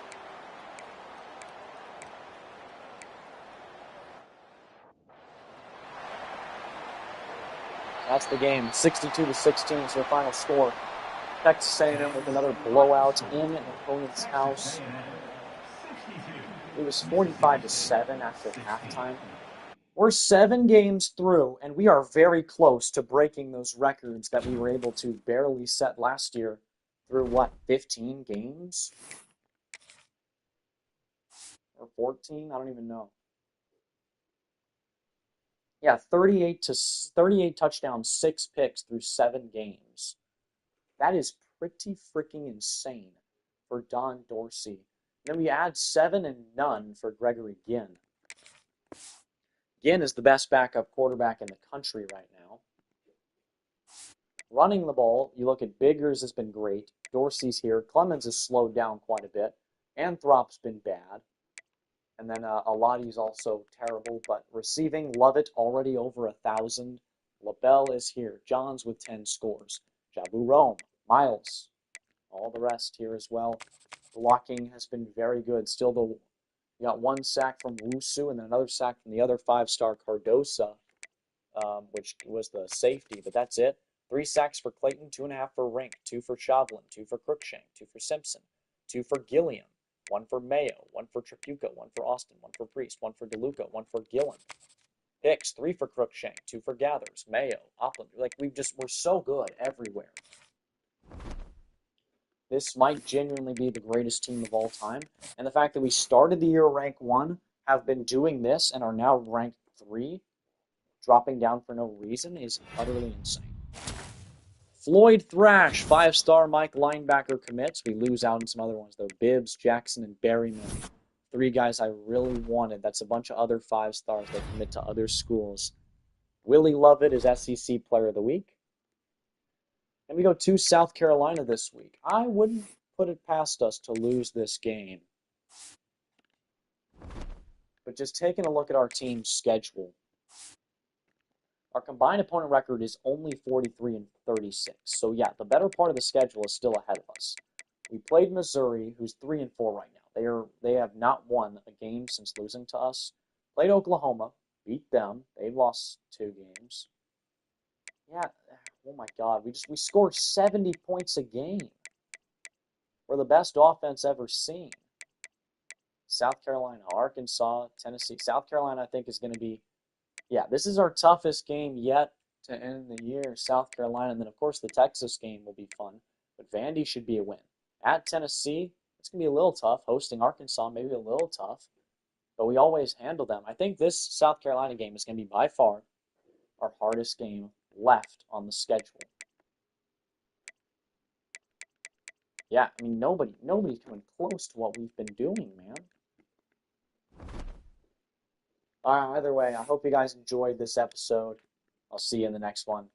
That's the game. 62-16 is their final score. Texas A&M with another blowout in an opponent's house. It was 45-7 after halftime. We're 7 games through, and we are very close to breaking those records that we were able to barely set last year through, what, 15 games? Or 14? I don't even know. Yeah, 38 touchdowns, 6 picks through 7 games. That is pretty freaking insane for Don Dorsey. Then we add 7 and none for Gregory Ginn. Ginn is the best backup quarterback in the country right now. Running the ball, you look at Biggers has been great. Dorsey's here. Clemens has slowed down quite a bit. Anthrop's been bad. And then Aladi's also terrible. But receiving, Lovett already over 1,000. LaBelle is here. Johns with 10 scores. Jabu Rome, Miles, all the rest here as well. Blocking has been very good. Still, you got 1 sack from Wusu and then another sack from the other 5-star Cardosa, which was the safety. But that's it. 3 sacks for Clayton, 2.5 for Rink, 2 for Shovlin, 2 for Cruikshank, 2 for Simpson, 2 for Gilliam, 1 for Mayo, 1 for Tripucka, 1 for Austin, 1 for Priest, 1 for DeLuca, 1 for Gillen. Hicks, 3 for Cruikshank, 2 for Gathers, Mayo, Upland. Like, we're so good everywhere. This might genuinely be the greatest team of all time. And the fact that we started the year ranked 1, have been doing this, and are now ranked 3, dropping down for no reason, is utterly insane. Floyd Thrash, 5-star Mike linebacker commits. We lose out on some other ones, though. Bibbs, Jackson, and Berryman. 3 guys I really wanted. That's a bunch of other 5-stars that commit to other schools. Willie Lovett is SEC Player of the Week. And we go to South Carolina this week. I wouldn't put it past us to lose this game. But just taking a look at our team's schedule, our combined opponent record is only 43-36. So yeah, the better part of the schedule is still ahead of us. We played Missouri, who's 3-4 right now. They have not won a game since losing to us. Played Oklahoma, beat them. They've lost 2 games. Yeah, oh my God, we score 70 points a game. We're the best offense ever seen. South Carolina, Arkansas, Tennessee. South Carolina, I think, is going to be, yeah, this is our toughest game yet to end the year. South Carolina, and then, of course, the Texas game will be fun. But Vandy should be a win. At Tennessee, it's going to be a little tough. Hosting Arkansas, maybe a little tough. But we always handle them. I think this South Carolina game is going to be by far our hardest game left on the schedule. Yeah, I mean, nobody's coming close to what we've been doing, man. Either way, I hope you guys enjoyed this episode. I'll see you in the next one.